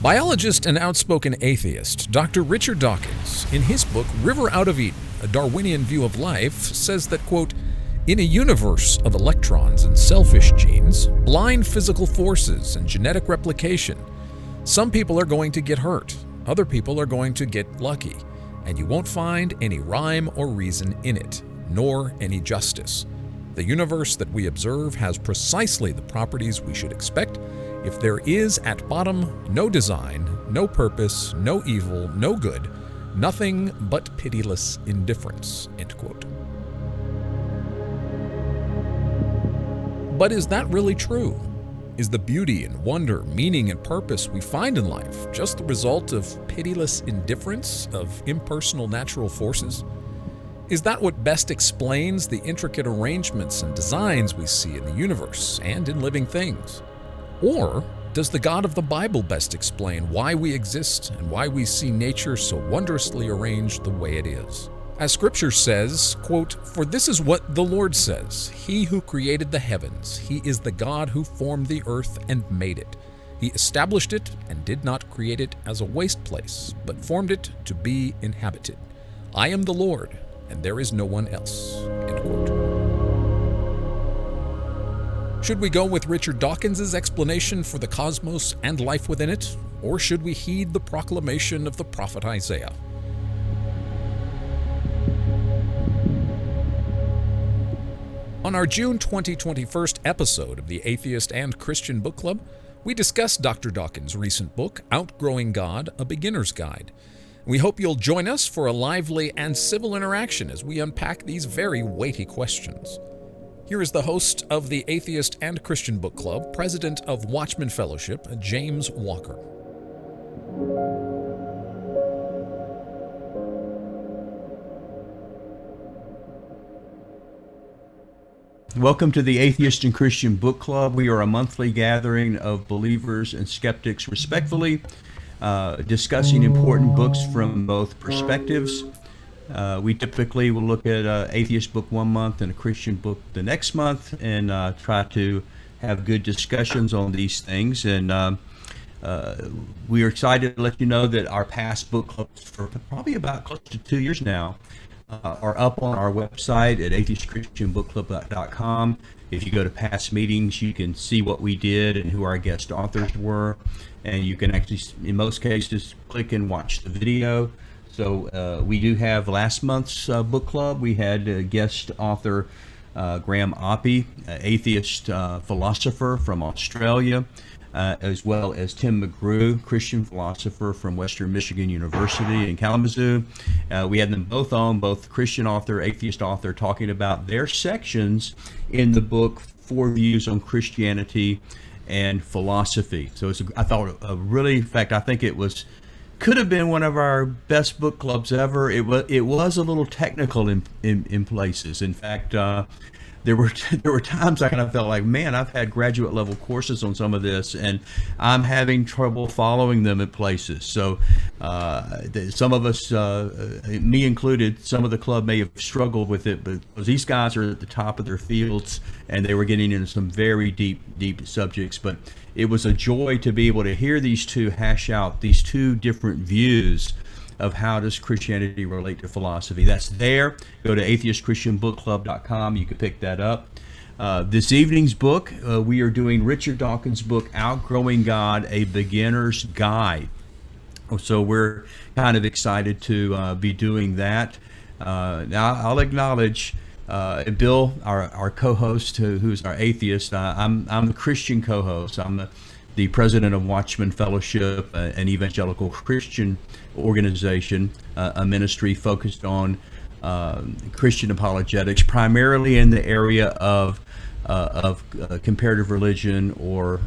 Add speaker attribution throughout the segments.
Speaker 1: Biologist and outspoken atheist Dr. Richard Dawkins, in his book River Out of Eden, A Darwinian View of Life, says that, quote, in a universe of electrons and selfish genes, blind physical forces and genetic replication, some people are going to get hurt, other people are going to get lucky, and you won't find any rhyme or reason in it, nor any justice. The universe that we observe has precisely the properties we should expect if there is at bottom no design, no purpose, no evil, no good, nothing but pitiless indifference, end quote. But is that really true? Is the beauty and wonder, meaning and purpose we find in life just the result of pitiless indifference of impersonal natural forces? Is that what best explains the intricate arrangements and designs we see in the universe and in living things? Or does the God of the Bible best explain why we exist and why we see nature so wondrously arranged the way it is? As Scripture says, quote, for this is what the Lord says, He who created the heavens, He is the God who formed the earth and made it. He established it and did not create it as a waste place, but formed it to be inhabited. I am the Lord, and there is no one else, end quote. Should we go with Richard Dawkins' explanation for the cosmos and life within it, or should we heed the proclamation of the prophet Isaiah? On our June 2021 episode of the Atheist and Christian Book Club, we discussed Dr. Dawkins' recent book, Outgrowing God, A Beginner's Guide. We hope you'll join us for a lively and civil interaction as we unpack these very weighty questions. Here is the host of the Atheist and Christian Book Club, President of Watchman Fellowship, James Walker.
Speaker 2: Welcome to the Atheist and Christian Book Club. We are a monthly gathering of believers and skeptics respectfully, discussing important books from both perspectives. We typically will look at an atheist book one month and a Christian book the next month and try to have good discussions on these things. And we are excited to let you know that our past book clubs for probably about close to 2 years now are up on our website at atheistchristianbookclub.com. If you go to past meetings, you can see what we did and who our guest authors were, and you can actually, in most cases, click and watch the video. So we do have last month's book club. We had guest author Graham Oppie, atheist philosopher from Australia, as well as Tim McGrew, Christian philosopher from Western Michigan University in Kalamazoo. We had them both on, both Christian author, atheist author, talking about their sections in the book, Four Views on Christianity and Philosophy. So I thought really, in fact, I think it could have been one of our best book clubs ever. It was a little technical in places. In fact, there were times I kind of felt like, man, I've had graduate level courses on some of this, and I'm having trouble following them at places. So some of us, me included, some of the club may have struggled with it, but these guys are at the top of their fields, and they were getting into some very deep subjects. But it was a joy to be able to hear these two hash out these two different views of how does Christianity relate to philosophy. That's there. Go to atheistchristianbookclub.com. You can pick that up. This evening's book, we are doing Richard Dawkins' book, Outgrowing God, A Beginner's Guide. So we're kind of excited to be doing that. Now, I'll acknowledge Bill, our co-host, who's our atheist. I'm the Christian co-host. I'm the president of Watchman Fellowship, an evangelical Christian organization, a ministry focused on Christian apologetics, primarily in the area of comparative religion or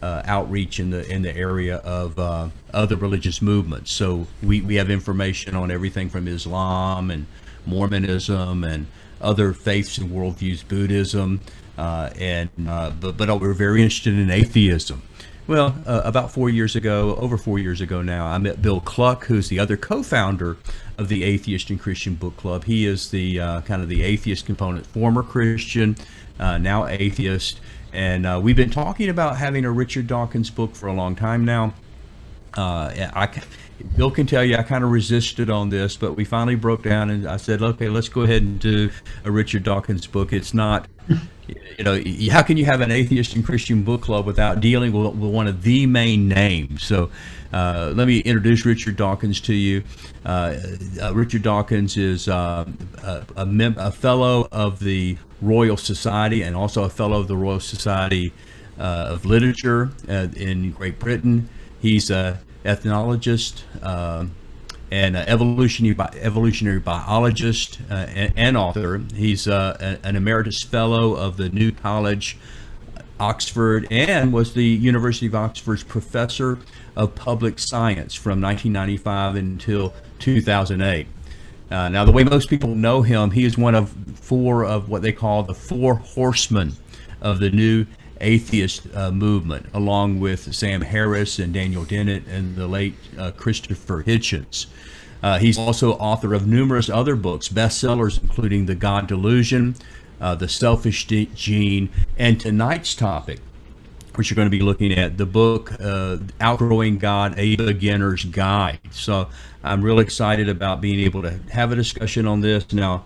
Speaker 2: outreach in the area of other religious movements. So we have information on everything from Islam and Mormonism and other faiths and worldviews, Buddhism, but we're very interested in atheism. Well, about 4 years ago, over 4 years ago now, I met Bill Cluck, who's the other co-founder of the Atheist and Christian Book Club. He is the kind of the atheist component, former Christian, now atheist, and we've been talking about having a Richard Dawkins book for a long time now. Bill can tell you I kind of resisted on this, but we finally broke down, and I said, okay, let's go ahead and do a Richard Dawkins book. It's not, how can you have an atheist and Christian book club without dealing with one of the main names? So let me introduce Richard Dawkins to you. Richard Dawkins is a fellow of the Royal Society and also a fellow of the Royal Society of Literature in Great Britain. He's a ethnologist and an evolutionary biologist and author. He's an emeritus fellow of the New College, Oxford, and was the University of Oxford's professor of public science from 1995 until 2008. Now, the way most people know him, he is one of four of what they call the four horsemen of the new atheist movement, along with Sam Harris and Daniel Dennett and the late Christopher Hitchens. He's also author of numerous other books, bestsellers including The God Delusion, The Selfish Gene, and tonight's topic, which you're going to be looking at, the book Outgrowing God, A Beginner's Guide. So I'm really excited about being able to have a discussion on this. Now,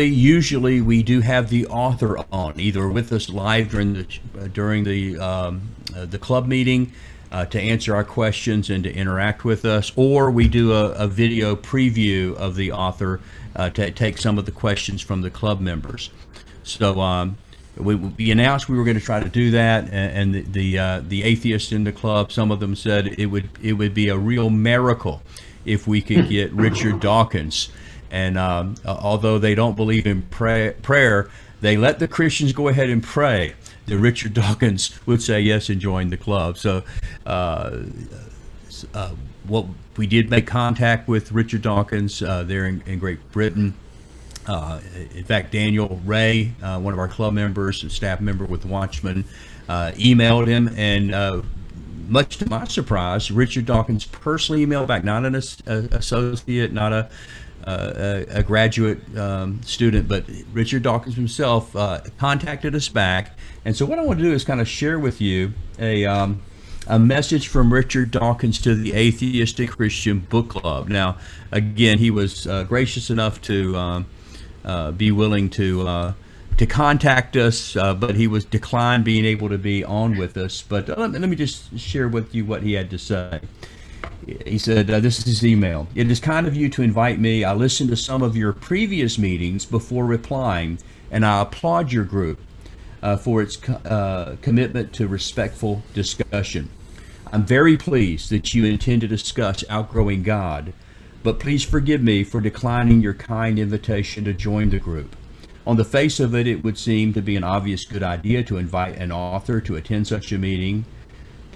Speaker 2: usually we do have the author on, either with us live during the club meeting to answer our questions and to interact with us, or we do a video preview of the author to take some of the questions from the club members. So we announced we were going to try to do that, and the atheists in the club, some of them said it would be a real miracle if we could get Richard Dawkins. And although they don't believe in prayer, they let the Christians go ahead and pray that Richard Dawkins would say yes and join the club. So we did make contact with Richard Dawkins there in Great Britain. In fact, Daniel Ray, one of our club members, a staff member with Watchman, emailed him, and much to my surprise, Richard Dawkins personally emailed back, not an associate, not a graduate student, but Richard Dawkins himself contacted us back. And so what I want to do is kind of share with you a message from Richard Dawkins to the Atheistic Christian Book Club. Now, again, he was gracious enough to be willing to contact us, but he was declined being able to be on with us. But let me just share with you what he had to say. He said, this is his email. "It is kind of you to invite me. I listened to some of your previous meetings before replying, and I applaud your group for its commitment to respectful discussion. I'm very pleased that you intend to discuss Outgrowing God, but please forgive me for declining your kind invitation to join the group. On the face of it, it would seem to be an obvious good idea to invite an author to attend such a meeting,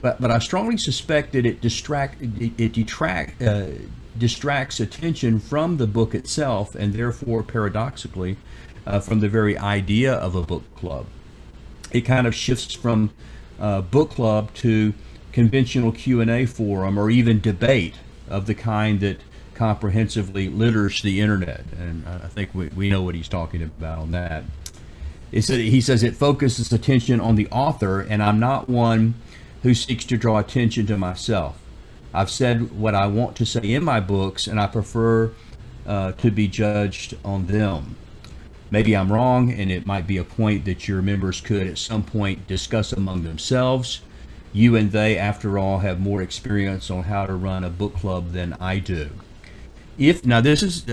Speaker 2: but I strongly suspect that it distracts attention from the book itself, and therefore, paradoxically, from the very idea of a book club. It kind of shifts from book club to conventional Q&A forum, or even debate of the kind that comprehensively litters the internet." And I think we know what he's talking about on that. He says it focuses attention on the author, and I'm not one who seeks to draw attention to myself. I've said what I want to say in my books, and I prefer to be judged on them. Maybe I'm wrong, and it might be a point that your members could at some point discuss among themselves. You and they, after all, have more experience on how to run a book club than I do. Now this is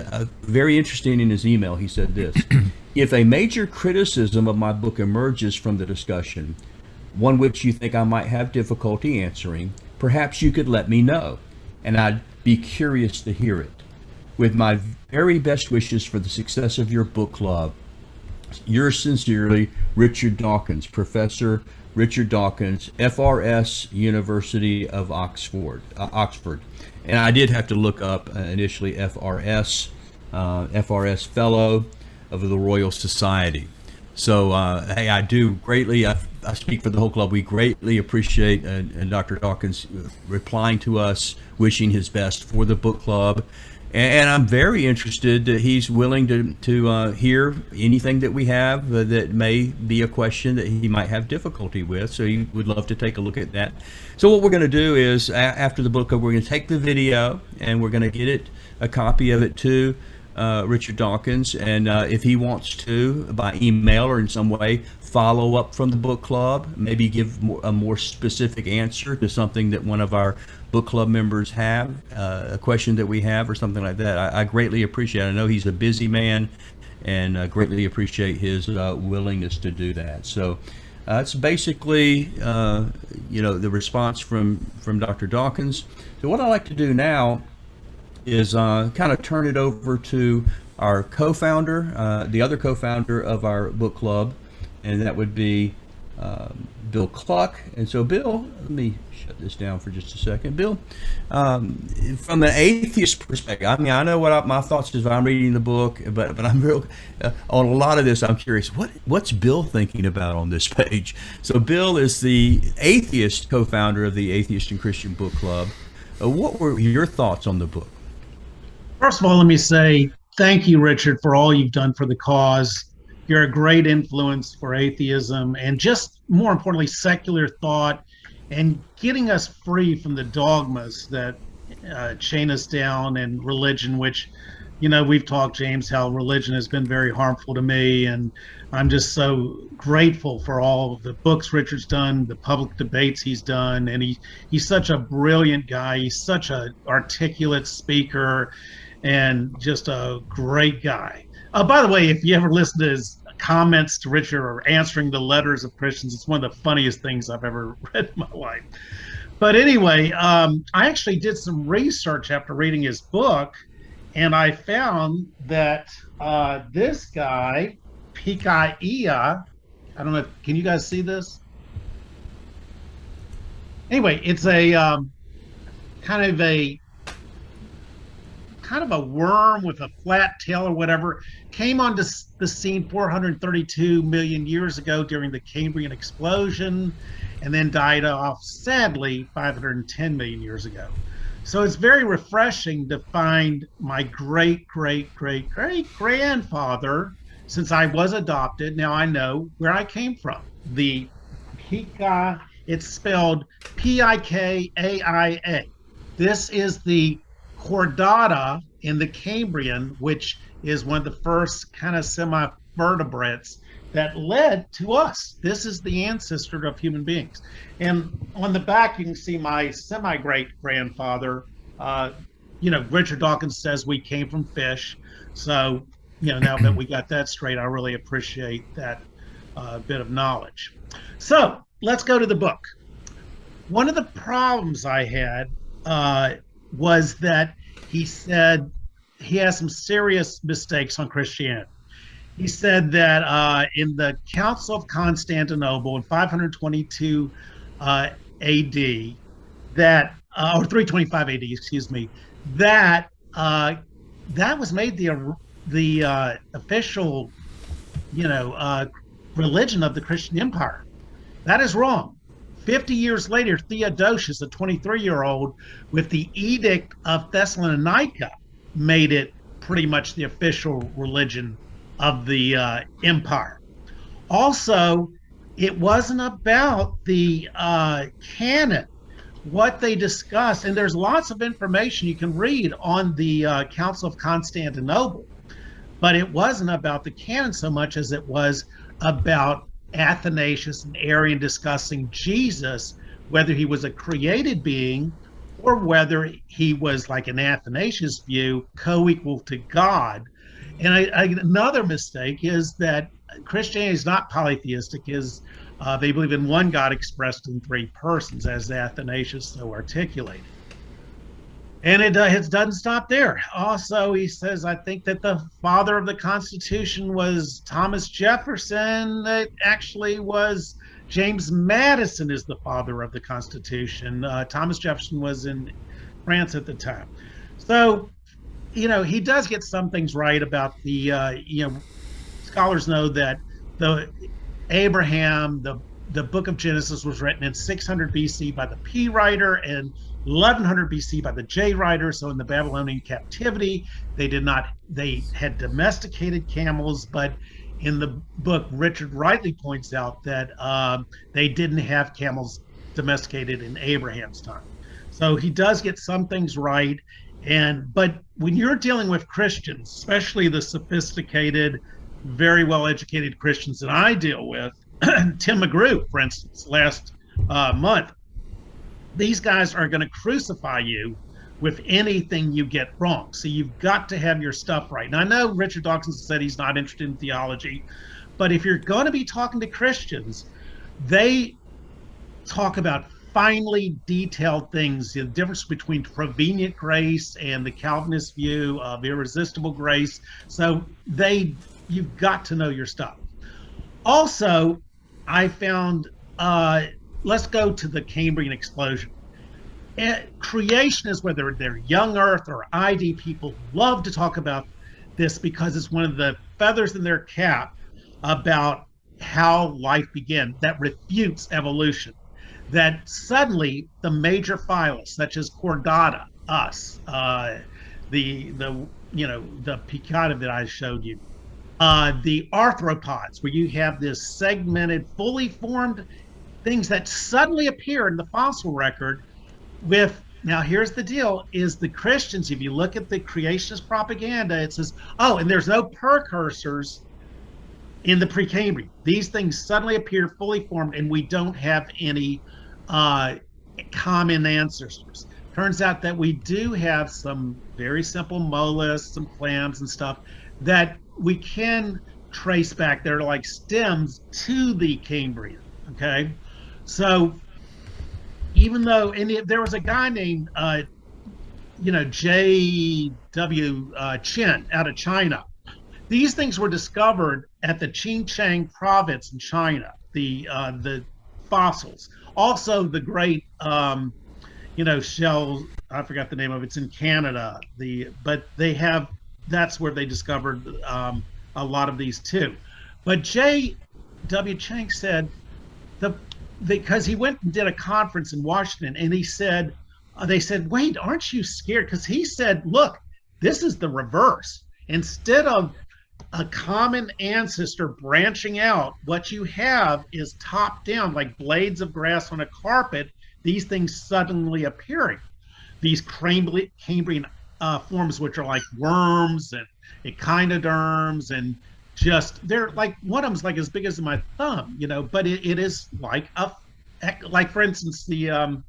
Speaker 2: very interesting. In his email, he said this: "If a major criticism of my book emerges from the discussion, one which you think I might have difficulty answering, perhaps you could let me know, and I'd be curious to hear it. With my very best wishes for the success of your book club, yours sincerely, Richard Dawkins, Professor Richard Dawkins, FRS, University of Oxford." And I did have to look up initially FRS Fellow of the Royal Society. So, hey, I do greatly, I speak for the whole club, we greatly appreciate and Dr. Dawkins replying to us, wishing his best for the book club. And I'm very interested that he's willing to hear anything that we have that may be a question that he might have difficulty with. So he would love to take a look at that. So what we're going to do is, after the book club, we're going to take the video and we're going to get a copy of it to Richard Dawkins. And if he wants to, by email or in some way, follow up from the book club, maybe give a more specific answer to something that one of our book club members have, a question that we have or something like that. I greatly appreciate it. I know he's a busy man, and greatly appreciate his willingness to do that. So it's basically, the response from Dr. Dawkins. So what I like to do now is kind of turn it over to our co-founder, the other co-founder of our book club, and that would be Bill Cluck. And so, Bill, let me shut this down for just a second. Bill, from an atheist perspective, I mean, I know what my thoughts is. I'm reading the book, but I'm real on a lot of this. I'm curious, what's Bill thinking about on this page? So, Bill is the atheist co-founder of the Atheist and Christian Book Club. What were your thoughts on the book?
Speaker 3: First of all, let me say thank you, Richard, for all you've done for the cause. You're a great influence for atheism and, just more importantly, secular thought, and getting us free from the dogmas that chain us down, and religion, which, we've talked, James, how religion has been very harmful to me. And I'm just so grateful for all of the books Richard's done, the public debates he's done. And he's such a brilliant guy. He's such an articulate speaker and just a great guy. By the way, if you ever listen to his comments to Richard or answering the letters of Christians, it's one of the funniest things I've ever read in my life. But anyway, I actually did some research after reading his book, and I found that this guy, Pikaia, I don't know, can you guys see this? Anyway, it's a kind of a worm with a flat tail or whatever, came onto the scene 432 million years ago during the Cambrian explosion, and then died off, sadly, 510 million years ago. So it's very refreshing to find my great-great-great-great-grandfather, since I was adopted. Now I know where I came from. The Pika, it's spelled Pikaia. This is the chordata in the Cambrian, which is one of the first kind of semi-vertebrates that led to us. This is the ancestor of human beings. And on the back, you can see my semi-great-grandfather. Richard Dawkins says we came from fish. So, now that we got that straight, I really appreciate that bit of knowledge. So let's go to the book. One of the problems I had was that he said he has some serious mistakes on Christianity. He said that in the Council of Constantinople in 522 AD, that or 325 AD, excuse me, that was made the official, religion of the Christian Empire. That is wrong. 50 years later, Theodosius, a 23-year-old, with the Edict of Thessalonica, made it pretty much the official religion of the empire. Also, it wasn't about the canon, what they discussed, and there's lots of information you can read on the Council of Constantinople, but it wasn't about the canon so much as it was about Athanasius and Arian discussing Jesus, whether he was a created being or whether he was, like in Athanasius' view, co-equal to God. And another mistake is that Christianity is not polytheistic, they believe in one God expressed in three persons, as Athanasius so articulated. And it doesn't stop there. Also, he says, I think that the father of the Constitution was Thomas Jefferson. It actually was James Madison is the father of the Constitution. Thomas Jefferson was in France at the time. So, he does get some things right about the, scholars know that the Abraham, the book of Genesis was written in 600 BC by the P writer, and 1100 BC by the J writer. So in the Babylonian captivity, they had domesticated camels, but in the book, Richard rightly points out that they didn't have camels domesticated in Abraham's time. So he does get some things right. But when you're dealing with Christians, especially the sophisticated, very well-educated Christians that I deal with, Tim McGrew, for instance, last month, these guys are going to crucify you with anything you get wrong. So you've got to have your stuff right. And I know Richard Dawkins said he's not interested in theology, but if you're going to be talking to Christians, they talk about finely detailed things, the difference between prevenient grace and the Calvinist view of irresistible grace. So you've got to know your stuff. Also, I found, let's go to the Cambrian explosion. Creationists, whether they're young Earth or ID people, love to talk about this because it's one of the feathers in their cap about how life began that refutes evolution. That suddenly the major phyla, such as Chordata, us, the Picata that I showed you, the arthropods, where you have this segmented, fully formed things that suddenly appear in the fossil record. Now here's the deal: is the Christians, if you look at the creationist propaganda, it says, oh, and there's no precursors in the Precambrian. These things suddenly appear fully formed, and we don't have any common ancestors. Turns out that we do have some very simple mollusks, some clams and stuff that we can trace back. They're like stems to the Cambrian. Okay, so even though there was a guy named J.W. Chen out of China. These things were discovered at the Xinjiang province in China, the fossils. Also, the great, shell, I forgot the name of it, it's in Canada. That's where they discovered a lot of these too. But J.W. Chang said, because he went and did a conference in Washington, and he said, they said, wait, aren't you scared? Because he said, look, this is the reverse. Instead of a common ancestor branching out, what you have is top down, like blades of grass on a carpet, these things suddenly appearing. These Cambrian forms, which are like worms and echinoderms, and they're like, one of them's like as big as my thumb, but it is like for instance, the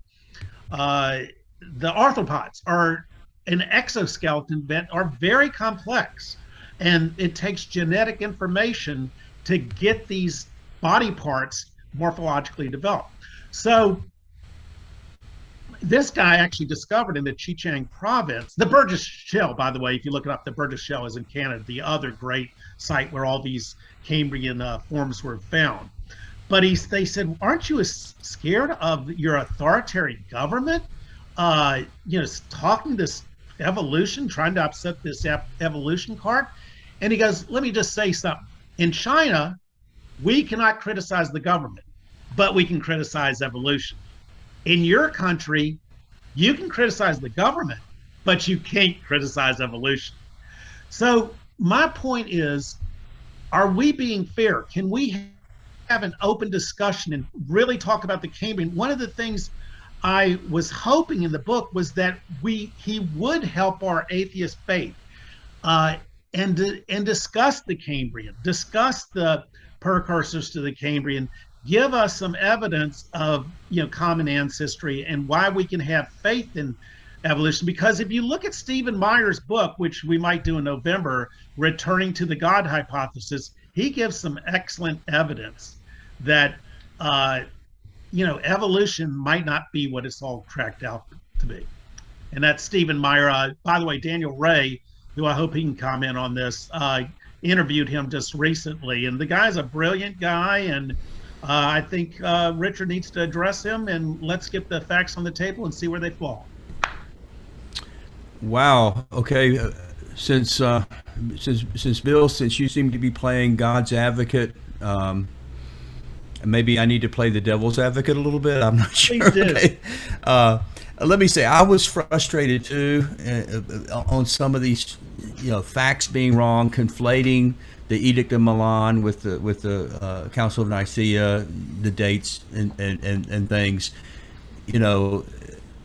Speaker 3: arthropods are an exoskeleton that are very complex. And it takes genetic information to get these body parts morphologically developed. So this guy actually discovered in the Xinjiang province, the Burgess Shell, by the way, if you look it up, the Burgess Shell is in Canada, the other great site where all these Cambrian forms were found. But they said, aren't you scared of your authoritarian government? Talking this evolution, trying to upset this evolution cart? And he goes, let me just say something. In China, we cannot criticize the government, but we can criticize evolution. In your country, you can criticize the government, but you can't criticize evolution. So my point is, are we being fair? Can we have an open discussion and really talk about the Cambrian? One of the things I was hoping in the book was that he would help our atheist faith. And discuss the Cambrian, discuss the precursors to the Cambrian, give us some evidence of common ancestry and why we can have faith in evolution. Because if you look at Stephen Meyer's book, which we might do in November, Returning to the God Hypothesis, he gives some excellent evidence that evolution might not be what it's all cracked out to be. And that's Stephen Meyer. By the way, Daniel Ray, who I hope he can comment on this, interviewed him just recently. And the guy's a brilliant guy, and I think Richard needs to address him, and let's get the facts on the table and see where they fall.
Speaker 2: Wow. Okay. Since Bill, since you seem to be playing God's advocate, maybe I need to play the devil's advocate a little bit. I'm not sure.
Speaker 3: Please do.
Speaker 2: Okay. let me say, I was frustrated too on some of these, facts being wrong, conflating the Edict of Milan with the Council of Nicaea, the dates and things.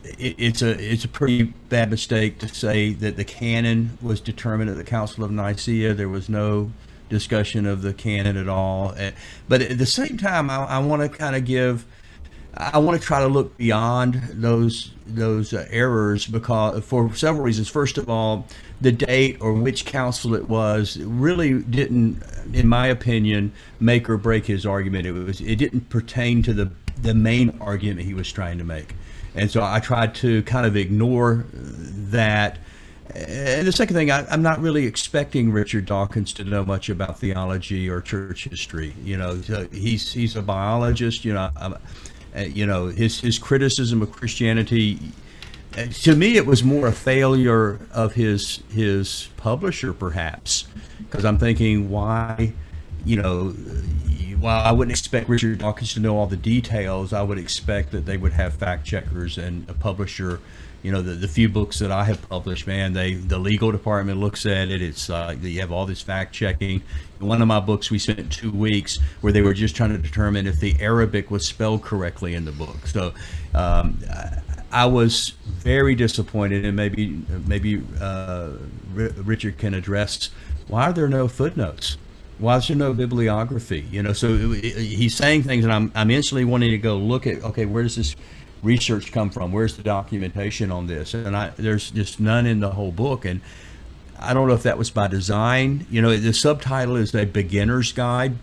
Speaker 2: It's a pretty bad mistake to say that the canon was determined at the Council of Nicaea. There was no discussion of the canon at all. But at the same time, I want to kind of I want to try to look beyond those errors, because for several reasons. First of all, the date or which council it was really didn't, in my opinion, make or break his argument. It didn't pertain to the main argument he was trying to make, and so I tried to kind of ignore that. And the second thing, I'm not really expecting Richard Dawkins to know much about theology or church history. He's a biologist. His criticism of Christianity, to me, it was more a failure of his publisher, perhaps, because I'm thinking, why, while I wouldn't expect Richard Dawkins to know all the details, I would expect that they would have fact checkers and a publisher. The few books that I have published, man, the legal department looks at it. It's you have all this fact checking. In one of my books, we spent 2 weeks where they were just trying to determine if the Arabic was spelled correctly in the book. So I was very disappointed, and maybe Richard can address, why are there no footnotes? Why is there no bibliography? So he's saying things, and I'm instantly wanting to go look at, okay, where does this research come from? Where's the documentation on this? And there's just none in the whole book. And I don't know if that was by design. The subtitle is a beginner's guide,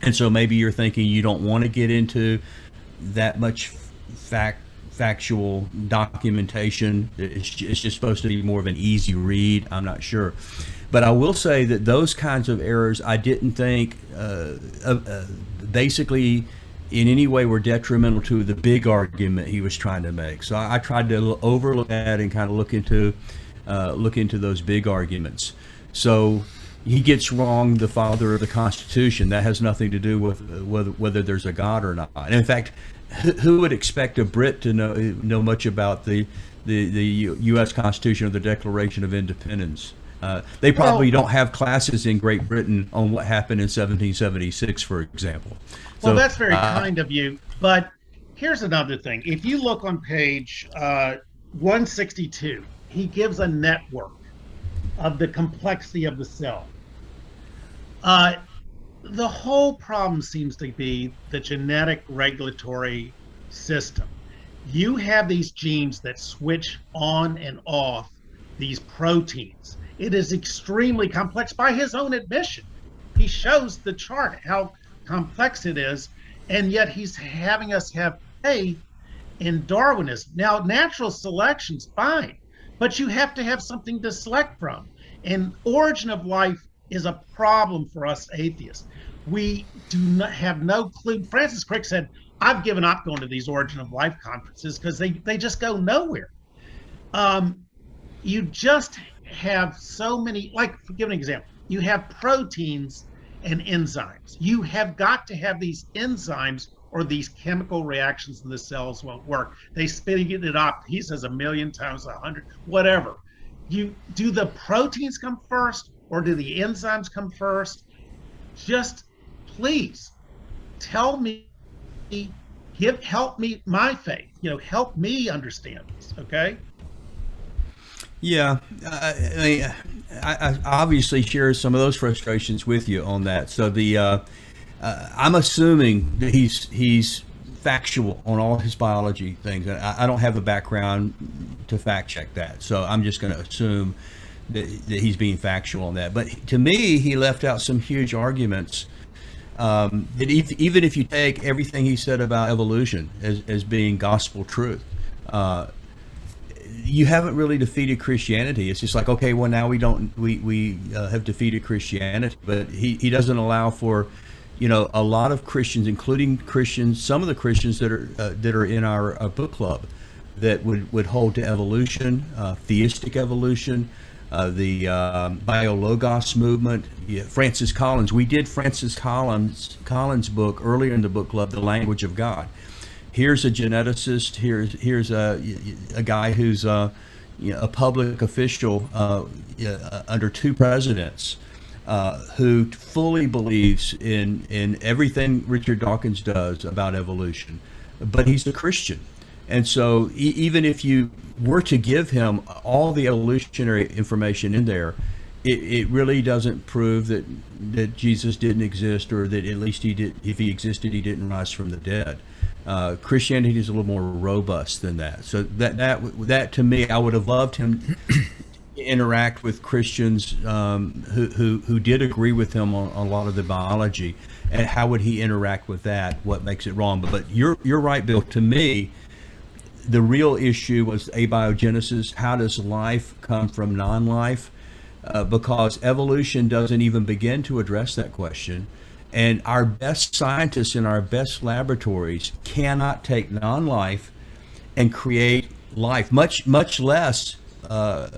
Speaker 2: and so maybe you're thinking you don't want to get into that much factual documentation. It's just supposed to be more of an easy read. I'm not sure, but I will say that those kinds of errors I didn't think basically in any way were detrimental to the big argument he was trying to make. So I tried to overlook that and kind of look into those big arguments. So he gets wrong the father of the Constitution. That has nothing to do with whether there's a God or not. And in fact, who would expect a Brit to know much about the U.S. Constitution or the Declaration of Independence? They probably don't have classes in Great Britain on what happened in 1776, for example.
Speaker 3: Well, that's very kind of you. But here's another thing. If you look on page 162, he gives a network of the complexity of the cell. The whole problem seems to be the genetic regulatory system. You have these genes that switch on and off these proteins. It is extremely complex by his own admission. He shows the chart how complex it is, and yet he's having us have faith in Darwinism. Now, natural selection's fine, but you have to have something to select from. And origin of life is a problem for us atheists. We do not have no clue. Francis Crick said, I've given up going to these origin of life conferences because they just go nowhere. You just have so many, like, give an example. You have proteins and enzymes. You have got to have these enzymes or these chemical reactions in the cells won't work. They spit it up. He says 1,000,000 times, 100, whatever. Do the proteins come first or do the enzymes come first? Just please tell me, help me, my faith, help me understand this, okay?
Speaker 2: Yeah, I obviously share some of those frustrations with you on that. So I'm assuming that he's factual on all his biology things. I don't have a background to fact check that, so I'm just going to assume that he's being factual on that. But to me, he left out some huge arguments. That even if you take everything he said about evolution as being gospel truth, you haven't really defeated Christianity. It's just like, okay, well, now we have defeated Christianity, but he doesn't allow for, a lot of Christians, including Christians, some of the Christians that are in our book club, that would hold to evolution, theistic evolution, the biologos movement. Francis Collins. We did Francis Collins' book earlier in the book club, The Language of God. Here's a geneticist. Here's a guy who's a public official under two presidents, who fully believes in everything Richard Dawkins does about evolution, but he's a Christian. And so even if you were to give him all the evolutionary information in there, it really doesn't prove that Jesus didn't exist, or that at least he did. If he existed, he didn't rise from the dead. Christianity is a little more robust than that. So that to me, I would have loved him to interact with Christians who did agree with him on a lot of the biology, and how would he interact with that? What makes it wrong? But you're right, Bill. To me, the real issue was abiogenesis. How does life come from non-life? Because evolution doesn't even begin to address that question. And our best scientists in our best laboratories cannot take non-life and create life, much less life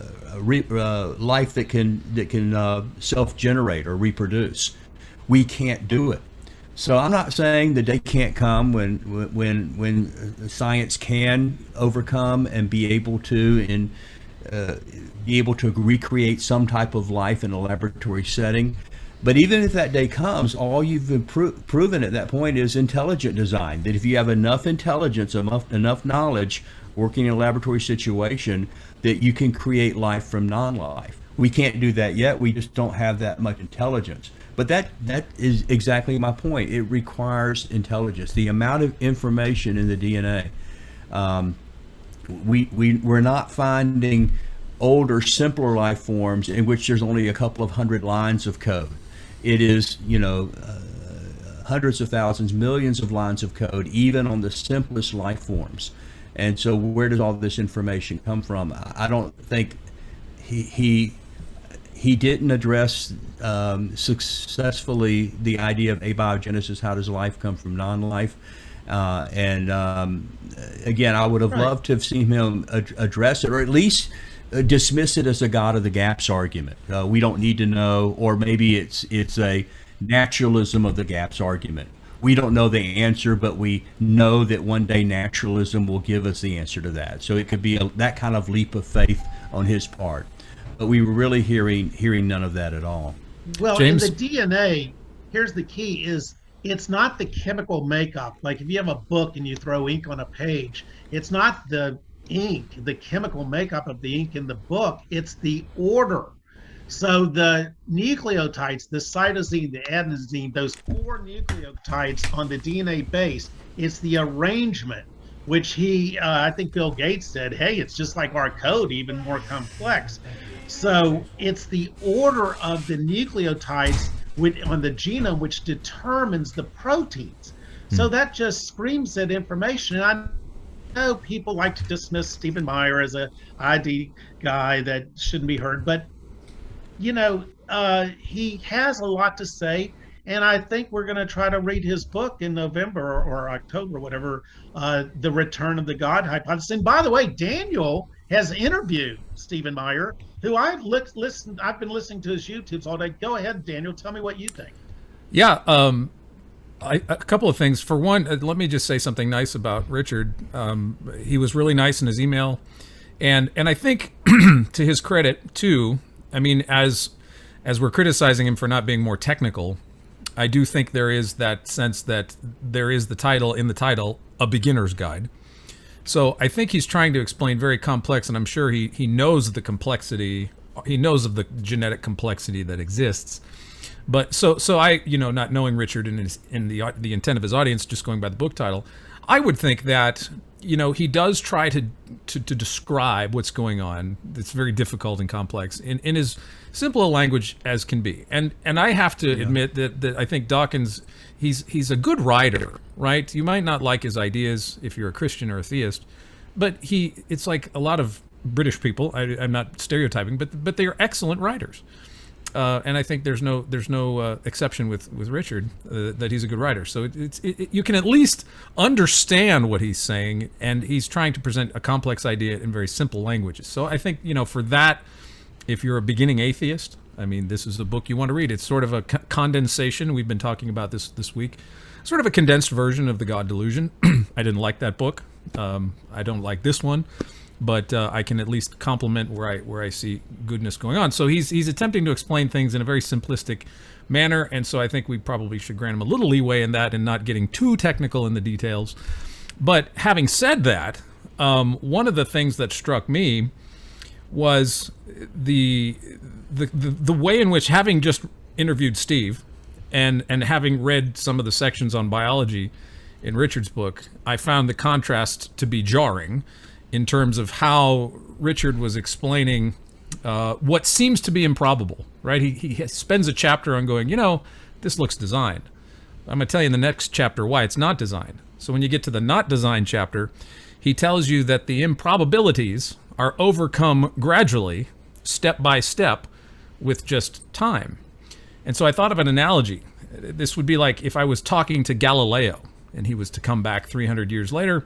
Speaker 2: that can self-generate or reproduce. We can't do it. So I'm not saying the day can't come when science can overcome and be able to recreate some type of life in a laboratory setting. But even if that day comes, all you've been proven at that point is intelligent design. That if you have enough intelligence, enough knowledge working in a laboratory situation, that you can create life from non-life. We can't do that yet. We just don't have that much intelligence. But that is exactly my point. It requires intelligence. The amount of information in the DNA, we're not finding older, simpler life forms in which there's only a couple of hundred lines of code. It is, hundreds of thousands, millions of lines of code, even on the simplest life forms. And so where does all this information come from? I don't think he didn't address successfully the idea of abiogenesis. How does life come from non-life? Again, I would have loved to have seen him address it, or at least dismiss it as a God of the gaps argument. We don't need to know, or maybe it's a naturalism of the gaps argument. We don't know the answer, but we know that one day naturalism will give us the answer to that. So it could be that kind of leap of faith on his part. But we were really hearing none of that at all.
Speaker 3: Well,
Speaker 1: James?
Speaker 3: in the DNA, here's the key: is it's not the chemical makeup. Like if you have a book and you throw ink on a page, it's not the ink, the chemical makeup of the ink in the book, it's the order. So the nucleotides, the cytosine, the adenosine, those 4 nucleotides on the DNA base, it's the arrangement, which I think Bill Gates said, hey, it's just like our code, even more complex. So it's the order of the nucleotides on the genome which determines the proteins. So that just screams that information. And I know people like to dismiss Stephen Meyer as a ID guy that shouldn't be heard, but he has a lot to say, and I think we're going to try to read his book in November or October, whatever, The Return of the God Hypothesis. And by the way, Daniel has interviewed Stephen Meyer, who I've been listening to his YouTubes all day. Go ahead, Daniel, tell me what you think.
Speaker 1: Yeah, a couple of things. For one, let me just say something nice about Richard. He was really nice in his email, and I think to his credit too. I mean, as we're criticizing him for not being more technical, I do think there is that sense that there is the title, A Beginner's Guide. So I think he's trying to explain very complex, and I'm sure he knows the complexity. He knows of the genetic complexity that exists. But so I, not knowing Richard and the intent of his audience, just going by the book title, I would think that he does try to describe what's going on. It's very difficult and complex in as simple a language as can be. And I have to admit that I think Dawkins, he's a good writer, right? You might not like his ideas if you're a Christian or a theist, but it's like a lot of British people. I'm not stereotyping, but they are excellent writers. And I think there's no exception with Richard that he's a good writer. So you can at least understand what he's saying, and he's trying to present a complex idea in very simple languages. So I think for that, if you're a beginning atheist, I mean, this is a book you want to read. It's sort of a condensation. We've been talking about this week. Sort of a condensed version of The God Delusion. I didn't like that book. I don't like this one, but I can at least compliment where I see goodness going on. So he's attempting to explain things in a very simplistic manner, and so I think we probably should grant him a little leeway in that and not getting too technical in the details. But having said that, one of the things that struck me was the way in which, having just interviewed Steve and having read some of the sections on biology in Richard's book, I found the contrast to be jarring in terms of how Richard was explaining what seems to be improbable, right? He spends a chapter on going, this looks designed. I'm going to tell you in the next chapter why it's not designed. So when you get to the not designed chapter, he tells you that the improbabilities are overcome gradually, step by step, with just time. And so I thought of an analogy. This would be like if I was talking to Galileo and he was to come back 300 years later.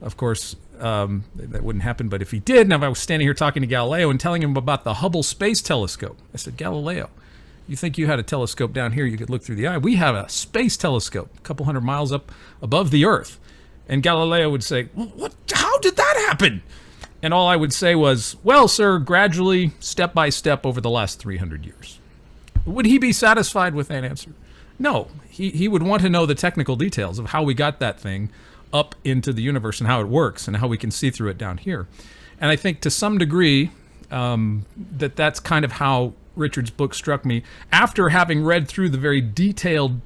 Speaker 1: Of course, that wouldn't happen, but if he did, and if I was standing here talking to Galileo and telling him about the Hubble Space Telescope, I said, Galileo, you think you had a telescope down here you could look through the eye? We have a space telescope a couple hundred miles up above the Earth. And Galileo would say, what? How did that happen? And all I would say was, well, sir, gradually, step by step over the last 300 years. Would he be satisfied with that answer? No. He would want to know the technical details of how we got that thing up into the universe and how it works and how we can see through it down here. And I think to some degree that's kind of how Richard's book struck me after having read through the very detailed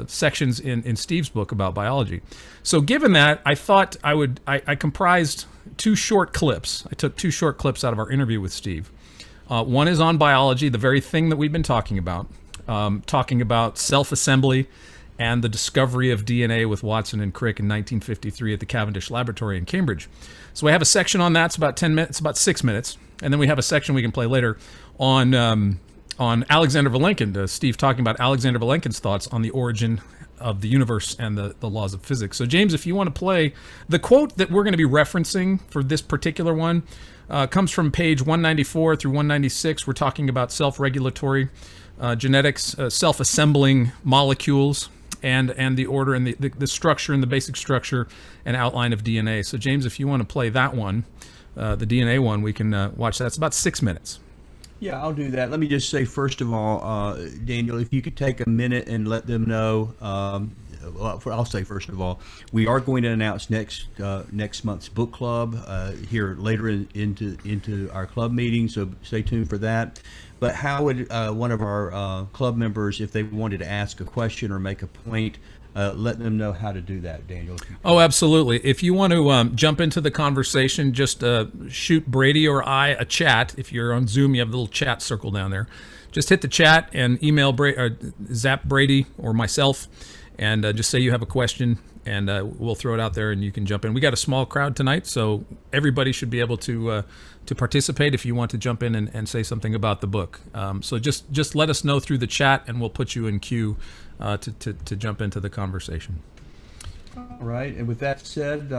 Speaker 1: sections in Steve's book about biology. So given that, I thought I comprised two short clips. I took two short clips out of our interview with Steve. One is on biology, the very thing that we've been talking about self-assembly and the discovery of DNA with Watson and Crick in 1953 at the Cavendish Laboratory in Cambridge. So we have a section on that. It's about 10 minutes, about 6 minutes. And then we have a section we can play later on Alexander Vilenkin, Steve talking about Alexander Vilenkin's thoughts on the origin of the universe and the laws of physics. So James, if you want to play, the quote that we're going to be referencing for this particular one comes from page 194 through 196. We're talking about self-regulatory genetics, self-assembling molecules, and the order and the structure and the basic structure and outline of DNA. So James, if you want to play that one, the DNA one, we can watch that. It's about 6 minutes.
Speaker 2: Yeah, I'll do that. Let me just say, first of all, Daniel, if you could take a minute and let them know, I'll say first of all, we are going to announce next month's book club here later into our club meeting, so stay tuned for that. But how would one of our club members, if they wanted to ask a question or make a point, let them know how to do that, Daniel?
Speaker 1: Oh, absolutely. If you want to jump into the conversation, just shoot Brady or I a chat. If you're on Zoom, you have a little chat circle down there. Just hit the chat and email zap Brady or myself, and just say you have a question, and we'll throw it out there, and you can jump in. We got a small crowd tonight, so everybody should be able to participate if you want to jump in and say something about the book. So just let us know through the chat, and we'll put you in queue to jump into the conversation.
Speaker 2: All right, and with that said,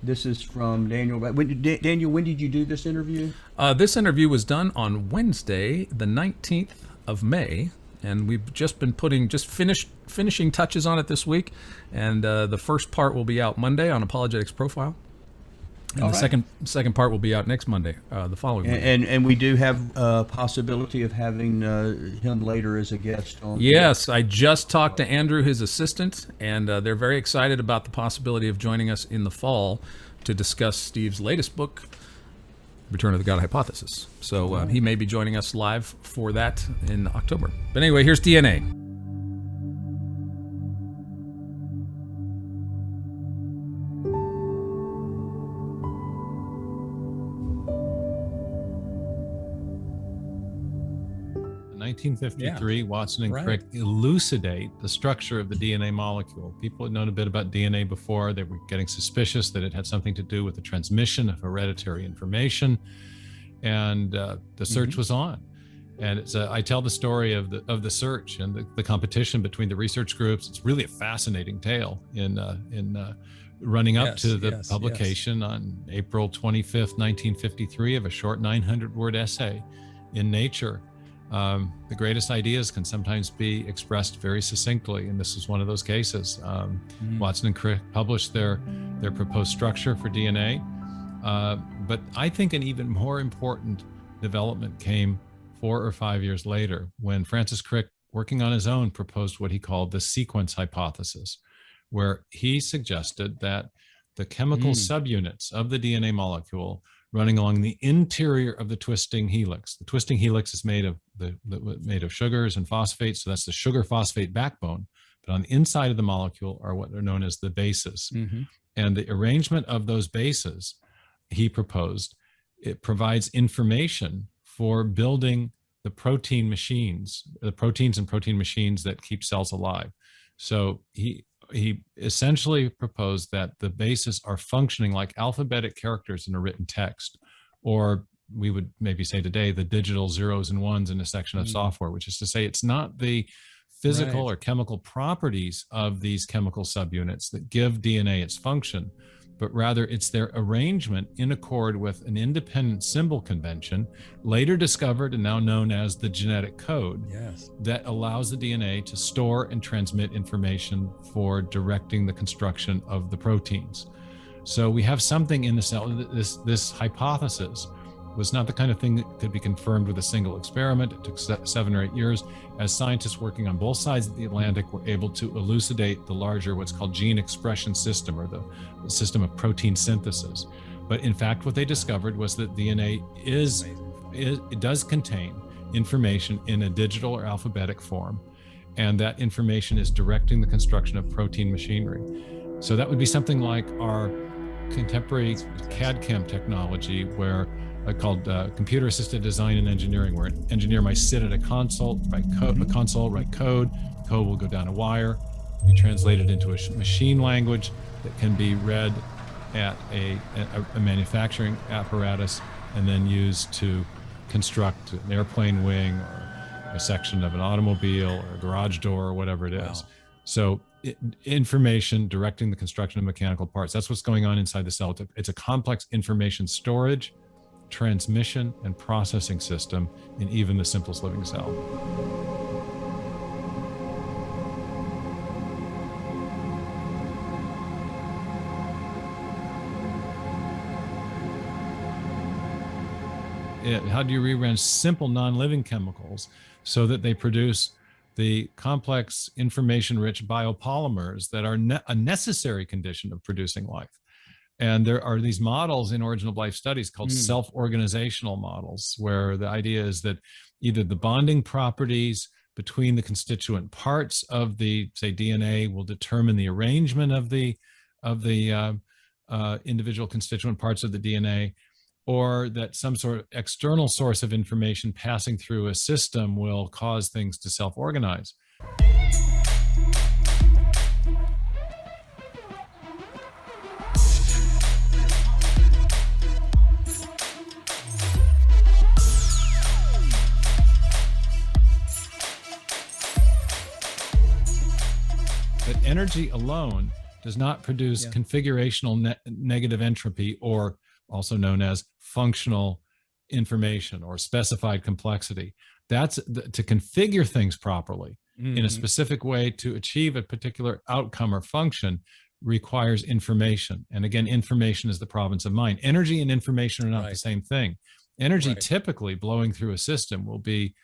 Speaker 2: this is from Daniel. Daniel, when did you do this interview?
Speaker 1: This interview was done on Wednesday, the 19th of May, and we've just been finishing touches on it this week, and the first part will be out Monday on Apologetics Profile. And the second part will be out next Monday, the following week.
Speaker 2: And we do have a possibility of having him later as a guest on.
Speaker 1: Yes, I just talked to Andrew, his assistant, and they're very excited about the possibility of joining us in the fall to discuss Steve's latest book, Return of the God Hypothesis. So he may be joining us live for that in October. But anyway, here's DNA.
Speaker 4: In 1953, Watson and Crick elucidate the structure of the DNA molecule. People had known a bit about DNA before. They were getting suspicious that it had something to do with the transmission of hereditary information, and the search was on. And it's I tell the story of the search and the competition between the research groups. It's really a fascinating tale in running up to the publication on April 25th, 1953, of a short 900-word essay in Nature The greatest ideas can sometimes be expressed very succinctly, and this is one of those cases. Watson and Crick published their proposed structure for DNA, but I think an even more important development came 4 or 5 years later when Francis Crick, working on his own, proposed what he called the sequence hypothesis, where he suggested that the chemical subunits of the DNA molecule running along the interior of the twisting helix. The twisting helix is made of sugars and phosphates, so that's the sugar phosphate backbone. But on the inside of the molecule are what are known as the bases. And the arrangement of those bases, he proposed, it provides information for building the protein machines, the proteins and protein machines that keep cells alive. So he essentially proposed that the bases are functioning like alphabetic characters in a written text, or we would maybe say today, the digital zeros and ones in a section of software, which is to say it's not the physical or chemical properties of these chemical subunits that give DNA its function, but rather it's their arrangement in accord with an independent symbol convention, later discovered and now known as the genetic code, that allows the DNA to store and transmit information for directing the construction of the proteins. So we have something in the cell. This hypothesis was not the kind of thing that could be confirmed with a single experiment. It took 7 or 8 years as scientists working on both sides of the Atlantic were able to elucidate the larger, what's called gene expression system, or the system of protein synthesis. But in fact, what they discovered was that DNA it does contain information in a digital or alphabetic form, and that information is directing the construction of protein machinery. So that would be something like our contemporary CAD/CAM technology, where called computer-assisted design and engineering, where an engineer might sit at a console, write code. Code will go down a wire, be translated into a machine language that can be read at a manufacturing apparatus and then used to construct an airplane wing or a section of an automobile or a garage door or whatever it is. So information directing the construction of mechanical parts. That's what's going on inside the cell. It's a complex information storage, transmission, and processing system in even the simplest living cell. How do you rearrange simple non-living chemicals so that they produce the complex information-rich biopolymers that are a necessary condition of producing life? And there are these models in Origin of Life studies called self-organizational models, where the idea is that either the bonding properties between the constituent parts of the, say, DNA will determine the arrangement of the individual constituent parts of the DNA, or that some sort of external source of information passing through a system will cause things to self-organize. But energy alone does not produce configurational negative entropy, or also known as functional information or specified complexity. That's to configure things properly in a specific way to achieve a particular outcome or function requires information. And again, information is the province of mind. Energy and information are not the same thing. Energy typically blowing through a system will be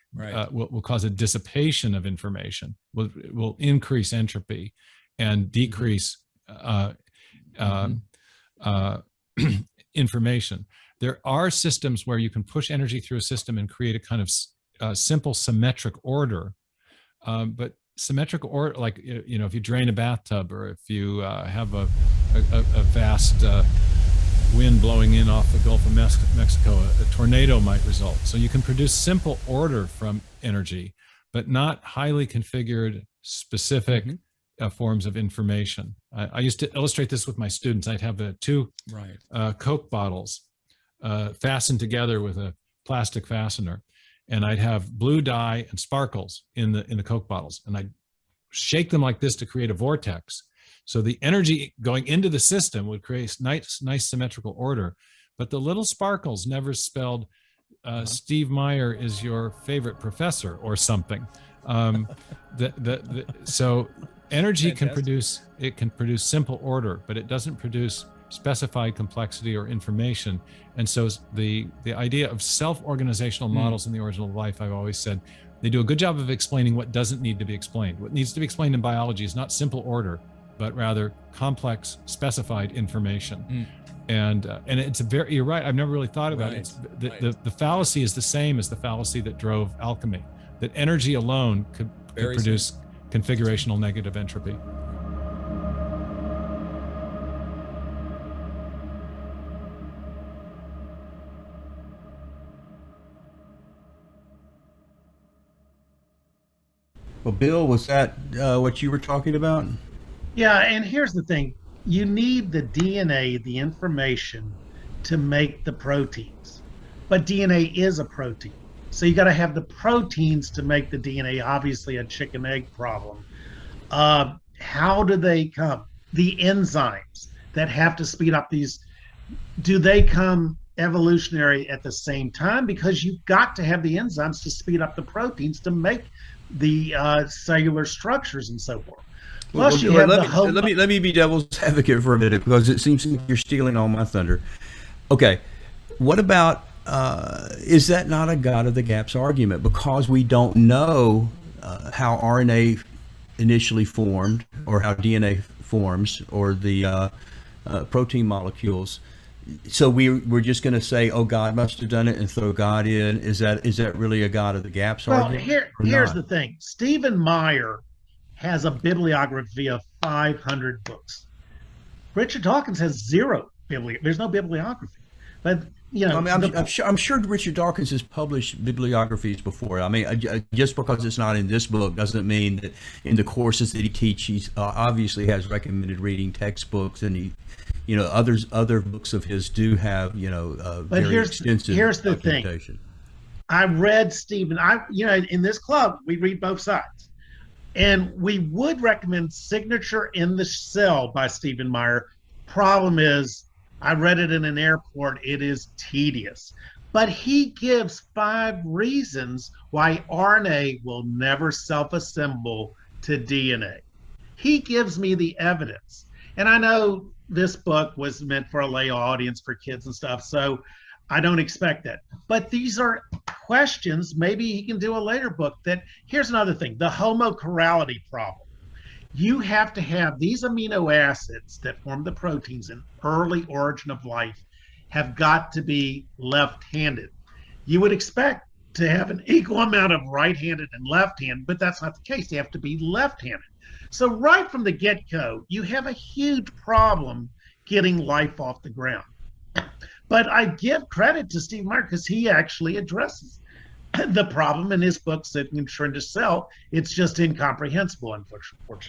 Speaker 4: will cause a dissipation of information, will increase entropy and decrease information. There are systems where you can push energy through a system and create a kind of simple symmetric order. But symmetric order, like, you know, if you drain a bathtub, or if you have a vast wind blowing in off the Gulf of Mexico, a tornado might result. So you can produce simple order from energy, but not highly configured, specific forms of information. I used to illustrate this with my students. I'd have two Coke bottles fastened together with a plastic fastener, and I'd have blue dye and sparkles in the Coke bottles, and I'd shake them like this to create a vortex. So the energy going into the system would create nice symmetrical order, but the little sparkles never spelled Steve Meyer is your favorite professor or something. So energy can produce simple order, but it doesn't produce specified complexity or information. And so the idea of self-organizational models in the origin of life, I've always said, they do a good job of explaining what doesn't need to be explained. What needs to be explained in biology is not simple order, but rather complex, specified information. And it's you're right, I've never really thought about it. The fallacy is the same as the fallacy that drove alchemy, that energy alone could produce configurational negative entropy.
Speaker 2: Well, Bill, was that what you were talking about?
Speaker 3: Yeah, and here's the thing. You need the DNA, the information, to make the proteins. But DNA is a protein. So you got to have the proteins to make the DNA, obviously a chicken egg problem. How do they come? The enzymes that have to speed up these, do they come evolutionary at the same time? Because you've got to have the enzymes to speed up the proteins to make the cellular structures and so forth. Plus, you have
Speaker 2: let me be devil's advocate for a minute, because it seems like you're stealing all my thunder. Okay, what about is that not a God of the gaps argument? Because we don't know how RNA initially formed, or how DNA forms, or the protein molecules. So we're just going to say, oh, God must have done it, and throw God in. Is that really a God of the gaps argument?
Speaker 3: Well, here's the thing. Stephen Meyer has a bibliography of 500 books. Richard Dawkins has zero bibliography. There's no bibliography. But
Speaker 2: I'm sure Richard Dawkins has published bibliographies before. I mean, just because it's not in this book doesn't mean that in the courses that he teaches, obviously has recommended reading textbooks, and he, other books of his do have,
Speaker 3: but
Speaker 2: very extensive.
Speaker 3: Here's the thing. I read Stephen. In this club we read both sides, and we would recommend Signature in the Cell by Stephen Meyer. Problem is, I read it in an airport. It is tedious. But he gives 5 reasons why RNA will never self-assemble to DNA. He gives me the evidence. And I know this book was meant for a lay audience, for kids and stuff, so I don't expect that. But these are questions. Maybe he can do a later book. Here's another thing, the homochirality problem. You have to have these amino acids that form the proteins in early origin of life have got to be left-handed. You would expect to have an equal amount of right-handed and left-handed, but that's not the case. They have to be left-handed. So right from the get-go, you have a huge problem getting life off the ground. But I give credit to Steve Meyer because he actually addresses the problem in his book, Signature in the Cell. It's just incomprehensible, unfortunately.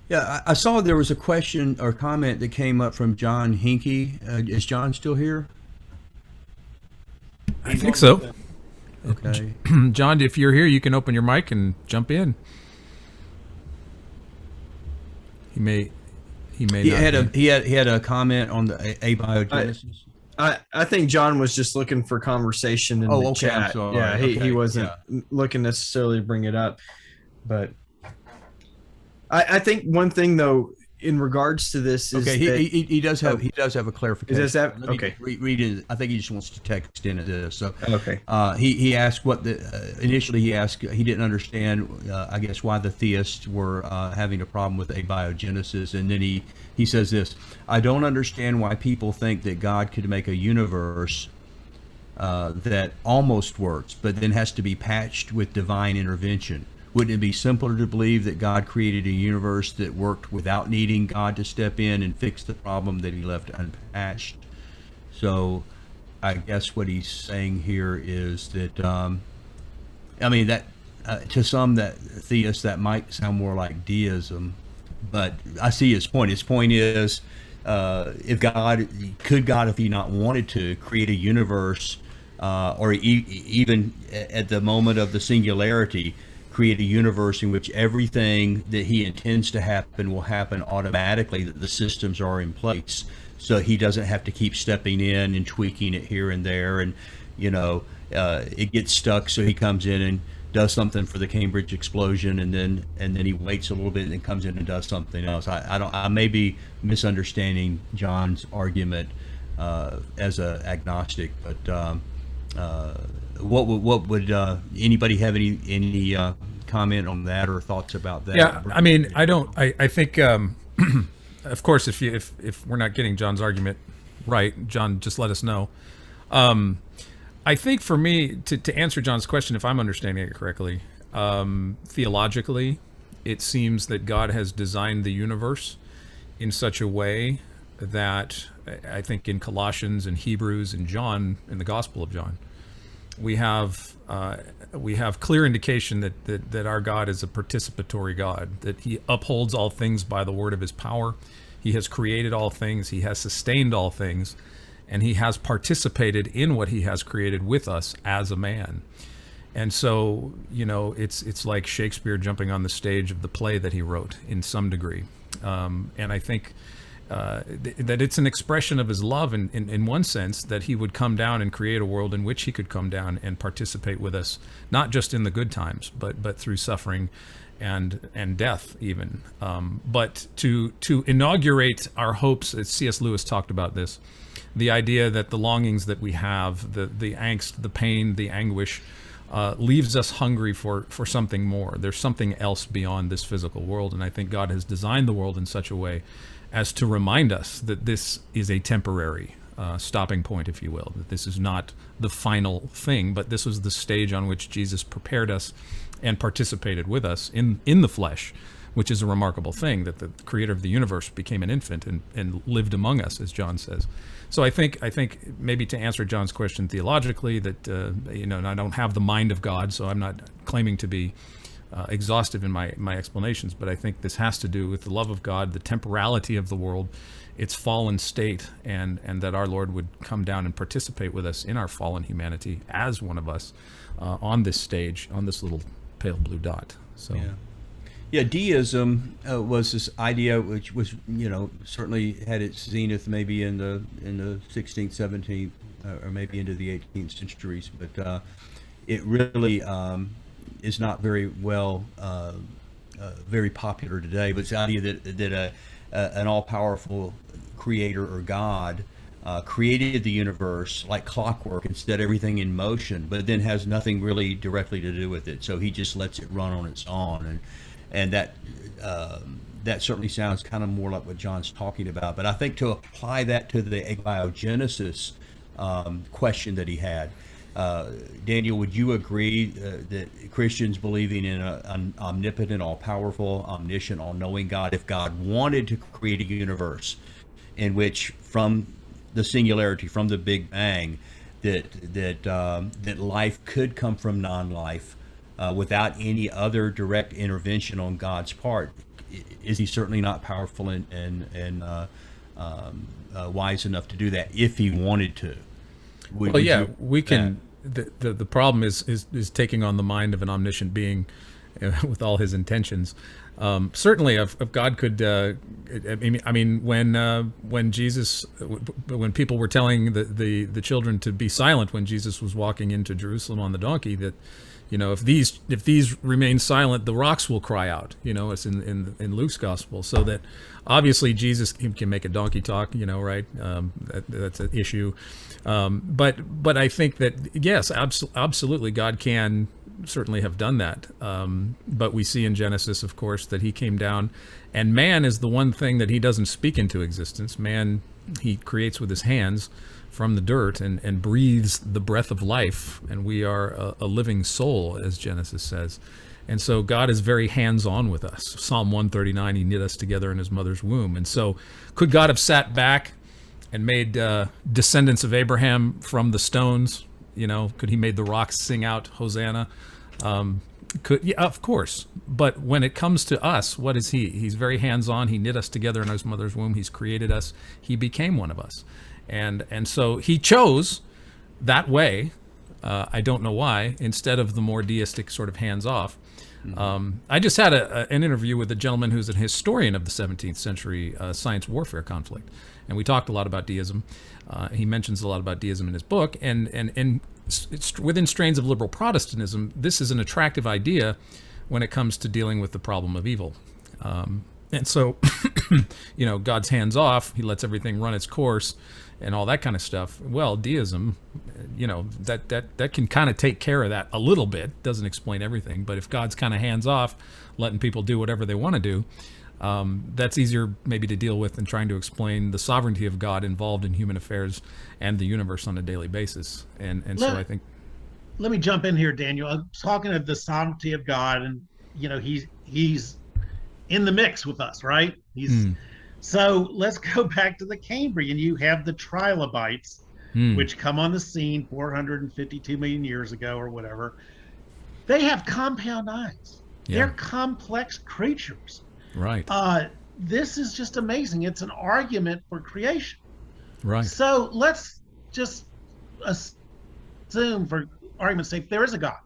Speaker 2: Yeah, I saw there was a question or comment that came up from John Hinkie. Is John still here?
Speaker 1: I think so.
Speaker 2: Okay.
Speaker 1: John, if you're here, you can open your mic and jump in. He had a comment on the abiogenesis.
Speaker 5: I think John was just looking for conversation in the chat.
Speaker 2: I'm sorry.
Speaker 5: Yeah, he wasn't looking necessarily to bring it up. But I think one thing though, in regards to this, is
Speaker 2: he does have a clarification.
Speaker 5: Is that okay?
Speaker 2: Read it. I think he just wants to text into this. So
Speaker 5: okay.
Speaker 2: He asked initially he asked, he didn't understand I guess why the theists were having a problem with abiogenesis, and then he says this: I don't understand why people think that God could make a universe that almost works, but then has to be patched with divine intervention. Wouldn't it be simpler to believe that God created a universe that worked without needing God to step in and fix the problem that he left unpatched? So I guess what he's saying here is that, to some that theists, that might sound more like deism, but I see his point. His point is, if God, if he not wanted to, create a universe, or even at the moment of the singularity, create a universe in which everything that he intends to happen will happen automatically, that the systems are in place, so he doesn't have to keep stepping in and tweaking it here and there. And it gets stuck, so he comes in and does something for the Cambridge explosion, and then he waits a little bit and then comes in and does something else. I may be misunderstanding John's argument as a agnostic, but what would anybody have any comment on that or thoughts about that?
Speaker 1: Yeah, I mean, I think of course, if we're not getting John's argument right, John, just let us know. I think for me, to answer John's question, if I'm understanding it correctly, theologically, it seems that God has designed the universe in such a way that I think in Colossians and Hebrews and John, in the Gospel of John, we have clear indication that our God is a participatory God, that he upholds all things by the word of his power. He has created all things. He has sustained all things. And he has participated in what he has created with us as a man. And so, it's like Shakespeare jumping on the stage of the play that he wrote in some degree. And I think that it's an expression of his love in one sense, that he would come down and create a world in which he could come down and participate with us, not just in the good times, but through suffering and death even. But to inaugurate our hopes, as C.S. Lewis talked about this, the idea that the longings that we have, the angst, the pain, the anguish, leaves us hungry for something more. There's something else beyond this physical world, and I think God has designed the world in such a way as to remind us that this is a temporary stopping point, if you will, that this is not the final thing, but this was the stage on which Jesus prepared us and participated with us in the flesh, which is a remarkable thing, that the creator of the universe became an infant and lived among us, as John says. So I think maybe to answer John's question theologically, that and I don't have the mind of God, so I'm not claiming to be exhaustive in my explanations, but I think this has to do with the love of God, the temporality of the world, its fallen state, and that our Lord would come down and participate with us in our fallen humanity as one of us on this stage, on this little pale blue dot. So.
Speaker 2: Yeah, deism was this idea which was, certainly had its zenith maybe in the 16th, 17th, or maybe into the 18th centuries, but it really is not very well, very popular today. But it's the idea that an all-powerful creator or God created the universe like clockwork and set everything in motion, but then has nothing really directly to do with it. So he just lets it run on its own, and that certainly sounds kind of more like what John's talking about. But I think to apply that to the abiogenesis question that he had, Daniel, would you agree that Christians believing in an omnipotent, all-powerful, omniscient, all-knowing God, if God wanted to create a universe in which, from the singularity, from the Big Bang, that life could come from non-life, without any other direct intervention on God's part, is he certainly not powerful and wise enough to do that if he wanted to?
Speaker 1: We can. The problem is taking on the mind of an omniscient being with all his intentions. Certainly, if God could, I mean, when Jesus, when people were telling the children to be silent when Jesus was walking into Jerusalem on the donkey, that, if these remain silent, the rocks will cry out. It's in Luke's gospel. So that obviously Jesus can make a donkey talk. Right? That's an issue. But I think that yes, absolutely, God can certainly have done that. But we see in Genesis, of course, that he came down, and man is the one thing that he doesn't speak into existence. Man, he creates with his hands from the dirt and breathes the breath of life, and we are a living soul, as Genesis says. And so God is very hands-on with us. Psalm 139, he knit us together in his mother's womb. And so could God have sat back and made descendants of Abraham from the stones? Could he made the rocks sing out Hosanna? Yeah, of course. But when it comes to us, what is he? He's very hands-on. He knit us together in his mother's womb. He's created us. He became one of us. And so he chose that way. I don't know why, instead of the more deistic sort of hands-off. I just had an interview with a gentleman who's a historian of the 17th century science warfare conflict, and we talked a lot about deism. He mentions a lot about deism in his book, and it's within strains of liberal Protestantism, this is an attractive idea when it comes to dealing with the problem of evil. And so, God's hands off, he lets everything run its course and all that kind of stuff. Well, deism, that can kind of take care of that a little bit, doesn't explain everything. But if God's kind of hands off, letting people do whatever they want to do, that's easier maybe to deal with than trying to explain the sovereignty of God involved in human affairs and the universe on a daily basis. So I think...
Speaker 3: Let me jump in here, Daniel. I'm talking of the sovereignty of God, and he's in the mix with us, right? So let's go back to the Cambrian. You have the trilobites, which come on the scene 452 million years ago or whatever. They have compound eyes.
Speaker 1: Yeah.
Speaker 3: They're complex creatures.
Speaker 1: Right.
Speaker 3: This is just amazing. It's an argument for creation.
Speaker 1: Right.
Speaker 3: So let's just assume, for argument's sake, there is a God.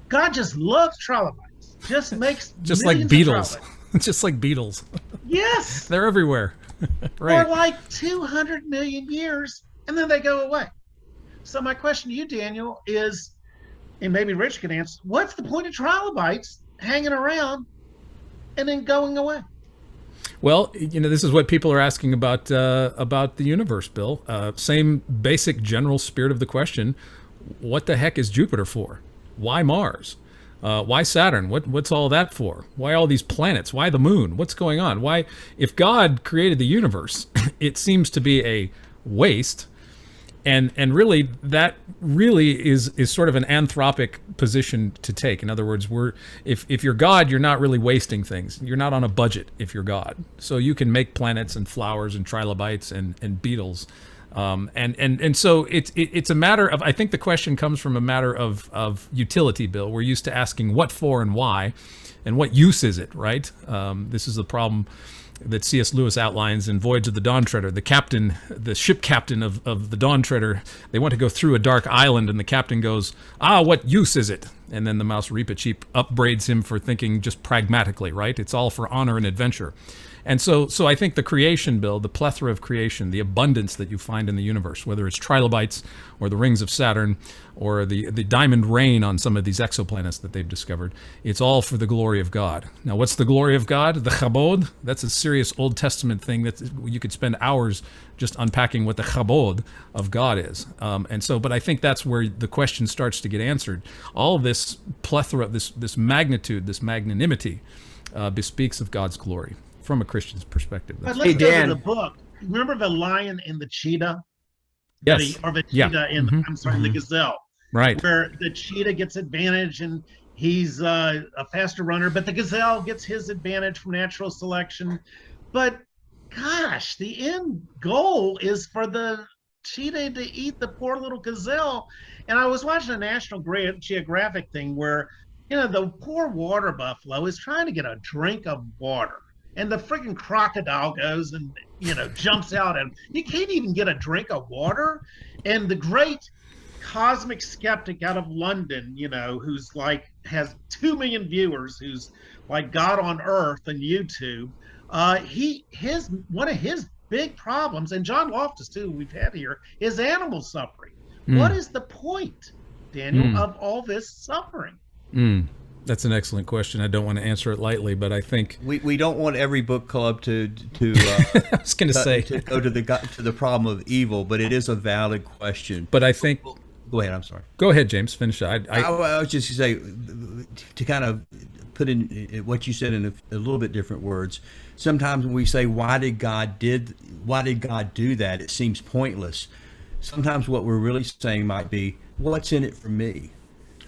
Speaker 3: God just loves trilobites. Just makes
Speaker 1: just like beetles. Just like beetles.
Speaker 3: Yes.
Speaker 1: They're everywhere. Right.
Speaker 3: For like 200 million years, and then they go away. So my question to you, Daniel, is, and maybe Rich can answer, what's the point of trilobites hanging around and then going away?
Speaker 1: Well, this is what people are asking about the universe, Bill. Same basic general spirit of the question. What the heck is Jupiter for? Why Mars? Why Saturn? What's all that for? Why all these planets? Why the moon? What's going on? Why, if God created the universe, it seems to be a waste. And really, that really is sort of an anthropic position to take. In other words, if you're God, you're not really wasting things. You're not on a budget if you're God. So you can make planets and flowers and trilobites and beetles. And so it's a matter of, I think the question comes from a matter of utility, Bill. We're used to asking what for and why, and what use is it, right? This is the problem that C.S. Lewis outlines in Voyage of the Dawn Treader. The ship captain of the Dawn Treader, they want to go through a dark island, and the captain goes, what use is it? And then the Mouse Reepicheep upbraids him for thinking just pragmatically, right? It's all for honor and adventure. And so I think the creation, Bill, the plethora of creation, the abundance that you find in the universe, whether it's trilobites or the rings of Saturn or the diamond rain on some of these exoplanets that they've discovered, it's all for the glory of God. Now, what's the glory of God? The chabod. That's a serious Old Testament thing that you could spend hours just unpacking what the chabod of God is. But I think that's where the question starts to get answered. All of this plethora, this magnitude, this magnanimity bespeaks of God's glory. From a Christian's perspective.
Speaker 3: But let's go to the book. Remember the lion and the cheetah?
Speaker 1: Yes.
Speaker 3: Or the cheetah and the gazelle.
Speaker 1: Right.
Speaker 3: Where the cheetah gets advantage and he's a faster runner, but the gazelle gets his advantage from natural selection. But gosh, the end goal is for the cheetah to eat the poor little gazelle. And I was watching a National Geographic thing where, the poor water buffalo is trying to get a drink of water. And the freaking crocodile goes and, jumps out, and you can't even get a drink of water. And the great cosmic skeptic out of London, who's has 2 million viewers, who's like God on Earth and YouTube. One of his big problems, and John Loftus too, we've had here, is animal suffering. What is the point, Daniel, of all this suffering?
Speaker 1: That's an excellent question. I don't want to answer it lightly, but I think
Speaker 2: we don't want every book club to
Speaker 1: I was going to say
Speaker 2: to go to the problem of evil, but it is a valid question.
Speaker 1: But I think
Speaker 2: go ahead. I'm sorry.
Speaker 1: Go ahead, James. Finish. I
Speaker 2: was just going to say, to kind of put in what you said in a little bit different words. Sometimes when we say why did God do that, it seems pointless. Sometimes what we're really saying might be, what's in it for me?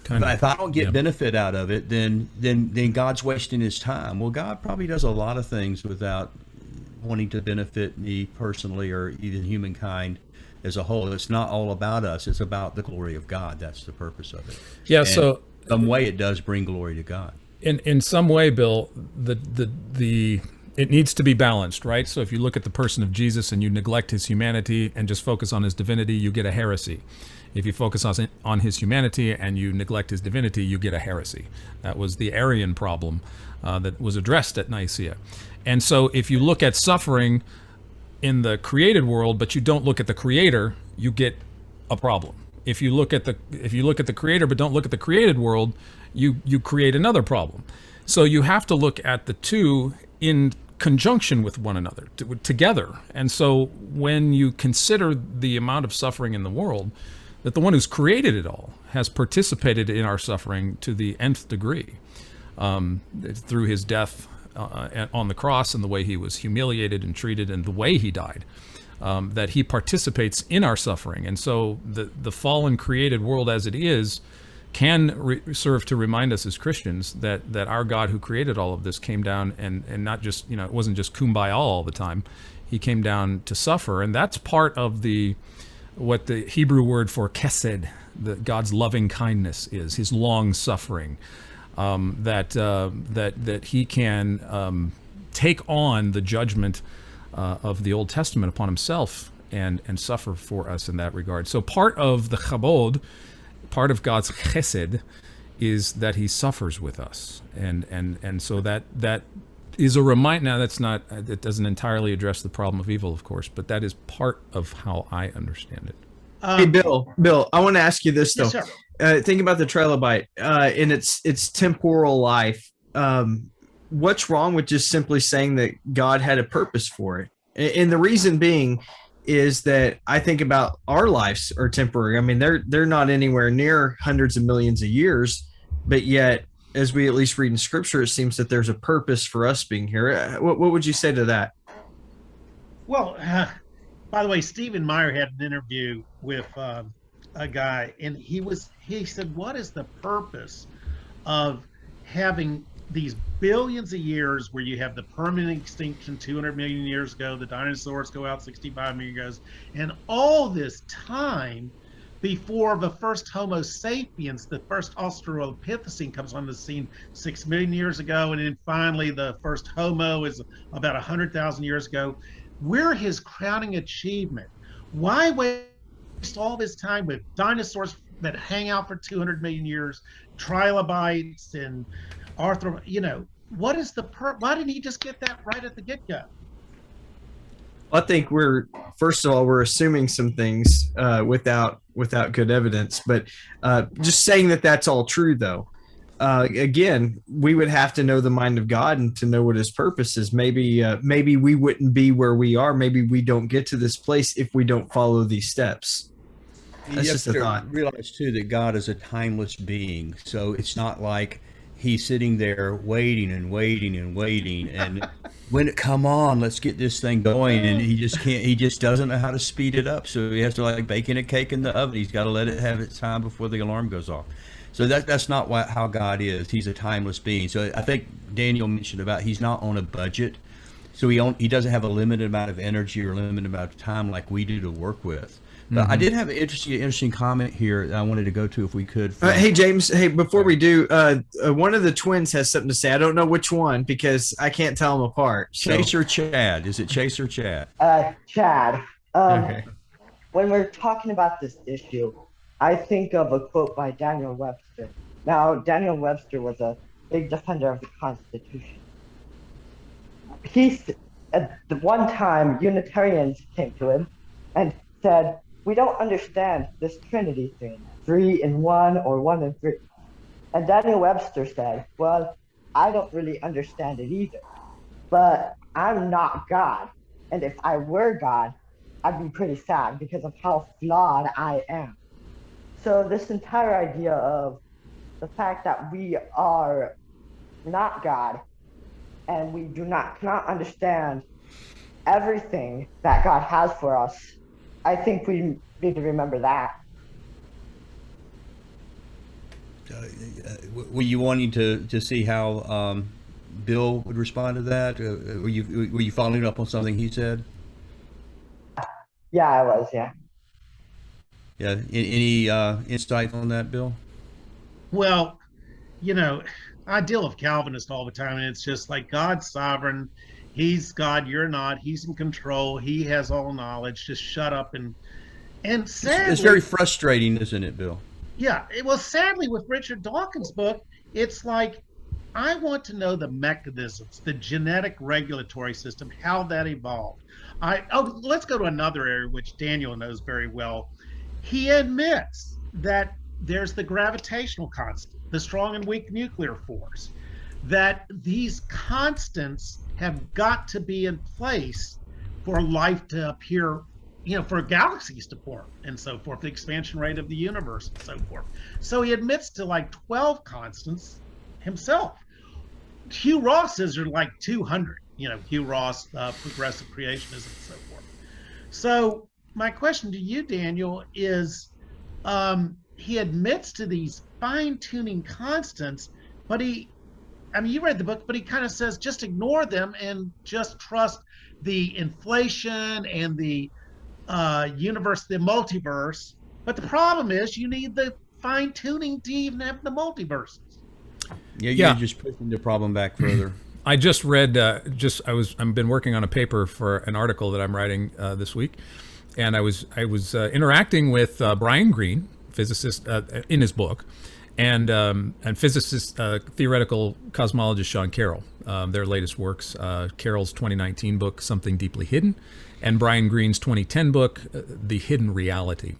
Speaker 2: But if I don't get benefit out of it, then God's wasting his time. Well, God probably does a lot of things without wanting to benefit me personally or even humankind as a whole. It's not all about us. It's about the glory of God. That's the purpose of it.
Speaker 1: Yeah.
Speaker 2: And
Speaker 1: so
Speaker 2: in some way it does bring glory to God.
Speaker 1: In some way, Bill, it needs to be balanced, right? So if you look at the person of Jesus and you neglect his humanity and just focus on his divinity, you get a heresy. If you focus on his humanity and you neglect his divinity, you get a heresy. That was the Arian problem that was addressed at Nicaea. And so if you look at suffering in the created world, but you don't look at the creator, you get a problem. If you look at the creator but don't look at the created world, you create another problem. So you have to look at the two in conjunction with one another, together. And so when you consider the amount of suffering in the world, that the one who's created it all has participated in our suffering to the nth degree, through his death on the cross and the way he was humiliated and treated and the way he died, that he participates in our suffering. And so the fallen created world as it is can serve to remind us as Christians that our God who created all of this came down and not just, it wasn't just kumbaya all the time. He came down to suffer. And that's part of what the Hebrew word for chesed, God's loving kindness is, his long suffering, that he can take on the judgment of the Old Testament upon himself and suffer for us in that regard. So part of the chabod, part of God's chesed, is that he suffers with us, and so that is a reminder. Now that doesn't entirely address the problem of evil, of course, but that is part of how I understand it.
Speaker 5: Hey, Bill, I want to ask you this though.
Speaker 3: Yes,
Speaker 5: Think about the trilobite in its temporal life. What's wrong with just simply saying that God had a purpose for it? And the reason being is that I think about our lives are temporary. I mean, they're not anywhere near hundreds of millions of years, but yet, as we at least read in Scripture, it seems that there's a purpose for us being here. What would you say to that?
Speaker 3: Well, by the way, Stephen Meyer had an interview with a guy, and he said, "What is the purpose of having these billions of years where you have the permanent extinction 200 million years ago, the dinosaurs go out 65 million years ago, and all this time before the first Homo sapiens, the first Australopithecine comes on the scene 6 million years ago, and then finally the first Homo is about 100,000 years ago. We're his crowning achievement. Why waste all this time with dinosaurs that hang out for 200 million years, trilobites and what is why didn't he just get that right at the get-go?"
Speaker 5: I think we're assuming some things without good evidence, but just saying that that's all true though. Again, we would have to know the mind of God and to know what his purpose is. Maybe we wouldn't be where we are. Maybe we don't get to this place if we don't follow these steps. That's just a thought.
Speaker 2: Realize too that God is a timeless being, so it's not like he's sitting there waiting and waiting and waiting, and come on, let's get this thing going, and he just doesn't know how to speed it up, so he has to, like baking a cake in the oven. He's got to let it have its time before the alarm goes off. So that's not how God is. He's a timeless being. So I think Daniel mentioned about he's not on a budget, so he doesn't have a limited amount of energy or limited amount of time like we do to work with. But I did have an interesting comment here that I wanted to go to if we could.
Speaker 5: Hey, James. Hey, before we do, one of the twins has something to say. I don't know which one because I can't tell them apart. So.
Speaker 2: Chase or Chad? Is it Chase or Chad?
Speaker 6: Chad.
Speaker 5: Okay.
Speaker 6: When we're talking about this issue, I think of a quote by Daniel Webster. Now, Daniel Webster was a big defender of the Constitution. At the one time, Unitarians came to him and said, "We don't understand this Trinity thing, 3 in 1 or 1 in 3. And Daniel Webster said, "Well, I don't really understand it either, but I'm not God. And if I were God, I'd be pretty sad because of how flawed I am." So this entire idea of the fact that we are not God and we cannot understand everything that God has for us, I think we need to remember that.
Speaker 2: Were you wanting to see how Bill would respond to that? Were you following up on something he said?
Speaker 6: Yeah, I was. Yeah.
Speaker 2: Yeah. Any insight on that, Bill?
Speaker 3: Well, I deal with Calvinists all the time, and it's just like God's sovereign. He's God, you're not. He's in control. He has all knowledge. Just shut up and sadly,
Speaker 2: it's very frustrating, isn't it, Bill?
Speaker 3: Yeah. Well, sadly, with Richard Dawkins' book, it's like I want to know the mechanisms, the genetic regulatory system, how that evolved. Let's go to another area which Daniel knows very well. he admits that there's the gravitational constant, the strong and weak nuclear force, that these constants have got to be in place for life to appear, for galaxies to form and so forth, the expansion rate of the universe and so forth. So he admits to like 12 constants himself. Hugh Ross says there are like 200, Hugh Ross, progressive creationism and so forth. So my question to you, Daniel, is he admits to these fine-tuning constants, but you read the book, but he kind of says just ignore them and just trust the inflation and the universe, the multiverse. But the problem is you need the fine-tuning to even have the multiverses.
Speaker 2: Yeah, you're just pushing the problem back further.
Speaker 1: I just read, I've been working on a paper for an article that I'm writing this week, and I was interacting with Brian Greene, physicist, in his book, and physicist, theoretical cosmologist Sean Carroll, their latest works, Carroll's 2019 book, Something Deeply Hidden, and Brian Greene's 2010 book, The Hidden Reality.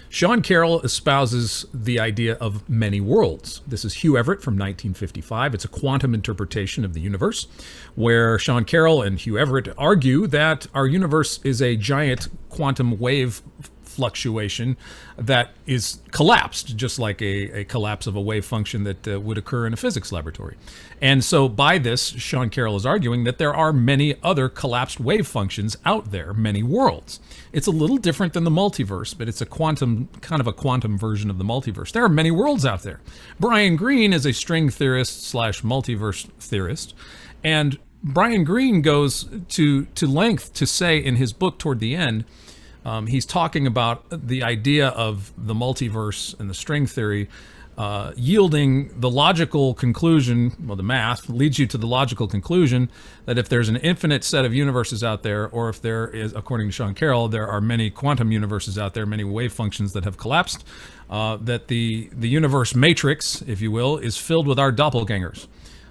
Speaker 1: Sean Carroll espouses the idea of many worlds. This is Hugh Everett from 1955. It's a quantum interpretation of the universe, where Sean Carroll and Hugh Everett argue that our universe is a giant quantum wave fluctuation that is collapsed, just like a collapse of a wave function that would occur in a physics laboratory. And so by this, Sean Carroll is arguing that there are many other collapsed wave functions out there, many worlds. It's a little different than the multiverse, but it's a quantum version of the multiverse. There are many worlds out there. Brian Greene is a string theorist / multiverse theorist, and Brian Greene goes to length to say in his book toward the end, he's talking about the idea of the multiverse and the string theory yielding the logical conclusion, well, the math leads you to the logical conclusion that if there's an infinite set of universes out there, or if there is, according to Sean Carroll, there are many quantum universes out there, many wave functions that have collapsed, that the universe matrix, if you will, is filled with our doppelgangers.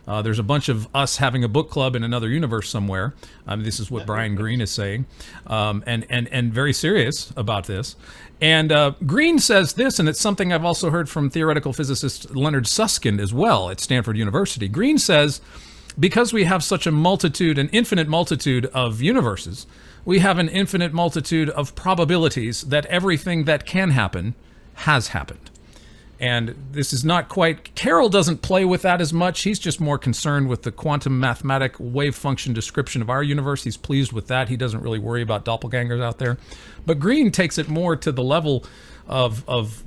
Speaker 1: There's a bunch of us having a book club in another universe somewhere. This is what Brian Greene is saying, and very serious about this. And Greene says this, and it's something I've also heard from theoretical physicist Leonard Susskind as well at Stanford University. Greene says, because we have such an infinite multitude of universes, we have an infinite multitude of probabilities that everything that can happen has happened. And this is not quite, Carroll doesn't play with that as much. He's just more concerned with the quantum mathematic wave function description of our universe. He's pleased with that. He doesn't really worry about doppelgangers out there. But Greene takes it more to the level of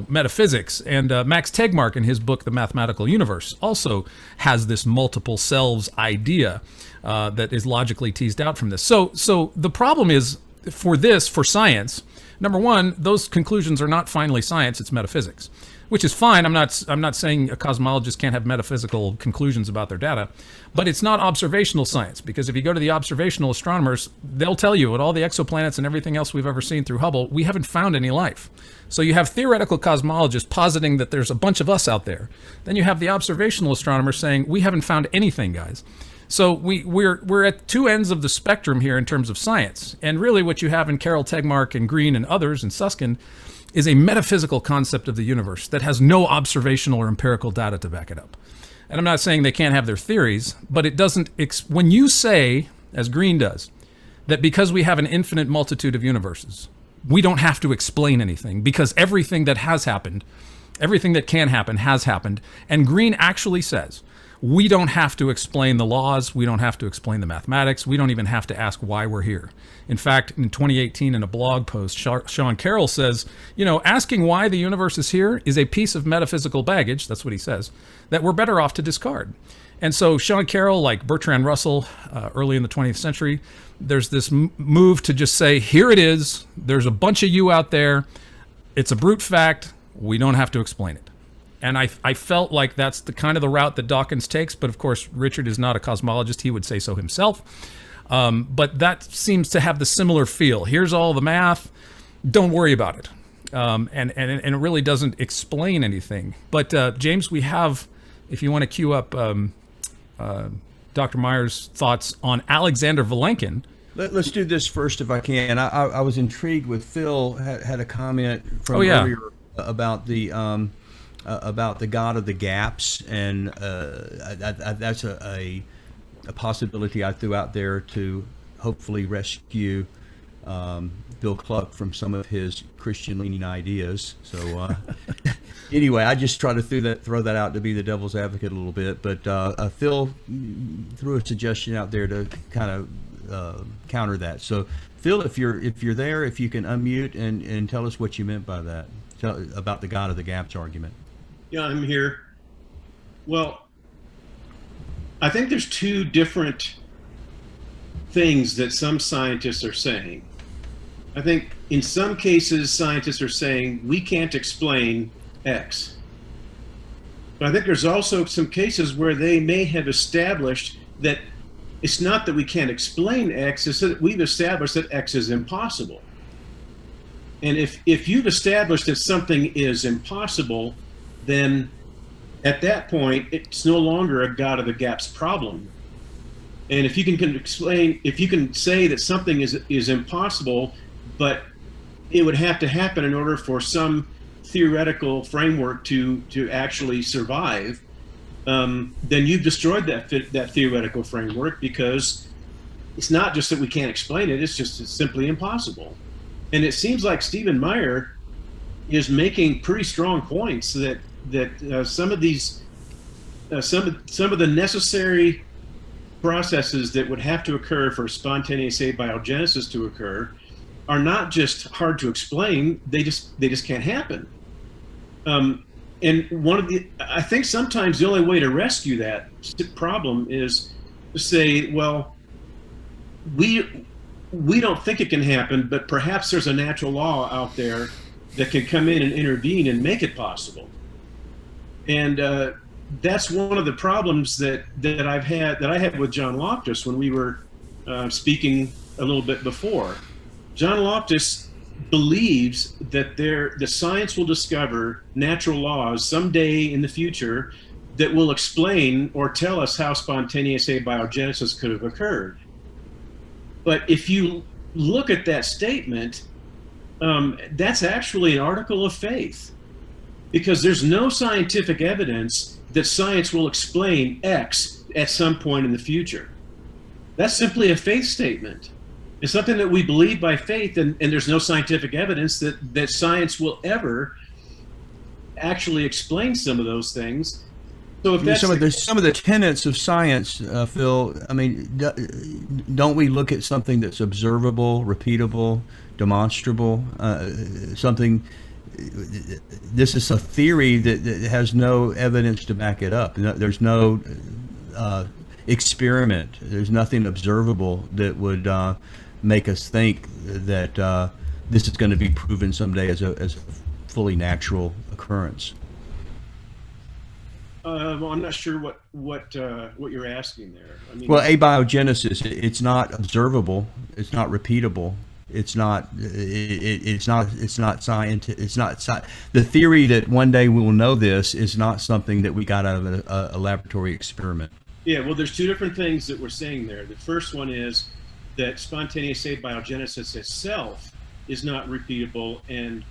Speaker 1: metaphysics. And Max Tegmark in his book, The Mathematical Universe, also has this multiple selves idea that is logically teased out from this. So the problem is, for science, number one, those conclusions are not finally science, it's metaphysics, which is fine. I'm not saying a cosmologist can't have metaphysical conclusions about their data, but it's not observational science, because if you go to the observational astronomers, they'll tell you at all the exoplanets and everything else we've ever seen through Hubble, we haven't found any life. So you have theoretical cosmologists positing that there's a bunch of us out there. Then you have the observational astronomers saying, we haven't found anything, guys. So we're at two ends of the spectrum here in terms of science. And really what you have in Carroll, Tegmark, and Greene and others, and Susskind, is a metaphysical concept of the universe that has no observational or empirical data to back it up. And I'm not saying they can't have their theories, but it doesn't, when you say, as Greene does, that because we have an infinite multitude of universes, we don't have to explain anything, because everything that has happened, everything that can happen has happened. And Greene actually says, we don't have to explain the laws. We don't have to explain the mathematics. We don't even have to ask why we're here. In fact, in 2018, in a blog post, Sean Carroll says, asking why the universe is here is a piece of metaphysical baggage, that's what he says, that we're better off to discard. And so Sean Carroll, like Bertrand Russell, early in the 20th century, there's this move to just say, here it is. There's a bunch of you out there. It's a brute fact. We don't have to explain it. And I felt like that's the kind of the route that Dawkins takes, but of course Richard is not a cosmologist; he would say so himself. But that seems to have the similar feel. Here's all the math; don't worry about it, and it really doesn't explain anything. But James, we have, if you want to cue up Dr. Meyer's thoughts on Alexander Vilenkin.
Speaker 2: Let's do this first, if I can. I was intrigued with Phil had a comment from earlier about the God of the gaps, and that's a possibility I threw out there to hopefully rescue Bill Cluck from some of his Christian-leaning ideas. So anyway, I just try to throw that out to be the devil's advocate a little bit. But Phil threw a suggestion out there to kind of counter that. So Phil, if you're there, if you can unmute and tell us what you meant by that, about the God of the gaps argument.
Speaker 7: Yeah, I'm here. Well, I think there's two different things that some scientists are saying. I think in some cases, scientists are saying we can't explain X. But I think there's also some cases where they may have established that it's not that we can't explain X, it's that we've established that X is impossible. And if you've established that something is impossible, then at that point, it's no longer a God of the gaps problem. And if you can explain, if you can say that something is impossible, but it would have to happen in order for some theoretical framework to actually survive, then you've destroyed that theoretical framework, because it's not just that we can't explain it, it's simply impossible. And it seems like Stephen Meyer is making pretty strong points that some of these some of the necessary processes that would have to occur for spontaneous abiogenesis to occur are not just hard to explain, they just can't happen. And I think sometimes the only way to rescue that problem is to say, well, we don't think it can happen, but perhaps there's a natural law out there that can come in and intervene and make it possible. And that's one of the problems that I had with John Loftus when we were speaking a little bit before. John Loftus believes that the science will discover natural laws someday in the future that will explain or tell us how spontaneous abiogenesis could have occurred. But if you look at that statement, that's actually an article of faith, because there's no scientific evidence that science will explain X at some point in the future. That's simply a faith statement. It's something that we believe by faith, and there's no scientific evidence that science will ever actually explain some of those things. So if that's
Speaker 2: some of the tenets of science, Phil, I mean, don't we look at something that's observable, repeatable, demonstrable, something? This is a theory that has no evidence to back it up. There's no experiment. There's nothing observable that would make us think that this is going to be proven someday as a fully natural occurrence.
Speaker 7: Well, I'm not sure what you're asking there. I mean,
Speaker 2: well, abiogenesis, it's not observable. It's not repeatable. It's not scientific. It's not the theory that one day we will know this is not something that we got out of a laboratory experiment.
Speaker 7: Yeah, well, there's two different things that we're saying there. The first one is that spontaneous abiogenesis itself is not repeatable, and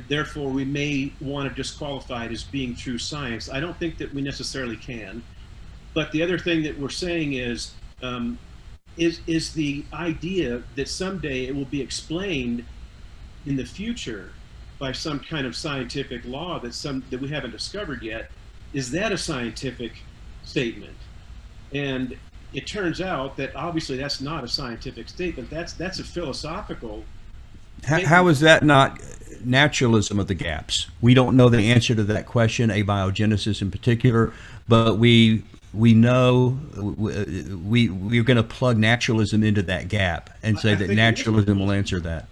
Speaker 7: therefore we may want to disqualify it as being true science. I don't think that we necessarily can. But the other thing that we're saying is the idea that someday it will be explained in the future by some kind of scientific law that we haven't discovered yet. Is that a scientific statement? And it turns out that obviously that's not a scientific statement. That's a philosophical.
Speaker 2: How is that not naturalism of the gaps? We don't know the answer to that question, abiogenesis in particular, but we know we're going to plug naturalism into that gap and say that naturalism will answer that.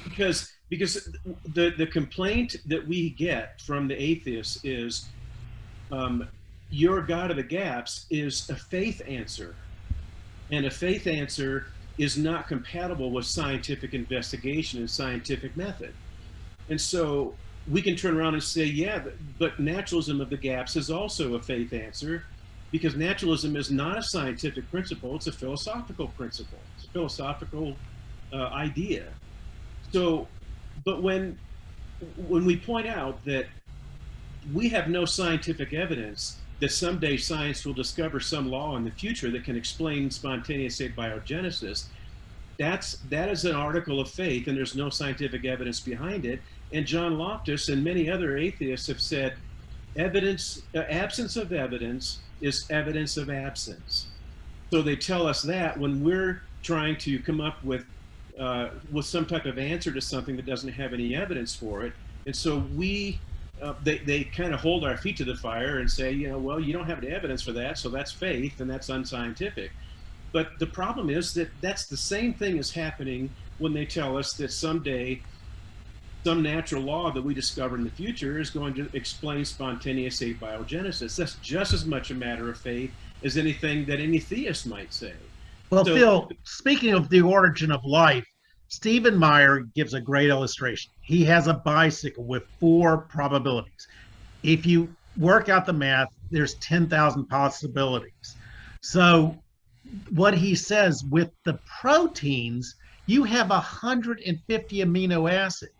Speaker 7: Because the complaint that we get from the atheists is your God of the gaps is a faith answer, and a faith answer is not compatible with scientific investigation and scientific method. And so we can turn around and say, yeah, but naturalism of the gaps is also a faith answer. because naturalism is not a scientific principle, it's a philosophical principle. It's a philosophical idea. So, but when we point out that we have no scientific evidence that someday science will discover some law in the future that can explain spontaneous abiogenesis, that is an article of faith, and there's no scientific evidence behind it. And John Loftus and many other atheists have said, absence of evidence is evidence of absence. So they tell us that when we're trying to come up with some type of answer to something that doesn't have any evidence for it, and so they kind of hold our feet to the fire and say, well, you don't have any evidence for that, so that's faith and that's unscientific. But the problem is that that's the same thing as happening when they tell us that someday some natural law that we discover in the future is going to explain spontaneous abiogenesis. That's just as much a matter of faith as anything that any theist might say.
Speaker 3: Well, so, Phil, speaking of the origin of life, Stephen Meyer gives a great illustration. He has a bicycle with 4 probabilities. If you work out the math, there's 10,000 possibilities. So what he says, with the proteins, you have 150 amino acids.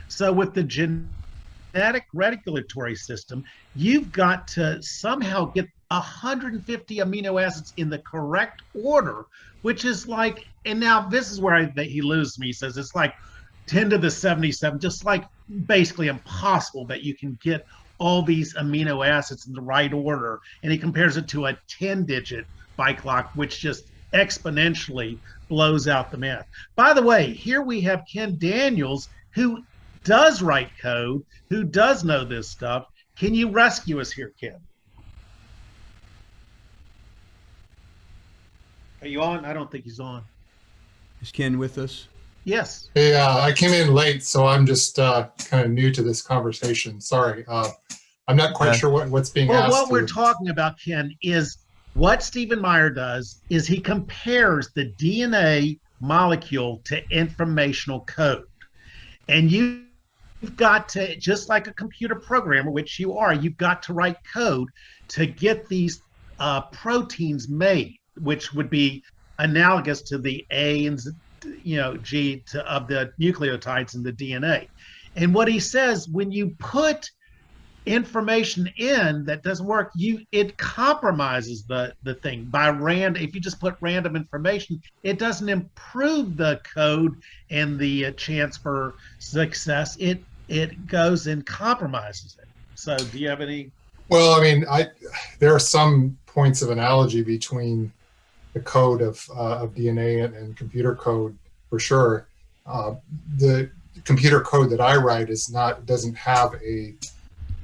Speaker 3: So with the genetic regulatory system, you've got to somehow get 150 amino acids in the correct order, which is like, and now this is where he loses me. He says it's like 10 to the 77, just like basically impossible that you can get all these amino acids in the right order. And he compares it to a 10-digit bike lock, which just exponentially blows out the math. By the way, here we have Ken Daniels, who does write code, who does know this stuff. Can you rescue us here, Ken? Are you on? I don't think he's on.
Speaker 2: Is Ken with us?
Speaker 3: Yes.
Speaker 8: Hey, I came in late, so I'm just kind of new to this conversation. Sorry. I'm not quite sure what's being asked.
Speaker 3: Well, what we're talking about, Ken, is what Stephen Meyer does is he compares the DNA molecule to informational code. And you've got to, just like a computer programmer, which you are, you've got to write code to get these proteins made, which would be analogous to the A and G of the nucleotides in the DNA. And what he says, when you put information in that doesn't work, it compromises the thing by random. If you just put random information, it doesn't improve the code and the chance for success. It goes and compromises it. So do you have any?
Speaker 8: Well, I mean, there are some points of analogy between the code of DNA and computer code, for sure. The computer code that I write doesn't have a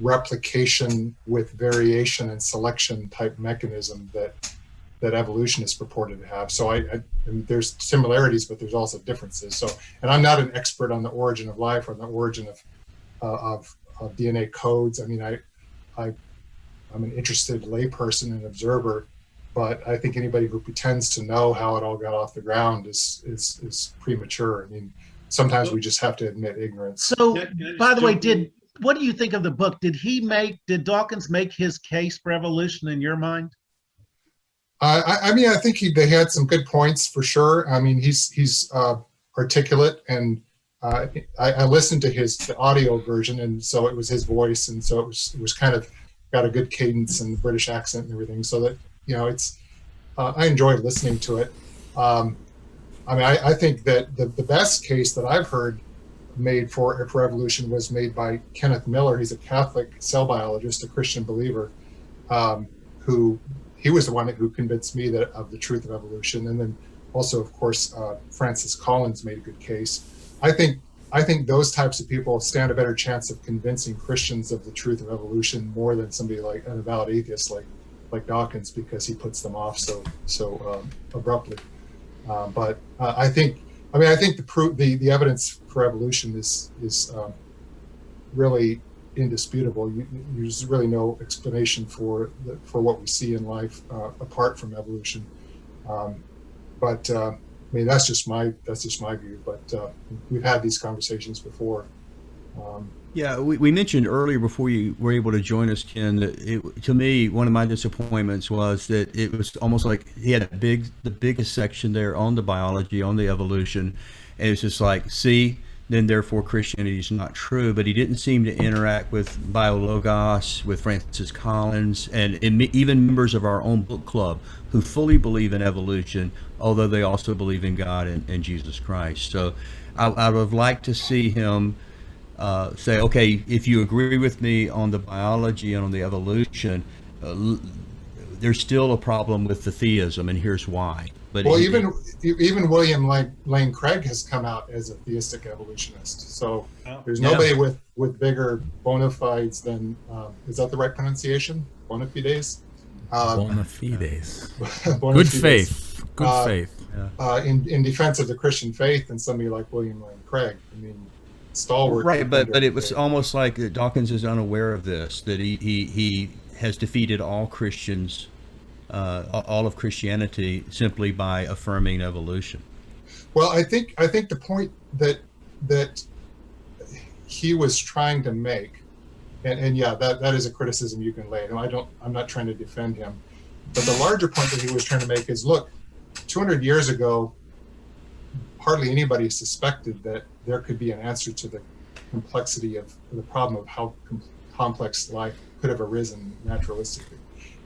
Speaker 8: replication with variation and selection type mechanism that evolution is purported to have. So I mean, there's similarities, but there's also differences. So, and I'm not an expert on the origin of life or the origin of DNA codes. I mean, I'm an interested layperson and observer, but I think anybody who pretends to know how it all got off the ground is premature. I mean, sometimes we just have to admit ignorance.
Speaker 3: So, by the way, what do you think of the book? Did Dawkins make his case for evolution in your mind?
Speaker 8: I mean, I think they had some good points for sure. I mean, he's articulate, and I listened to the audio version, and so it was his voice, and so it was kind of got a good cadence and British accent and everything. So that it's I enjoyed listening to it. I mean, I think that the best case that I've heard made for evolution was made by Kenneth Miller. He's a Catholic cell biologist, a Christian believer, he was the one who convinced me of the truth of evolution. And then also, of course, Francis Collins made a good case. I think those types of people stand a better chance of convincing Christians of the truth of evolution more than somebody like an avowed atheist like Dawkins, because he puts them off so abruptly. But I think the evidence for evolution is really indisputable. There's really no explanation for what we see in life apart from evolution. But I mean, that's just my view. But we've had these conversations before.
Speaker 2: Yeah, we mentioned earlier before you were able to join us, Ken, that to me, one of my disappointments was that it was almost like he had the biggest section there on the biology, on the evolution. And it's just like, see, then therefore Christianity is not true. But he didn't seem to interact with Biologos, with Francis Collins, and even members of our own book club who fully believe in evolution, although they also believe in God and Jesus Christ. So I would have liked to see him say, okay, if you agree with me on the biology and on the evolution, there's still a problem with the theism, and here's why. But
Speaker 8: well, even William Lane Craig has come out as a theistic evolutionist. So there's nobody with bigger bona fides than is that the right pronunciation? Bona fides.
Speaker 1: Bona fides.
Speaker 8: Bona
Speaker 1: Good
Speaker 8: fides.
Speaker 1: Faith. Good faith.
Speaker 8: In defense of the Christian faith, than somebody like William Lane Craig. I mean, stalwart.
Speaker 2: Right, but it was almost like Dawkins is unaware of this, that he has defeated all Christians, all of Christianity, simply by affirming evolution.
Speaker 8: Well, I think the point that he was trying to make, and yeah, that is a criticism you can lay. No, I'm not trying to defend him, but the larger point that he was trying to make is, look, 200 years ago, hardly anybody suspected that there could be an answer to the complexity of the problem of how complex life could have arisen naturalistically.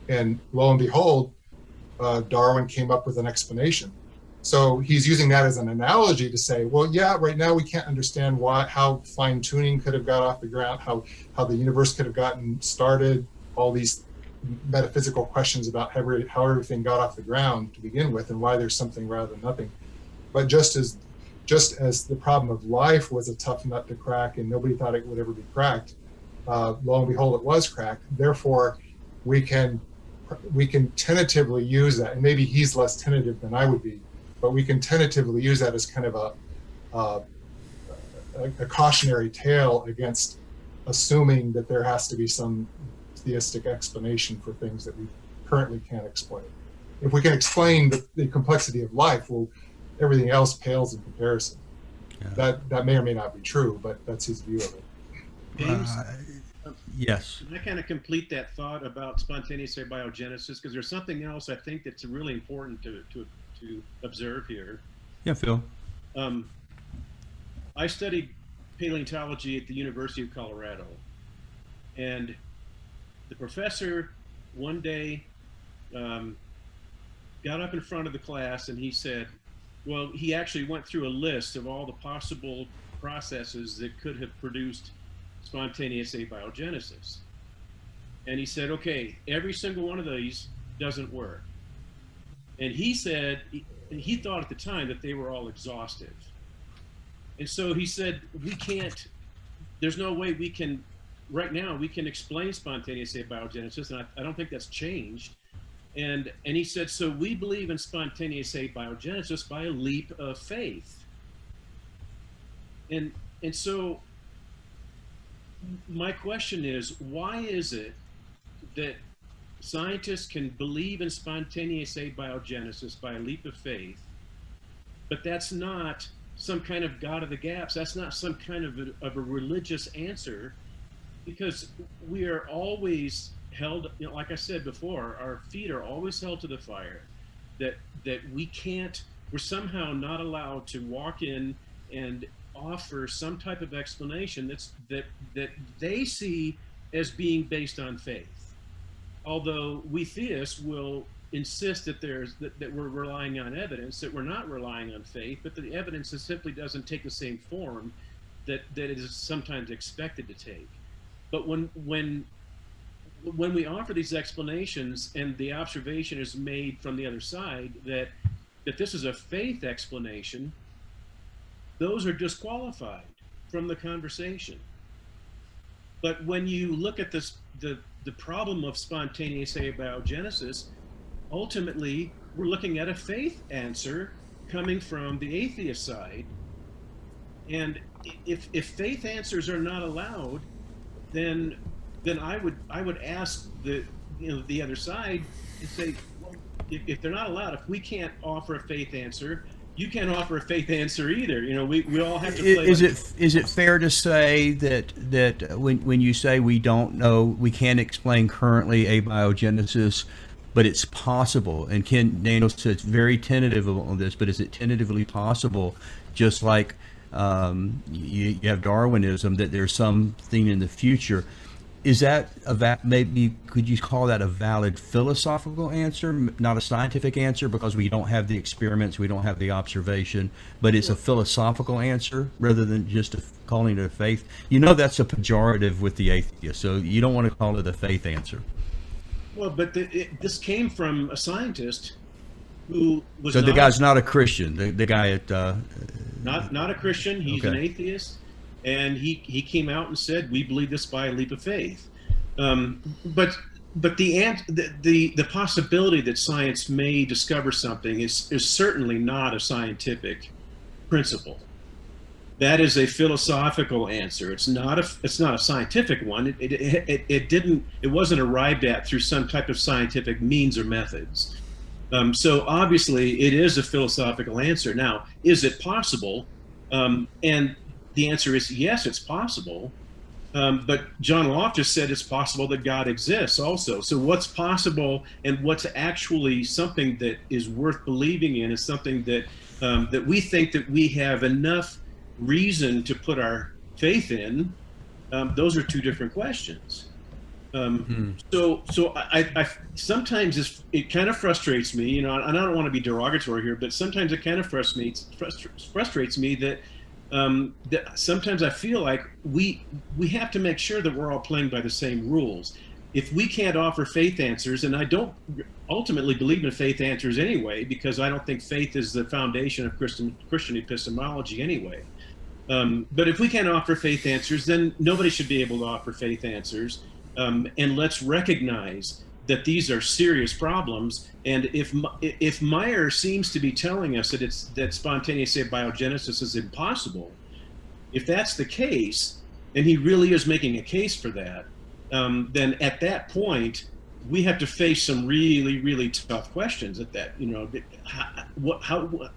Speaker 8: And lo and behold, Darwin came up with an explanation. So he's using that as an analogy to say, well, yeah, right now we can't understand how fine tuning could have got off the ground, how the universe could have gotten started, all these metaphysical questions about how everything got off the ground to begin with, and why there's something rather than nothing. But just as the problem of life was a tough nut to crack and nobody thought it would ever be cracked, lo and behold, it was cracked. Therefore, we can tentatively use that, and maybe he's less tentative than I would be, but we can tentatively use that as kind of a cautionary tale against assuming that there has to be some theistic explanation for things that we currently can't explain. If we can explain the complexity of life, well, everything else pales in comparison. Yeah. That may or may not be true, but that's his view of it.
Speaker 7: James,
Speaker 2: yes.
Speaker 7: Can I kind of complete that thought about spontaneous abiogenesis? Because there's something else I think that's really important to observe here.
Speaker 2: Yeah, Phil.
Speaker 7: I studied paleontology at the University of Colorado, and the professor one day got up in front of the class and he said, well, he actually went through a list of all the possible processes that could have produced spontaneous abiogenesis. And he said, okay, every single one of these doesn't work. And he said, he thought at the time that they were all exhaustive. And so he said, there's no way we can, right now, we can explain spontaneous abiogenesis, and I don't think that's changed. And he said, so we believe in spontaneous abiogenesis by a leap of faith. And so my question is, why is it that scientists can believe in spontaneous abiogenesis by a leap of faith, but that's not some kind of God of the gaps, that's not some kind of a religious answer, because we are always held, like I said before, our feet are always held to the fire, that we're somehow not allowed to walk in and offer some type of explanation that they see as being based on faith. Although we theists will insist that that we're relying on evidence, that we're not relying on faith, but the evidence simply doesn't take the same form that it is sometimes expected to take. But when we offer these explanations and the observation is made from the other side that this is a faith explanation, those are disqualified from the conversation. But when you look at the problem of spontaneous abiogenesis, ultimately we're looking at a faith answer coming from the atheist side. And if faith answers are not allowed, then I would ask the other side and say, well, if they're not allowed, if we can't offer a faith answer, you can't offer a faith answer either. You know, we all have to play.
Speaker 2: Is it fair to say that when you say we don't know, we can't explain currently abiogenesis, but it's possible? And Daniel said it's very tentative on this, but is it tentatively possible, just like you have Darwinism, that there's something in the future? Is that maybe, could you call that a valid philosophical answer, not a scientific answer, because we don't have the experiments, we don't have the observation, but it's a philosophical answer rather than just calling it a faith? You know, that's a pejorative with the atheist, so you don't want to call it a faith answer.
Speaker 7: Well, but this came from a scientist who was.
Speaker 2: So the guy's not a Christian. The guy at
Speaker 7: not a Christian. He's an atheist. And he came out and said, "We believe this by a leap of faith." But the possibility that science may discover something is certainly not a scientific principle. That is a philosophical answer. It's not a scientific one. It wasn't arrived at through some type of scientific means or methods. So obviously, it is a philosophical answer. Now, is it possible? And the answer is yes, it's possible. But John Loftus said it's possible that God exists also. So what's possible and what's actually something that is worth believing in is something that that we think that we have enough reason to put our faith in. Those are two different questions. So I sometimes it kind of frustrates me, you know, and I don't want to be derogatory here, but sometimes it kind of frustrates me that that sometimes I feel like we have to make sure that we're all playing by the same rules. If we can't offer faith answers, and I don't ultimately believe in faith answers anyway, because I don't think faith is the foundation of Christian epistemology anyway. But if we can't offer faith answers, then nobody should be able to offer faith answers. And let's recognize that these are serious problems. And if Meyer seems to be telling us that spontaneous abiogenesis is impossible, if that's the case, and he really is making a case for that, then at that point we have to face some really, really tough questions. At that, you know,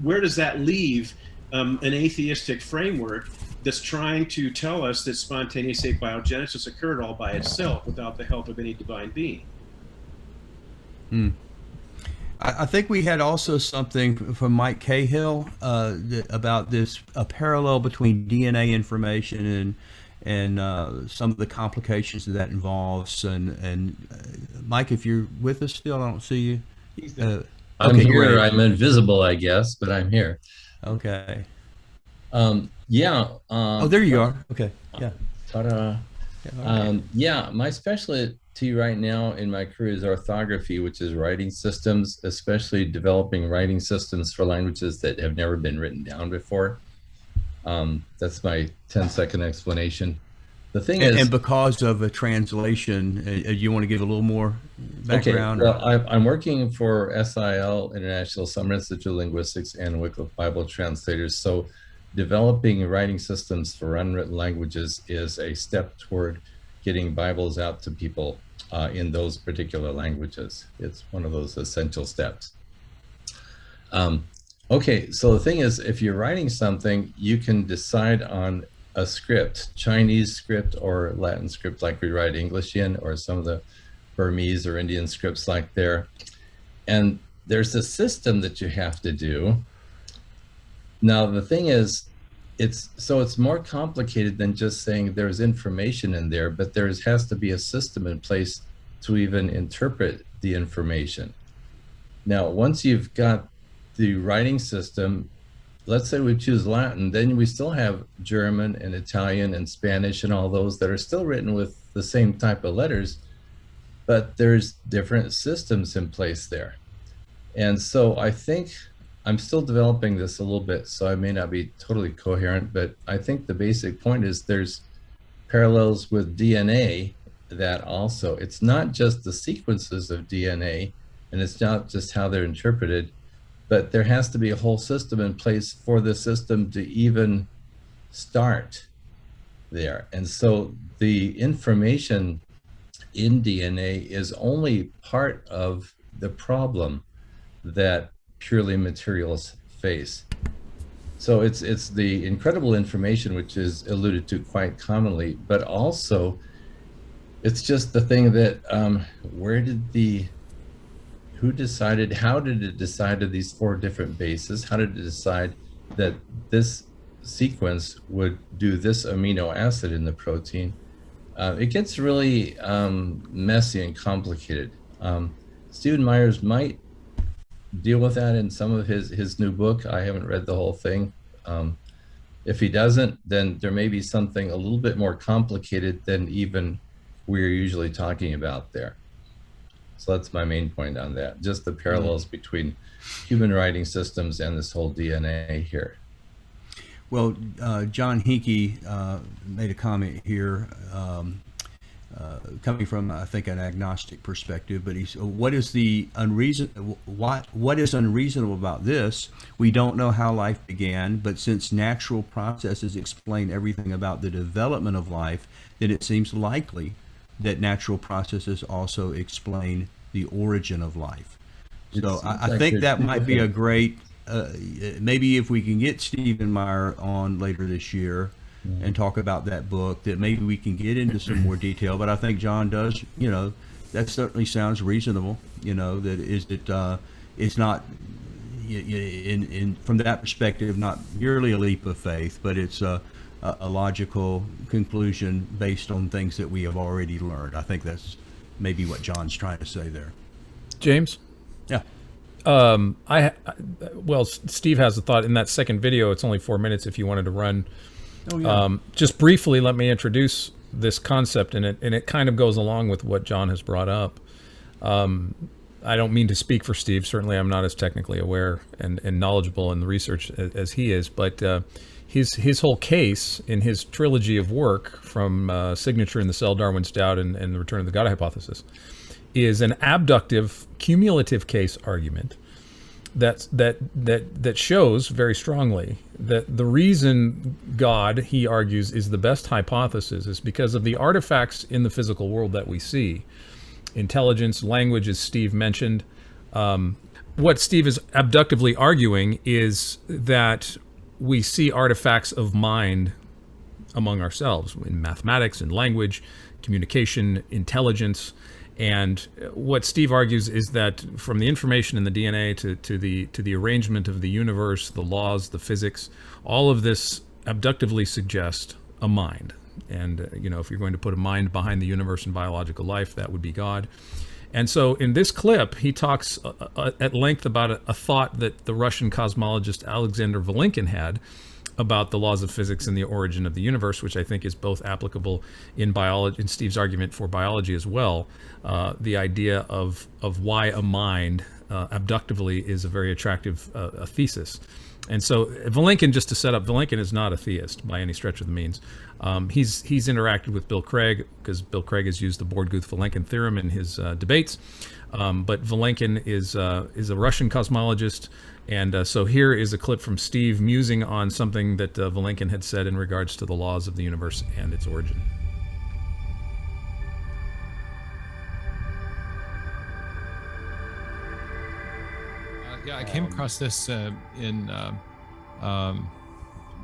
Speaker 7: where does that leave an atheistic framework that's trying to tell us that spontaneous abiogenesis occurred all by itself without the help of any divine being?
Speaker 2: I think we had also something from Mike Cahill about this, a parallel between DNA information and some of the complications that involves. And Mike, if you're with us still, I don't see you.
Speaker 9: I'm here. I'm invisible, I guess, but I'm here.
Speaker 2: Okay.
Speaker 9: Yeah.
Speaker 2: Oh, there you are. Okay. Yeah.
Speaker 9: Yeah, my specialty right now in my career is orthography, which is writing systems, especially developing writing systems for languages that have never been written down before. That's my 10-second explanation. The thing is, and
Speaker 2: because of a translation, you want to give a little more background?
Speaker 9: Okay, well, I'm working for SIL, International Summer Institute of Linguistics, and Wycliffe Bible Translators. So developing writing systems for unwritten languages is a step toward getting Bibles out to people in those particular languages. It's one of those essential steps. Okay, so the thing is, if you're writing something, you can decide on a script, Chinese script or Latin script like we write English in, or some of the Burmese or Indian scripts like there. And there's a system that you have to do. Now, the thing is, it's more complicated than just saying there's information in there, but there has to be a system in place to even interpret the information. Now, once you've got the writing system, let's say we choose Latin, then we still have German and Italian and Spanish and all those that are still written with the same type of letters, but there's different systems in place there. And so I think I'm still developing this a little bit, so I may not be totally coherent, but I think the basic point is there's parallels with DNA that also, it's not just the sequences of DNA, and it's not just how they're interpreted, but there has to be a whole system in place for the system to even start there. And so the information in DNA is only part of the problem that purely materialists face. So it's the incredible information which is alluded to quite commonly, but also it's just the thing that who decided, how did it decide to these 4 different bases? How did it decide that this sequence would do this amino acid in the protein? It gets really messy and complicated. Stephen Myers might deal with that in some of his new book. I haven't read the whole thing. If he doesn't, then there may be something a little bit more complicated than even we're usually talking about there. So that's my main point on that, just the parallels between human writing systems and this whole DNA here.
Speaker 2: Well, John Hinkey made a comment here, coming from, I think, an agnostic perspective. But he's, what is unreasonable about this? We don't know how life began, but since natural processes explain everything about the development of life, then it seems likely that natural processes also explain the origin of life. So I think that might be a great. Maybe if we can get Stephen Meyer on later this year and talk about that book, that maybe we can get into some more detail. But I think John does, that certainly sounds reasonable. That it's not, from that perspective, not merely a leap of faith, but it's a logical conclusion based on things that we have already learned. I think that's maybe what John's trying to say there.
Speaker 1: James?
Speaker 2: Yeah.
Speaker 1: Well, Steve has a thought in that second video. It's only 4 minutes if you wanted to run.
Speaker 2: Oh, yeah.
Speaker 1: Just briefly, let me introduce this concept, and it kind of goes along with what John has brought up. I don't mean to speak for Steve. Certainly, I'm not as technically aware and knowledgeable in the research as he is. But his whole case in his trilogy of work, from Signature in the Cell, Darwin's Doubt, and the Return of the God Hypothesis, is an abductive cumulative case argument that shows very strongly that the reason God, he argues, is the best hypothesis is because of the artifacts in the physical world that we see. Intelligence, language, as Steve mentioned. What Steve is abductively arguing is that we see artifacts of mind among ourselves in mathematics and language, communication, intelligence. And what Steve argues is that from the information in the DNA to the arrangement of the universe, the laws, the physics, all of this abductively suggests a mind. And if you're going to put a mind behind the universe and biological life, that would be God. And so in this clip, he talks at length about a thought that the Russian cosmologist Alexander Vilenkin had about the laws of physics and the origin of the universe, which I think is both applicable in biology, in Steve's argument for biology as well. The idea of why a mind abductively is a very attractive thesis. And so Vilenkin, just to set up, Vilenkin is not a theist by any stretch of the means. He's interacted with Bill Craig, because Bill Craig has used the Borguth-Vilenkin theorem in his debates. But Vilenkin is a Russian cosmologist. And so here is a clip from Steve musing on something that Vilenkin had said in regards to the laws of the universe and its origin.
Speaker 4: Yeah, I came across this in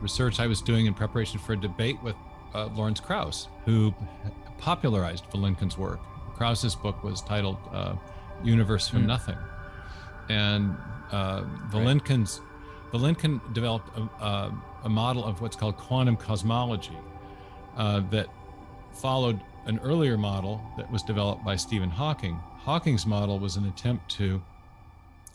Speaker 4: research I was doing in preparation for a debate with Lawrence Krauss, who popularized Vilenkin's work. Krauss's book was titled Universe from Nothing. And Vilenkin developed a model of what's called quantum cosmology that followed an earlier model that was developed by Stephen Hawking. Hawking's model was an attempt to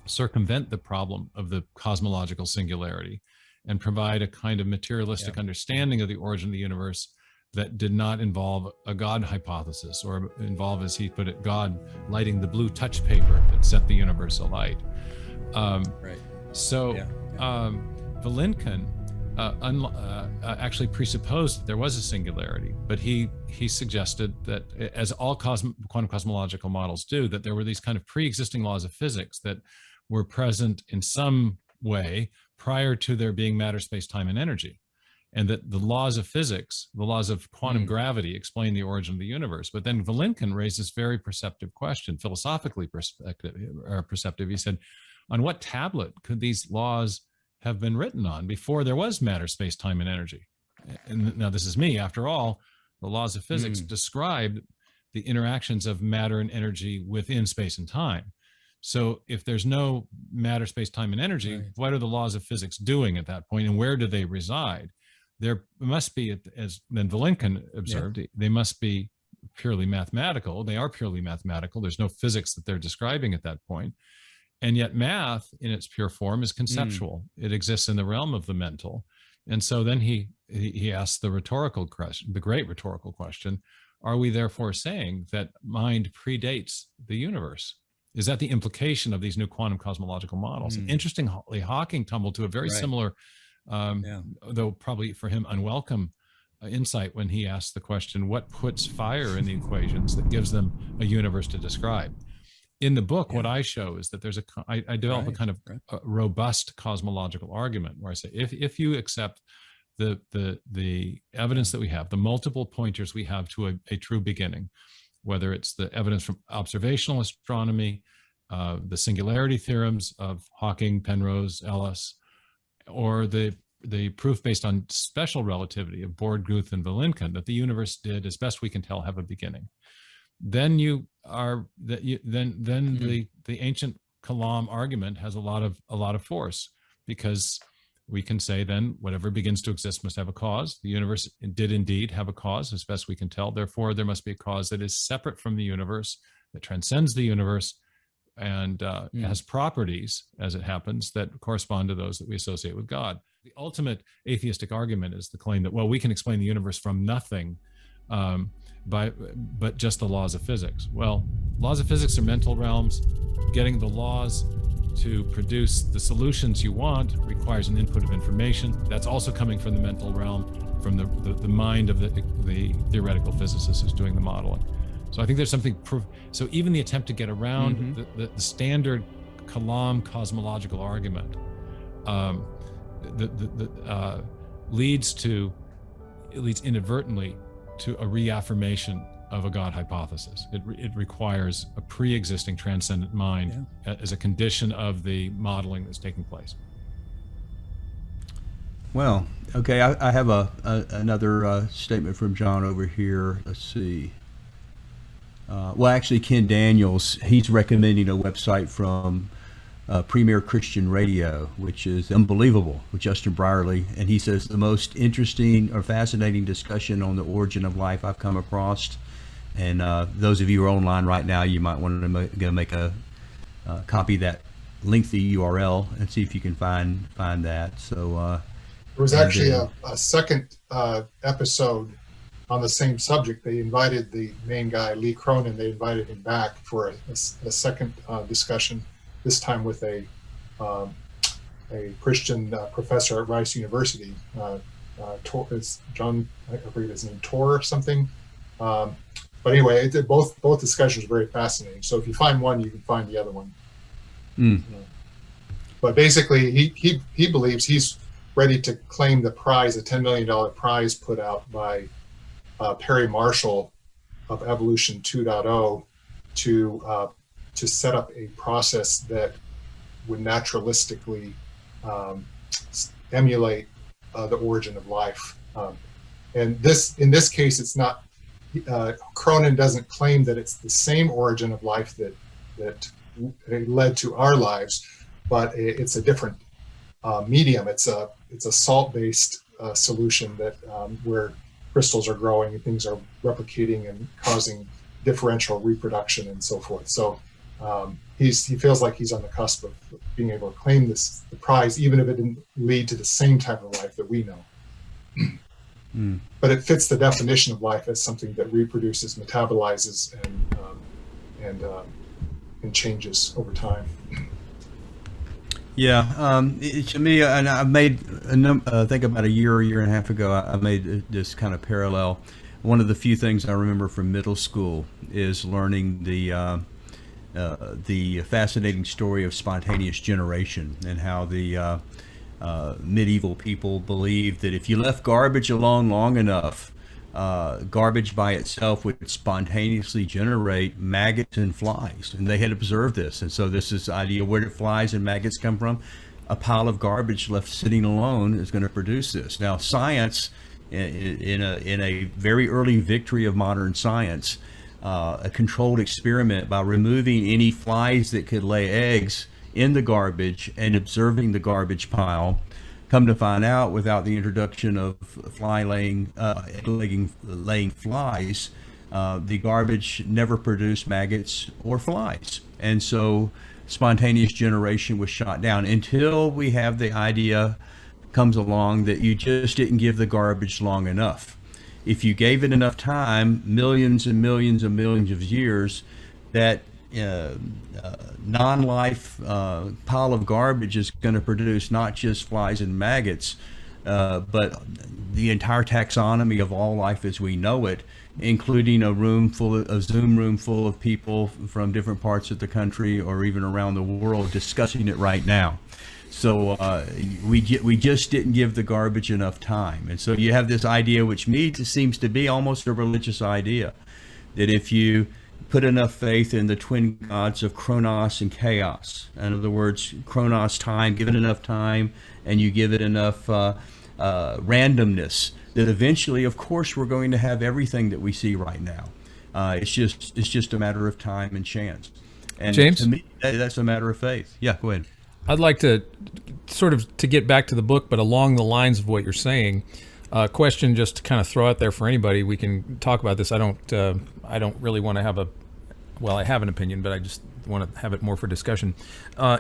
Speaker 4: circumvent the problem of the cosmological singularity and provide a kind of materialistic understanding of the origin of the universe that did not involve a God hypothesis, or involve, as he put it, God lighting the blue touch paper that set the universe alight. Vilenkin actually presupposed that there was a singularity, but he suggested that, as all quantum cosmological models do, that there were these kind of pre-existing laws of physics that were present in some way prior to there being matter, space, time, and energy. And that the laws of physics, the laws of quantum gravity, explain the origin of the universe. But then Vilenkin raised this very perceptive question, philosophically perceptive. He said, on what tablet could these laws have been written on before there was matter, space, time, and energy. And now this is me. After all, the laws of physics describe the interactions of matter and energy within space and time. So if there's no matter, space, time, and energy, what are the laws of physics doing at that point, and where do they reside? There must be, as Van Vilenken observed, they must be purely mathematical. They are purely mathematical. There's no physics that they're describing at that point. And yet math in its pure form is conceptual. It exists in the realm of the mental. And so then he asks the rhetorical question, the great rhetorical question, are we therefore saying that mind predates the universe? Is that the implication of these new quantum cosmological models? And interestingly, Hawking tumbled to a very similar, though probably for him unwelcome, insight when he asked the question, what puts fire in the equations that gives them a universe to describe? In the book, what I show is that there's I develop a kind of a robust cosmological argument where I say, if you accept the evidence that we have, the multiple pointers we have to a true beginning, whether it's the evidence from observational astronomy, the singularity theorems of Hawking, Penrose, Ellis, or the proof based on special relativity of Bohr, Guth, and Vilenken that the universe did, as best we can tell, have a beginning. Then the ancient Kalam argument has a lot of force, because we can say then whatever begins to exist must have a cause. The universe did indeed have a cause, as best we can tell. Therefore, there must be a cause that is separate from the universe, that transcends the universe, and has properties, as it happens, that correspond to those that we associate with God. The ultimate atheistic argument is the claim that, well, we can explain the universe from nothing, but just the laws of physics. Well, laws of physics are mental realms. Getting the laws to produce the solutions you want requires an input of information. That's also coming from the mental realm, from the mind of the theoretical physicist who's doing the modeling. So I think there's something, so even the attempt to get around the standard Kalam cosmological argument leads inadvertently to a reaffirmation of a God hypothesis. It requires a pre-existing transcendent mind as a condition of the modeling that's taking place.
Speaker 2: Well, okay, I have another statement from John over here. Let's see. Well, actually, Ken Daniels, he's recommending a website from Premier Christian Radio, which is Unbelievable, with Justin Brierley. And he says the most interesting or fascinating discussion on the origin of life I've come across. And those of you who are online right now, you might want to go make a copy of that lengthy URL and see if you can find that. So
Speaker 8: there was actually a second episode on the same subject. They invited the main guy, Lee Cronin. They invited him back for a second discussion, this time with a Christian professor at Rice University. It's John, I forget his name, Tor or something. But anyway, both discussions were very fascinating. So if you find one, you can find the other one. But basically, he believes he's ready to claim the prize, a $10 million prize put out by Perry Marshall of Evolution 2.0 to set up a process that would naturalistically emulate the origin of life. And in this case, it's not. Cronin doesn't claim that it's the same origin of life that led to our lives, but it's a different medium. It's a salt-based solution that where crystals are growing and things are replicating and causing differential reproduction and so forth. So he feels like he's on the cusp of being able to claim the prize, even if it didn't lead to the same type of life that we know. But it fits the definition of life as something that reproduces, metabolizes, and changes over time.
Speaker 2: Yeah, to me, and I made, I think about a year and a half ago, I made this kind of parallel. One of the few things I remember from middle school is learning the fascinating story of spontaneous generation, and how the medieval people believed that if you left garbage alone long enough, garbage by itself would spontaneously generate maggots and flies, and they had observed this. And so this is the idea, where did flies and maggots come from? a pile of garbage left sitting alone is going to produce this. Now, science, in a very early victory of modern science, a controlled experiment by removing any flies that could lay eggs in the garbage and observing the garbage pile, come to find out, without the introduction of laying flies, the garbage never produced maggots or flies. And so spontaneous generation was shot down until we have the idea comes along that you just didn't give the garbage long enough. If you gave it enough time, millions and millions and millions of years, that non-life pile of garbage is going to produce not just flies and maggots, but the entire taxonomy of all life as we know it, including a Zoom room full of people from different parts of the country or even around the world discussing it right now. So we just didn't give the garbage enough time. And so you have this idea, which seems to be almost a religious idea, that if you put enough faith in the twin gods of Chronos and Chaos, in other words, Chronos, time, give it enough time, and you give it enough randomness, that eventually, of course, we're going to have everything that we see right now. It's just a matter of time and chance. And
Speaker 1: James?
Speaker 2: to me, that's a matter of faith. Yeah, go ahead.
Speaker 1: I'd like to sort of to get back to the book, but along the lines of what you're saying. Question just to kind of throw out there for anybody. We can talk about this. I don't really want to have I have an opinion, but I just want to have it more for discussion.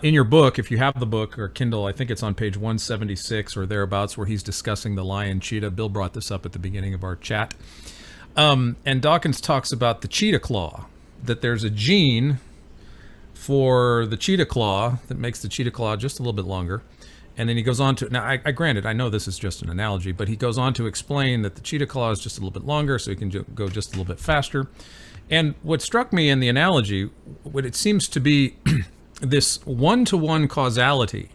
Speaker 1: In your book, if you have the book or Kindle, I think it's on page 176 or thereabouts, where he's discussing the lion cheetah. Bill brought this up at the beginning of our chat. And Dawkins talks about the cheetah claw, that there's a gene for the cheetah claw that makes the cheetah claw just a little bit longer. And then he goes on to, now I granted, I know this is just an analogy, but he goes on to explain that the cheetah claw is just a little bit longer, so he can go just a little bit faster. And what struck me in the analogy, what it seems to be this one-to-one causality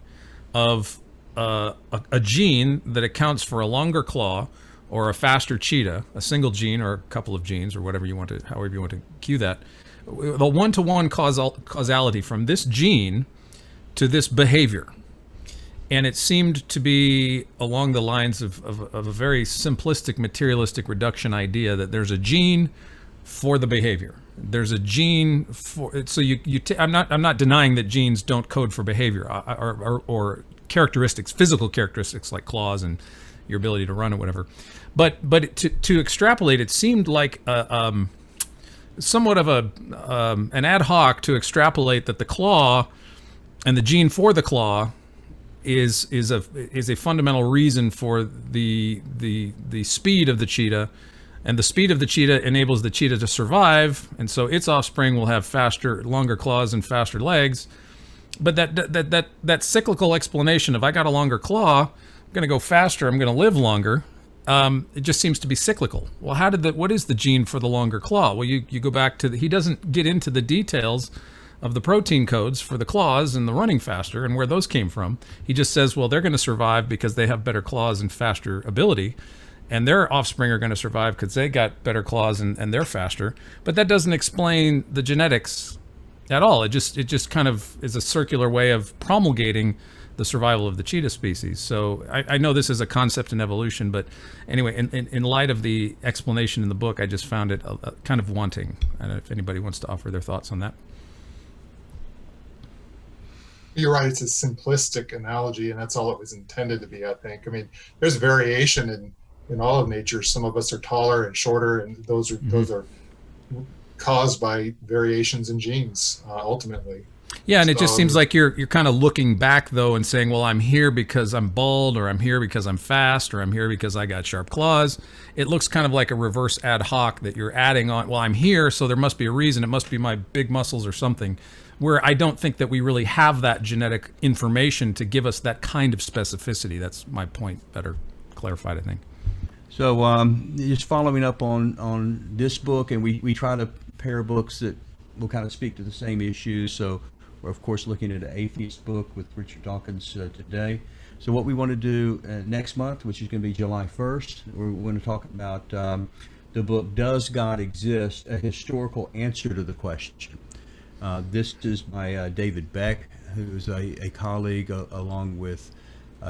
Speaker 1: of a gene that accounts for a longer claw or a faster cheetah, a single gene or a couple of genes or whatever you want to, however you want to cue that, the one-to-one causality from this gene to this behavior. And it seemed to be along the lines of a very simplistic, materialistic reduction idea that there's a gene for the behavior. There's a gene for it. So I'm not denying that genes don't code for behavior or characteristics, physical characteristics like claws and your ability to run or whatever. But to extrapolate, it seemed like somewhat of an ad hoc to extrapolate that the claw and the gene for the claw is a fundamental reason for the speed of the cheetah, and the speed of the cheetah enables the cheetah to survive, and so its offspring will have longer claws and faster legs. But that cyclical explanation of I got a longer claw, I'm going to go faster, I'm going to live longer. It just seems to be cyclical. Well, what is the gene for the longer claw? Well, you go back to he doesn't get into the details of the protein codes for the claws and the running faster and where those came from. He just says, well, they're going to survive because they have better claws and faster ability, and their offspring are going to survive because they got better claws and they're faster. But that doesn't explain the genetics at all. It just kind of is a circular way of promulgating the survival of the cheetah species. So I know this is a concept in evolution, but anyway, in light of the explanation in the book, I just found it kind of wanting. I don't know if anybody wants to offer their thoughts on that.
Speaker 8: You're right. It's a simplistic analogy, and that's all it was intended to be, I think. I mean, there's variation in all of nature. Some of us are taller and shorter, and those are caused by variations in genes, ultimately.
Speaker 1: Yeah, and it just seems like you're kind of looking back, though, and saying, well, I'm here because I'm bald, or I'm here because I'm fast, or I'm here because I got sharp claws. It looks kind of like a reverse ad hoc that you're adding on. Well, I'm here, so there must be a reason. It must be my big muscles or something, where I don't think that we really have that genetic information to give us that kind of specificity. That's my point, better clarified, I think.
Speaker 2: So just following up on this book, and we try to pair books that will kind of speak to the same issues. So we're, of course, looking at an Atheist book with Richard Dawkins today. So what we want to do next month, which is going to be July 1st, we're going to talk about the book, Does God Exist? A Historical Answer to the Question. This is by David Beck. who's a colleague, along with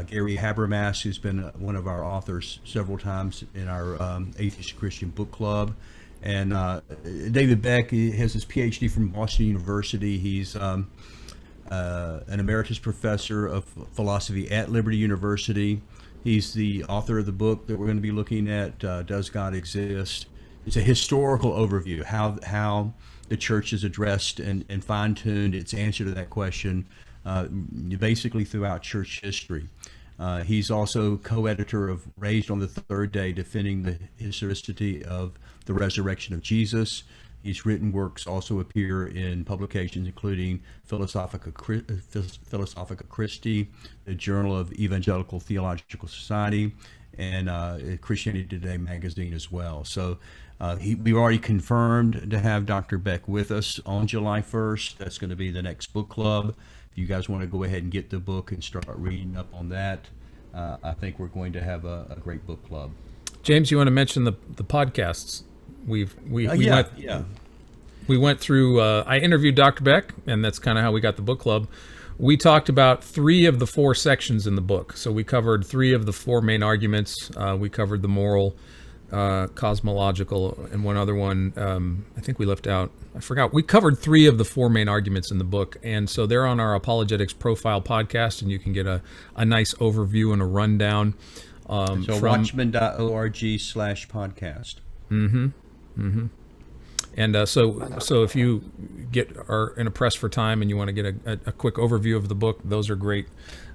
Speaker 2: Gary Habermas, who's been one of our authors several times in our Atheist Christian Book Club. And David Beck has his PhD from Boston University. He's an emeritus professor of philosophy at Liberty University. He's the author of the book that we're going to be looking at, Does God Exist? It's a historical overview, how the church has addressed and fine-tuned its answer to that question basically throughout church history. He's also co-editor of Raised on the Third Day, defending the historicity of the resurrection of Jesus. His written works also appear in publications including Philosophica Christi, the Journal of Evangelical Theological Society, and Christianity Today magazine as well. So we already confirmed to have Dr. Beck with us on July 1st. That's going to be the next book club. If you guys want to go ahead and get the book and start reading up on that, I think we're going to have a great book club.
Speaker 1: James, you want to mention the podcasts? We went through. I interviewed Dr. Beck, and that's kind of how we got the book club. We talked about 3 of the 4 sections in the book. So we covered 3 of the 4 main arguments. We covered the moral, cosmological, and one other one. I think we left out. I forgot. We covered 3 of the 4 main arguments in the book, and so they're on our Apologetics Profile podcast, and you can get a nice overview and a rundown.
Speaker 2: So watchman.org/podcast.
Speaker 1: Mm-hmm. Mm-hmm. And so if you are in a press for time and you want to get a quick overview of the book, those are great.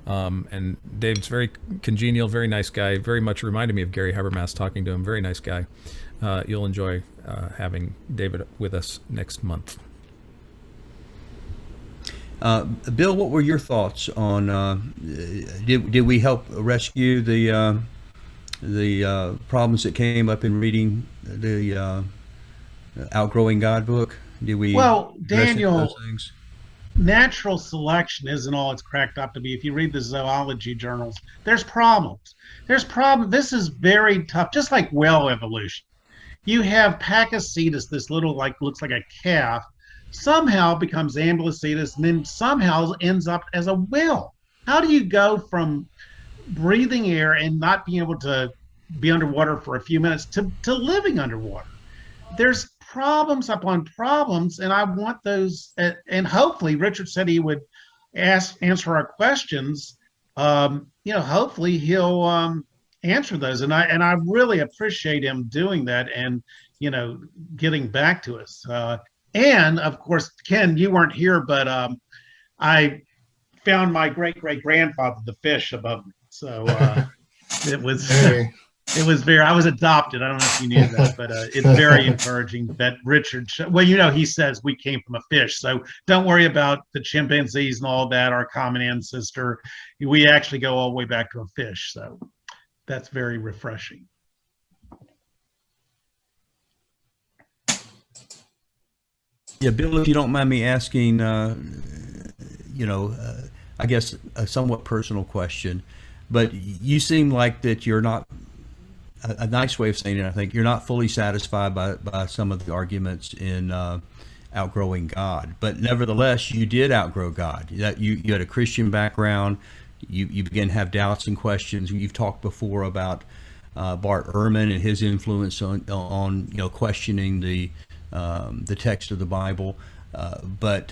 Speaker 1: And Dave's very congenial, very nice guy. Very much reminded me of Gary Habermas talking to him. Very nice guy. You'll enjoy having David with us next month.
Speaker 2: Bill, what were your thoughts on? Did we help rescue the problems that came up in reading the Outgrowing God book? Did we?
Speaker 3: Well, Daniel, natural selection isn't all it's cracked up to be. If you read the zoology journals, there's problems. This is very tough, just like whale evolution. You have Pakicetus, this little, looks like a calf, somehow becomes Ambulocetus, and then somehow ends up as a whale. How do you go from breathing air and not being able to be underwater for a few minutes to living underwater? There's problems upon problems, and I want those. And hopefully, Richard said he would answer our questions. Hopefully he'll answer those, and I really appreciate him doing that and getting back to us. And of course, Ken, you weren't here, but I found my great-great-grandfather, the fish, above me. So it was. Hey. It was I was adopted. I don't know if you knew that, but it's very encouraging that Richard, he says we came from a fish. So don't worry about the chimpanzees and all that, our common ancestor. We actually go all the way back to a fish. So that's very refreshing.
Speaker 2: Yeah, Bill, if you don't mind me asking, I guess a somewhat personal question, but you seem like that you're not, a nice way of saying it, I think, you're not fully satisfied by some of the arguments in Outgrowing God. But nevertheless, you did outgrow God. You had a Christian background. You began to have doubts and questions. You've talked before about Bart Ehrman and his influence on questioning the text of the Bible. But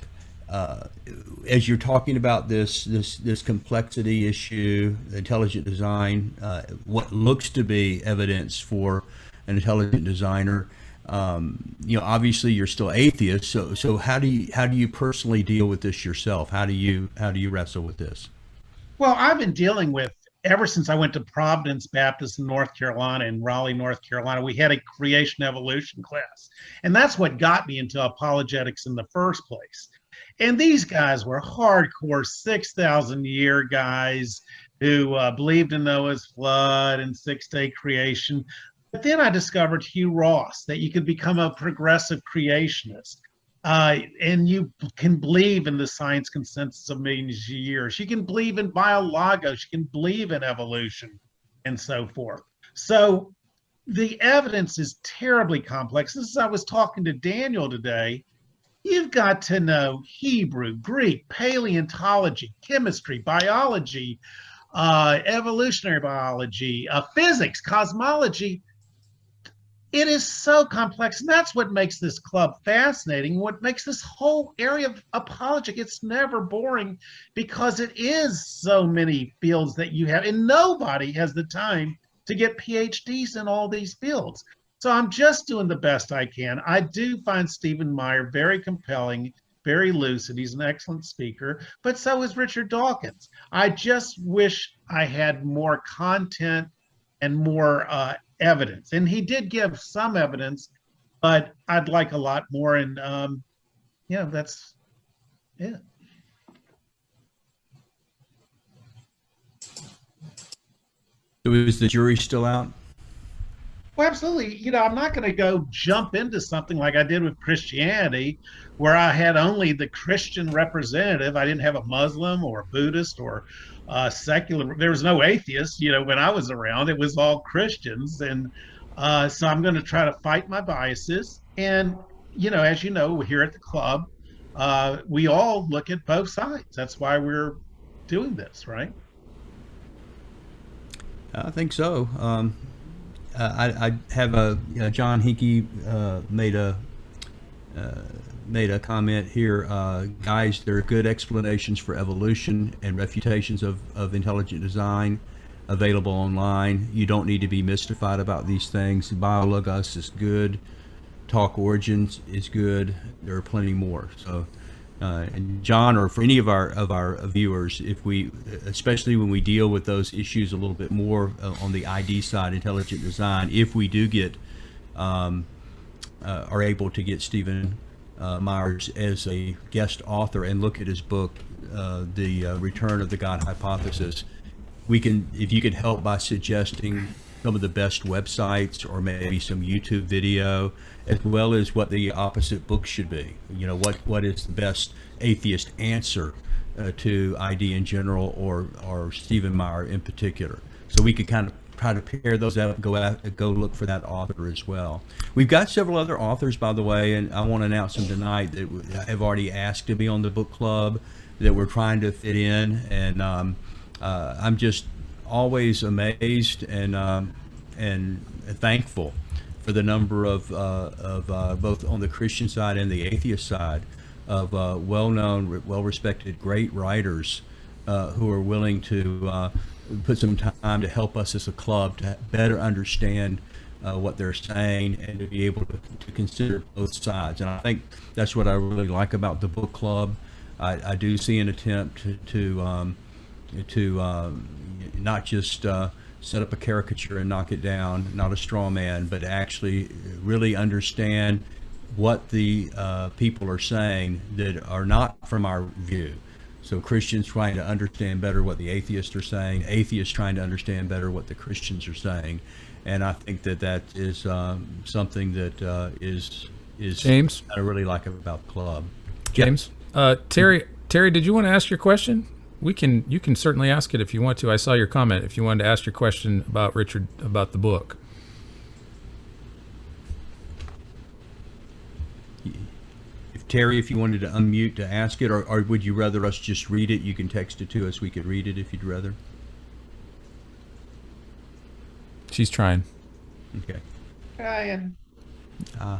Speaker 2: as you're talking about this complexity issue, intelligent design, what looks to be evidence for an intelligent designer, obviously you're still atheist. So how do you personally deal with this yourself? How do you wrestle with this?
Speaker 3: Well, I've been dealing with ever since I went to Providence Baptist in North Carolina, in Raleigh, North Carolina. We had a creation evolution class, and that's what got me into apologetics in the first place. And these guys were hardcore 6,000-year guys who believed in Noah's flood and six-day creation. But then I discovered Hugh Ross, that you could become a progressive creationist. And you can believe in the science consensus of millions of years. You can believe in biologos. You can believe in evolution and so forth. So the evidence is terribly complex. This is, I was talking to Daniel today. You've got to know Hebrew, Greek, paleontology, chemistry, biology, evolutionary biology, physics, cosmology. It is so complex, and that's what makes this club fascinating. What makes this whole area of apologetic, it's never boring because it is so many fields that you have, and nobody has the time to get PhDs in all these fields. So I'm just doing the best I can. I do find Stephen Meyer very compelling, very lucid. He's an excellent speaker, but so is Richard Dawkins. I just wish I had more content and more evidence. And he did give some evidence, but I'd like a lot more. And yeah, that's it.
Speaker 2: So is the jury still out?
Speaker 3: Well, absolutely. You know, I'm not going to go jump into something like I did with Christianity, where I had only the Christian representative. I didn't have a Muslim or a Buddhist or secular. There was no atheists, you know, when I was around. It was all Christians. And so I'm going to try to fight my biases. And, you know, as you know, here at the club, we all look at both sides. That's why we're doing this, right?
Speaker 2: I think so. I have John Hickey made a comment here. Guys, there are good explanations for evolution and refutations of intelligent design available online. You don't need to be mystified about these things. Biologos is good. Talk Origins is good. There are plenty more. So, and John, or for any of our viewers, if we, especially when we deal with those issues a little bit more on the ID side, intelligent design, if we do get are able to get Stephen Myers as a guest author and look at his book, The Return of the God Hypothesis, we can, if you could help by suggesting some of the best websites or maybe some YouTube video, as well as what the opposite book should be. You know, what is the best atheist answer to ID in general, or Stephen Meyer in particular. So we could kind of try to pair those out, go look for that author as well. We've got several other authors, by the way, and I want to announce them tonight that have already asked to be on the book club that we're trying to fit in, and I'm just always amazed and thankful for the number of both on the Christian side and the atheist side of well-known, well-respected, great writers who are willing to put some time to help us as a club to better understand what they're saying and to be able to consider both sides. And I think that's what I really like about the book club. I do see an attempt to not just set up a caricature and knock it down, not a straw man, but actually really understand what the people are saying that are not from our view. So Christians trying to understand better what the atheists are saying, atheists trying to understand better what the Christians are saying. And I think that is something that is
Speaker 1: James,
Speaker 2: I really like about the club.
Speaker 1: James, Terry, did you want to ask your question? You can certainly ask it if you want to. I saw your comment. If you wanted to ask your question about Richard, about the book.
Speaker 2: Terry, if you wanted to unmute to ask it, or would you rather us just read it? You can text it to us. We could read it if you'd rather.
Speaker 1: She's trying.
Speaker 2: Okay.
Speaker 3: Trying.
Speaker 2: Ah.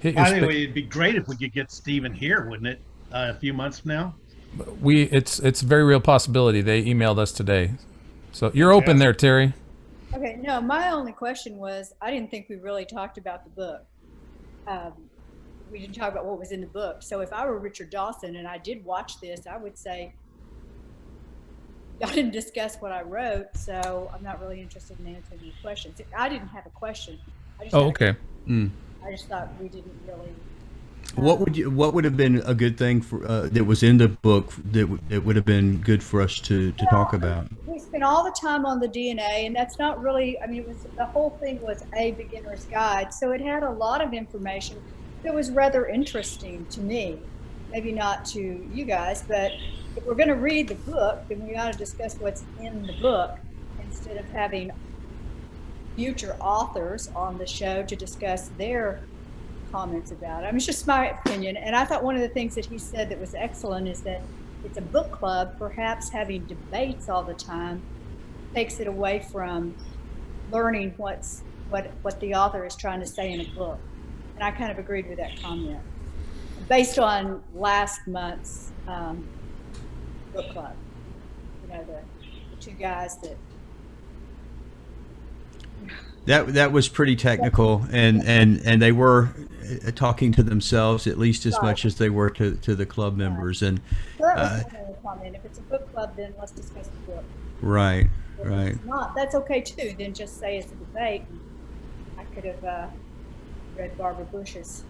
Speaker 3: Anyway, it'd be great if we could get Stephen here, wouldn't it? A few months from now.
Speaker 1: It's a very real possibility. They emailed us today, so you're open there, Terry.
Speaker 10: Okay. No, my only question was, I didn't think we really talked about the book. We didn't talk about what was in the book. So if I were Richard Dawson and I did watch this, I would say, I didn't discuss what I wrote, so I'm not really interested in answering any questions. I didn't have a question. I just
Speaker 1: okay.
Speaker 10: I just thought we didn't really.
Speaker 2: What would have been a good thing for that was in the book that would have been good for us to talk about?
Speaker 10: We spent all the time on the DNA, and that's not really. I mean, it was, the whole thing was a beginner's guide, so it had a lot of information that was rather interesting to me. Maybe not to you guys, but if we're going to read the book, then we ought to discuss what's in the book instead of having future authors on the show to discuss their comments about it. I mean, it's just my opinion. And I thought one of the things that he said that was excellent is that it's a book club. Perhaps having debates all the time takes it away from learning what the author is trying to say in a book. And I kind of agreed with that comment based on last month's book club. You know, the two guys
Speaker 2: that was pretty technical, and they were talking to themselves at least as much as they were to the club members. And
Speaker 10: so that was another comment. If it's a book club, then let's discuss the book.
Speaker 2: Right.
Speaker 10: If it's not, that's okay too. Then just say it's a debate. I could have read Barbara Bush's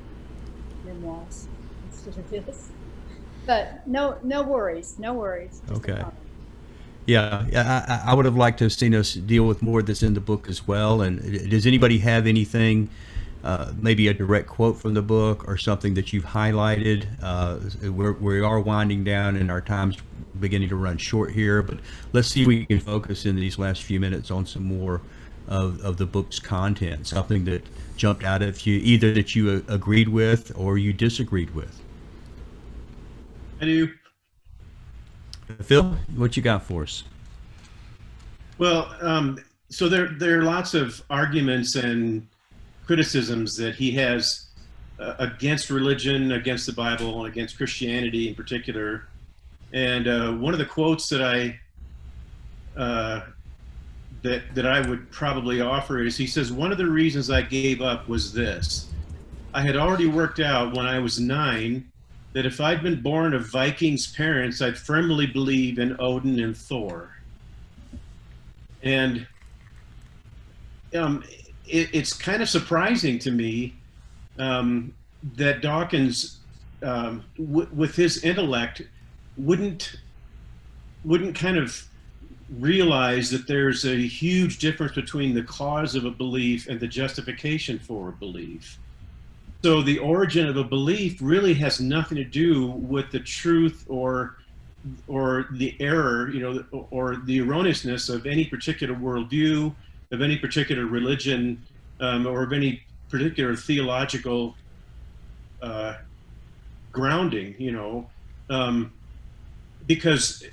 Speaker 10: memoirs instead of this. But no worries. Just
Speaker 2: okay. Yeah, I would have liked to have seen us deal with more that's in the book as well. And does anybody have anything, maybe a direct quote from the book or something that you've highlighted? We are winding down and our time's beginning to run short here, but let's see if we can focus in these last few minutes on some more of the book's content, something that jumped out at you, either that you agreed with or you disagreed with.
Speaker 7: I do.
Speaker 2: Phil, what you got for us?
Speaker 7: Well, so there are lots of arguments and criticisms that he has against religion, against the Bible, and against Christianity in particular. And one of the quotes that I would probably offer is, he says, "One of the reasons I gave up was this. I had already worked out when I was 9 that if I'd been born of Vikings parents, I'd firmly believe in Odin and Thor." And it's kind of surprising to me that Dawkins, with his intellect, wouldn't kind of realize that there's a huge difference between the cause of a belief and the justification for a belief. So the origin of a belief really has nothing to do with the truth or the error, or the erroneousness of any particular worldview, of any particular religion, or of any particular theological grounding, because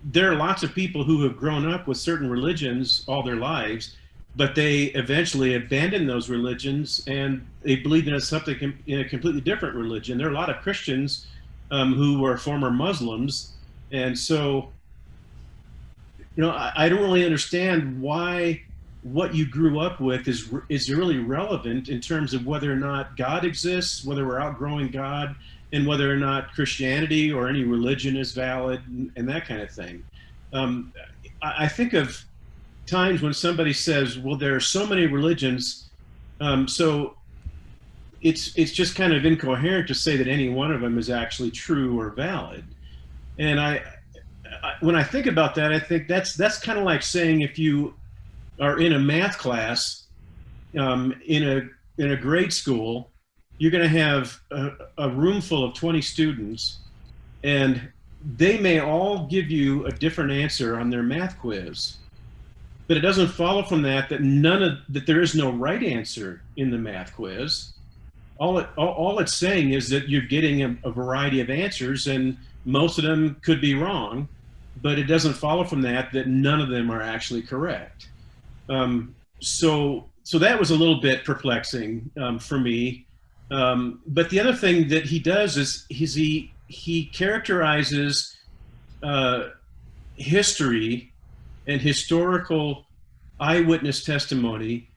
Speaker 7: there are lots of people who have grown up with certain religions all their lives, but they eventually abandon those religions and they believe in something in a completely different religion. There are a lot of Christians who were former Muslims, and so I don't really understand why what you grew up with is really relevant in terms of whether or not God exists, whether we're outgrowing God, and whether or not Christianity or any religion is valid, and that kind of thing. I think of times when somebody says, well, there are so many religions, so it's just kind of incoherent to say that any one of them is actually true or valid. And when I think about that, I think that's kind of like saying, if you are in a math class in a grade school, you're going to have a room full of 20 students, and they may all give you a different answer on their math quiz. But it doesn't follow from that that there is no right answer in the math quiz. All it's saying is that you're getting a variety of answers, and most of them could be wrong, but it doesn't follow from that none of them are actually correct. So that was a little bit perplexing for me. But the other thing that he does is he characterizes history and historical eyewitness testimony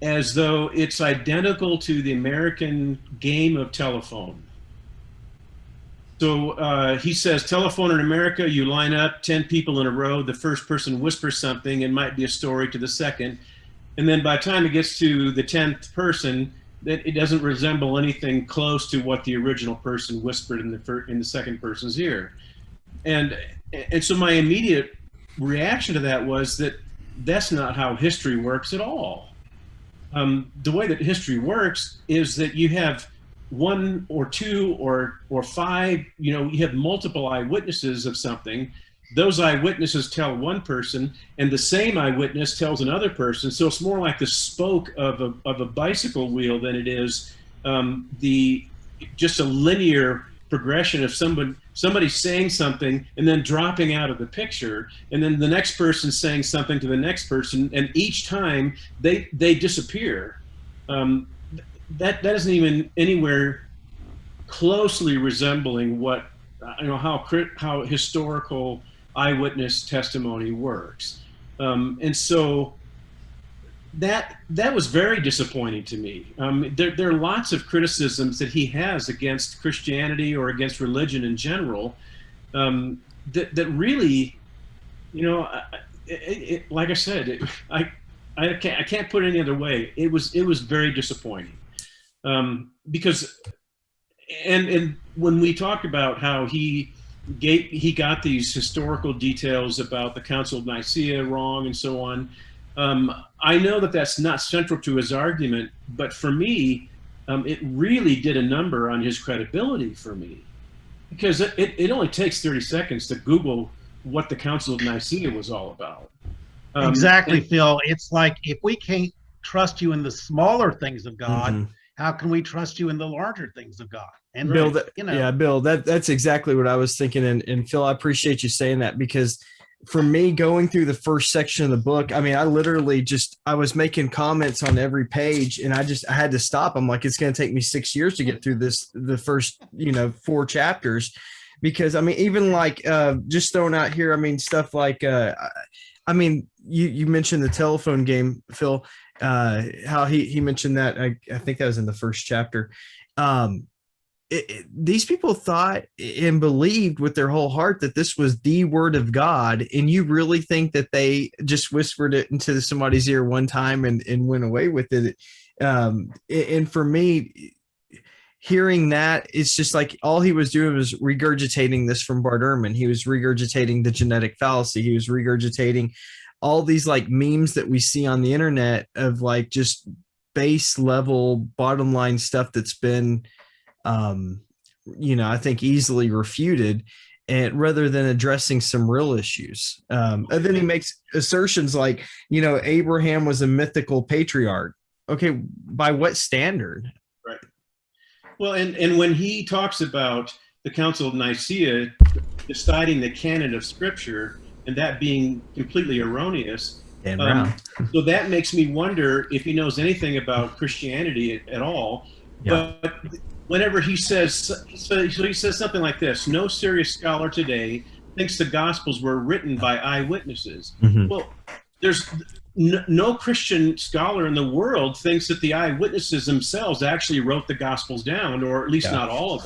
Speaker 7: as though it's identical to the American game of telephone. So he says, telephone in America, you line up 10 people in a row, the first person whispers something, and might be a story to the second. And then by the time it gets to the 10th person, that it doesn't resemble anything close to what the original person whispered in the second person's ear. And so my immediate reaction to that was that that's not how history works at all. The way that history works is that you have one or two or five, you have multiple eyewitnesses of something. Those eyewitnesses tell one person, and the same eyewitness tells another person. So it's more like the spoke of a bicycle wheel than it is the just a linear progression of somebody saying something and then dropping out of the picture, and then the next person saying something to the next person, and each time they disappear. That isn't even anywhere closely resembling what how historical eyewitness testimony works, and so that was very disappointing to me. There are lots of criticisms that he has against Christianity or against religion in general, that really, like I said, I can't put it any other way. It was very disappointing, because and when we talk about how he got these historical details about the Council of Nicaea wrong and so on. I know that that's not central to his argument, but for me, it really did a number on his credibility for me, because it only takes 30 seconds to Google what the Council of Nicaea was all about.
Speaker 3: Exactly, Phil. It's like, if we can't trust you in the smaller things of God, how can we trust you in the larger things of God? And
Speaker 5: Bill, Bill, that's exactly what I was thinking. And Phil, I appreciate you saying that, because for me, going through the first section of the book, I mean, I literally I was making comments on every page, and I had to stop. I'm like, it's going to take me 6 years to get through the first, 4 chapters, because I mean, even like, just throwing out here, I mean, stuff like, I mean, you mentioned the telephone game, Phil, how he mentioned that. I think that was in the first chapter. These people thought and believed with their whole heart that this was the word of God. And you really think that they just whispered it into somebody's ear one time and went away with it. And for me, hearing that, it's just like all he was doing was regurgitating this from Bart Ehrman. He was regurgitating the genetic fallacy. He was regurgitating all these like memes that we see on the internet of like just base level bottom line stuff that's been, I think easily refuted, and rather than addressing some real issues. And then he makes assertions like, Abraham was a mythical patriarch. Okay, by what standard?
Speaker 7: Right. Well, and when he talks about the Council of Nicaea deciding the canon of Scripture and that being completely erroneous, so that makes me wonder if he knows anything about Christianity at all. Yeah. But whenever he says something like this: no serious scholar today thinks the Gospels were written by eyewitnesses. Well, there's no Christian scholar in the world thinks that the eyewitnesses themselves actually wrote the Gospels down, or at least not all of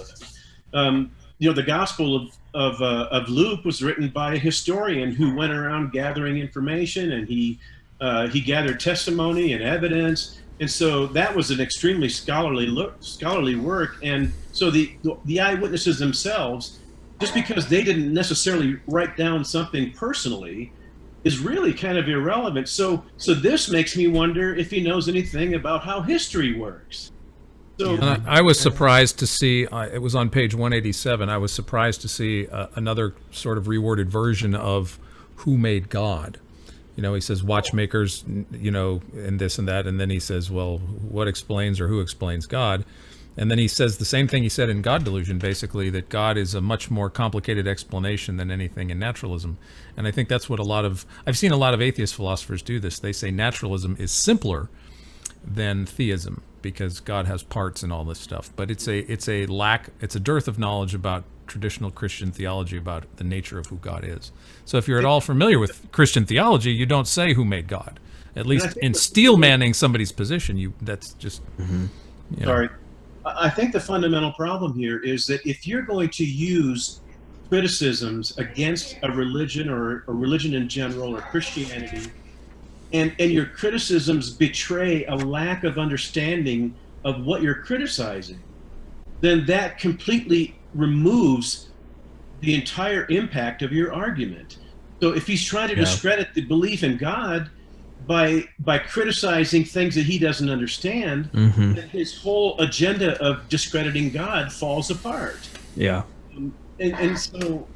Speaker 7: them. The Gospel of Luke was written by a historian who went around gathering information, and he gathered testimony and evidence. And so that was an extremely scholarly work. And so the eyewitnesses themselves, just because they didn't necessarily write down something personally, is really kind of irrelevant. So this makes me wonder if he knows anything about how history works. So
Speaker 1: I was surprised to see, it was on page 187, I was surprised to see another sort of reworded version of who made God. He says watchmakers, and this and that. And then he says, well, what explains or who explains God? And then he says the same thing he said in God Delusion, basically, that God is a much more complicated explanation than anything in naturalism. And I think that's what I've seen a lot of atheist philosophers do this. They say naturalism is simpler than theism because God has parts and all this stuff. But it's a dearth of knowledge about traditional Christian theology about the nature of who God is. So if you're at all familiar with Christian theology, you don't say who made God. At least in steel manning somebody's position, that's just.
Speaker 7: Sorry, I think the fundamental problem here is that if you're going to use criticisms against a religion or a religion in general or Christianity, and your criticisms betray a lack of understanding of what you're criticizing, then that completely removes the entire impact of your argument. So if he's trying to discredit the belief in God by criticizing things that he doesn't understand, then his whole agenda of discrediting God falls apart.
Speaker 5: Yeah.
Speaker 7: And so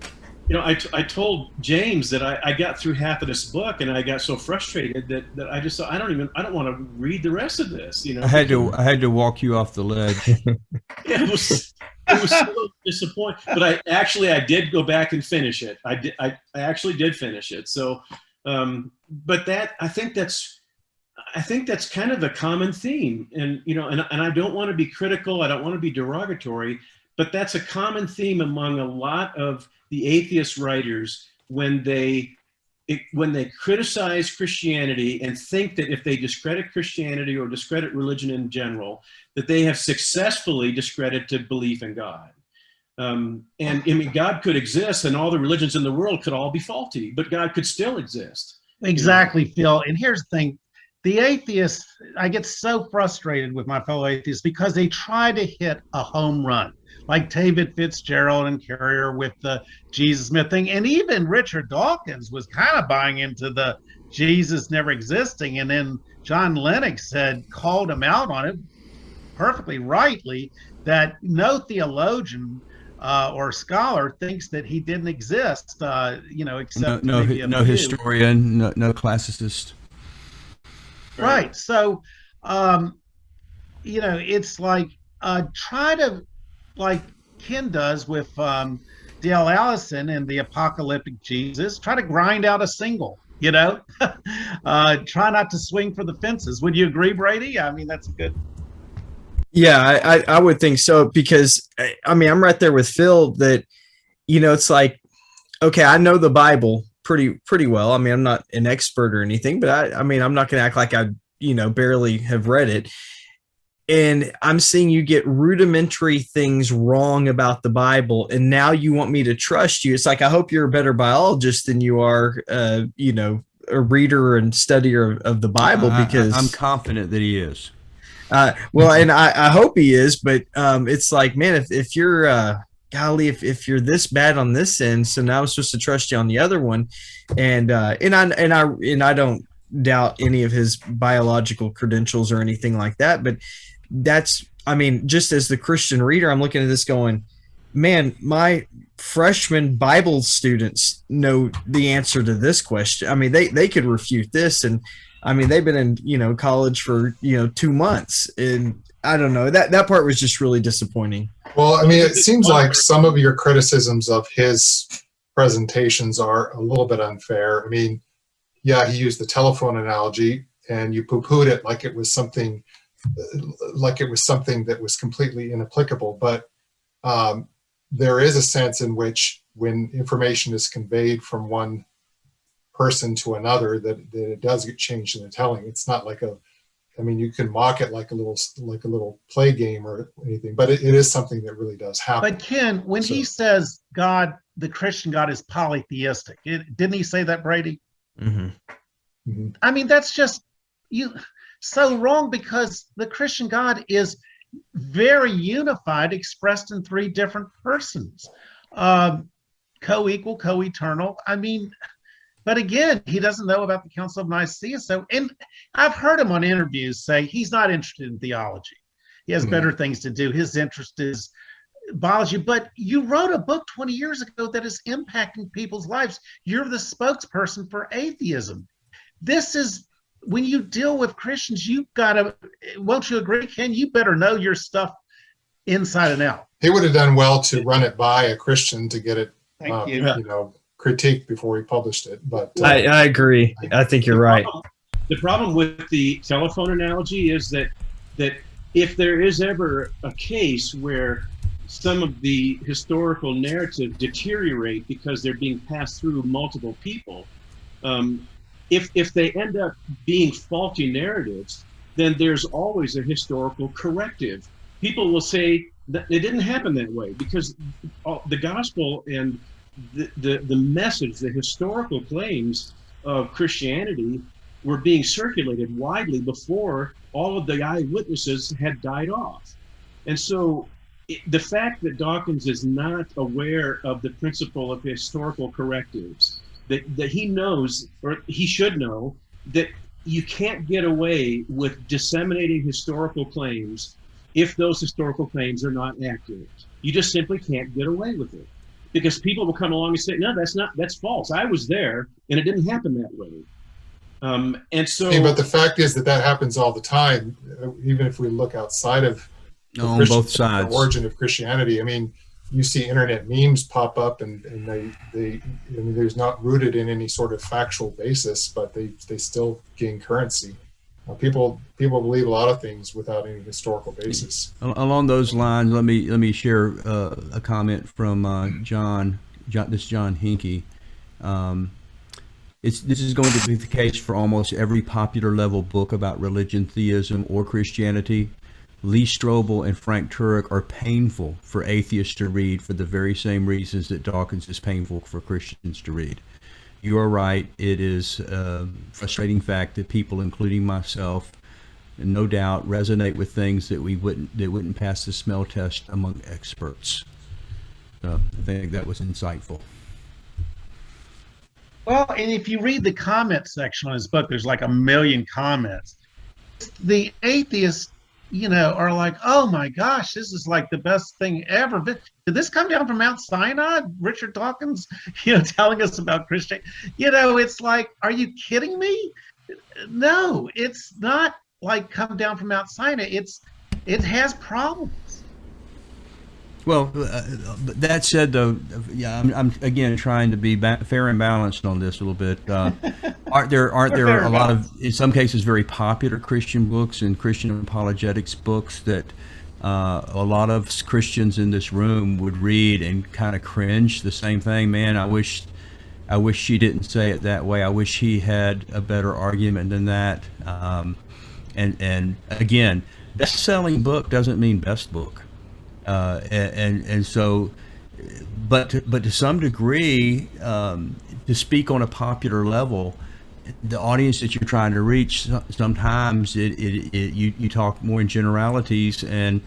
Speaker 7: I told James that I got through half of this book and I got so frustrated that I just thought, I don't want to read the rest of this.
Speaker 2: I had to walk you off the ledge.
Speaker 7: Yeah, it was so disappointing. But I did go back and finish it. I actually did finish it. So, but I think that's kind of a common theme. And and I don't want to be critical. I don't want to be derogatory. But that's a common theme among a lot of the atheist writers when they criticize Christianity and think that if they discredit Christianity or discredit religion in general, that they have successfully discredited belief in God. And I mean, God could exist and all the religions in the world could all be faulty, but God could still exist.
Speaker 3: Exactly, Phil. And here's the thing. The atheists, I get so frustrated with my fellow atheists because they try to hit a home run, like David Fitzgerald and Carrier with the Jesus myth thing. And even Richard Dawkins was kind of buying into the Jesus never existing. And then John Lennox called him out on it perfectly rightly, that no theologian or scholar thinks that he didn't exist, except
Speaker 2: no historian, no classicist.
Speaker 3: Right. So, it's like try to, like Ken does with Dale Allison and the Apocalyptic Jesus, try to grind out a single, try not to swing for the fences. Would you agree, Brady? I mean, that's good.
Speaker 5: Yeah, I would think so, because I'm right there with Phil that, it's like, okay, I know the Bible pretty well. I mean, I'm not an expert or anything, but I'm not going to act like I, barely have read it. And I'm seeing you get rudimentary things wrong about the Bible, and now you want me to trust you. It's like, I hope you're a better biologist than you are, a reader and studier of the Bible, because
Speaker 2: I'm confident that he is.
Speaker 5: Well, and I hope he is, but it's like, man, if you're golly, if you're this bad on this end, so now I'm supposed to trust you on the other one, and I don't doubt any of his biological credentials or anything like that, but that's, just as the Christian reader, I'm looking at this going, man, my freshman Bible students know the answer to this question. They could refute this, and they've been in college for 2 months, and I don't know, that part was just really disappointing.
Speaker 8: Well, it seems like some of your criticisms of his presentations are a little bit unfair. Yeah, he used the telephone analogy, and you poo-pooed it like it was something that was completely inapplicable. But there is a sense in which, when information is conveyed from one person to another, that it does get changed in the telling. It's not like you can mock it like a little play game or anything, but it is something that really does happen.
Speaker 3: But Ken, when he says God, the Christian God is polytheistic, didn't he say that, Brady?
Speaker 5: Mm-hmm.
Speaker 3: Mm-hmm. That's just so wrong, because the Christian God is very unified, expressed in 3 different persons, co-equal, co-eternal. But again, he doesn't know about the Council of Nicaea. So, and I've heard him on interviews say he's not interested in theology. He has better things to do. His interest is biology. But you wrote a book 20 years ago that is impacting people's lives. You're the spokesperson for atheism. This is, when you deal with Christians, you've got to, won't you agree, Ken? You better know your stuff inside and out.
Speaker 8: He would have done well to run it by a Christian to get it,
Speaker 3: Thank you.
Speaker 8: critiqued before he published it. But
Speaker 5: I agree. I think you're right.
Speaker 7: The problem with the telephone analogy is that if there is ever a case where some of the historical narratives deteriorate because they're being passed through multiple people, if they end up being faulty narratives, then there's always a historical corrective. People will say that it didn't happen that way, because the gospel and the message, the historical claims of Christianity were being circulated widely before all of the eyewitnesses had died off. And so the fact that Dawkins is not aware of the principle of historical correctives, that he knows, or he should know, that you can't get away with disseminating historical claims if those historical claims are not accurate. You just simply can't get away with it. because people will come along and say, no, that's false. I was there and it didn't happen that way. And so,
Speaker 8: but the fact is that happens all the time, even if we look outside of
Speaker 2: on both sides,
Speaker 8: the origin of Christianity. I mean, you see internet memes pop up, and they I mean, there's not rooted in any sort of factual basis, but they still gain currency. People believe a lot of things without any historical basis.
Speaker 2: Along those lines, let me share a comment from John Hinkey. This is going to be the case for almost every popular level book about religion, theism, or Christianity. Lee Strobel and Frank Turek are painful for atheists to read for the very same reasons that Dawkins is painful for Christians to read. You are right. It is a frustrating fact that people, including myself, no doubt resonate with things that wouldn't pass the smell test among experts. So I think that was insightful.
Speaker 3: Well, and if you read the comment section on his book, there's like 1 million comments. The atheists, are like, oh my gosh, this is like the best thing ever. Did this come down from Mount Sinai? Richard Dawkins, telling us about Christian. It's like, are you kidding me? No, it's not like come down from Mount Sinai. It has problems.
Speaker 2: Well, that said, though, yeah, I'm again trying to be fair and balanced on this a little bit. Aren't there a lot of, in some cases, very popular Christian books and Christian apologetics books that a lot of Christians in this room would read and kind of cringe? The same thing, man. I wish she didn't say it that way. I wish he had a better argument than that. And again, best-selling book doesn't mean best book. And so, but to some degree, to speak on a popular level, the audience that you're trying to reach, sometimes you talk more in generalities. And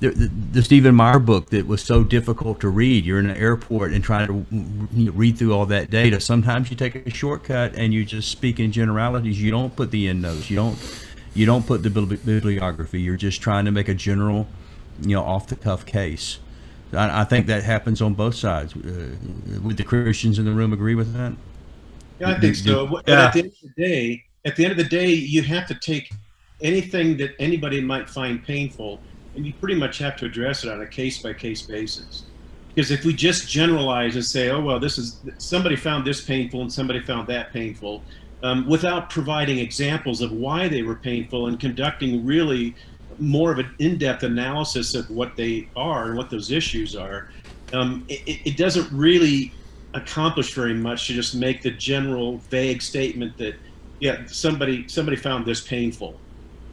Speaker 2: the Stephen Meyer book that was so difficult to read, you're in an airport and trying to read through all that data. Sometimes you take a shortcut and you just speak in generalities. You don't put the endnotes. You don't put the bibliography. You're just trying to make a general, off the cuff case. I think that happens on both sides. Would the Christians in the room agree with that?
Speaker 7: Yeah, I think so. But at the end of the day, you have to take anything that anybody might find painful, and you pretty much have to address it on a case-by-case basis. Because if we just generalize and say, oh, well, somebody found this painful and somebody found that painful, without providing examples of why they were painful and conducting really more of an in-depth analysis of what they are and what those issues are, it doesn't really accomplish very much to just make the general vague statement that, yeah, somebody found this painful.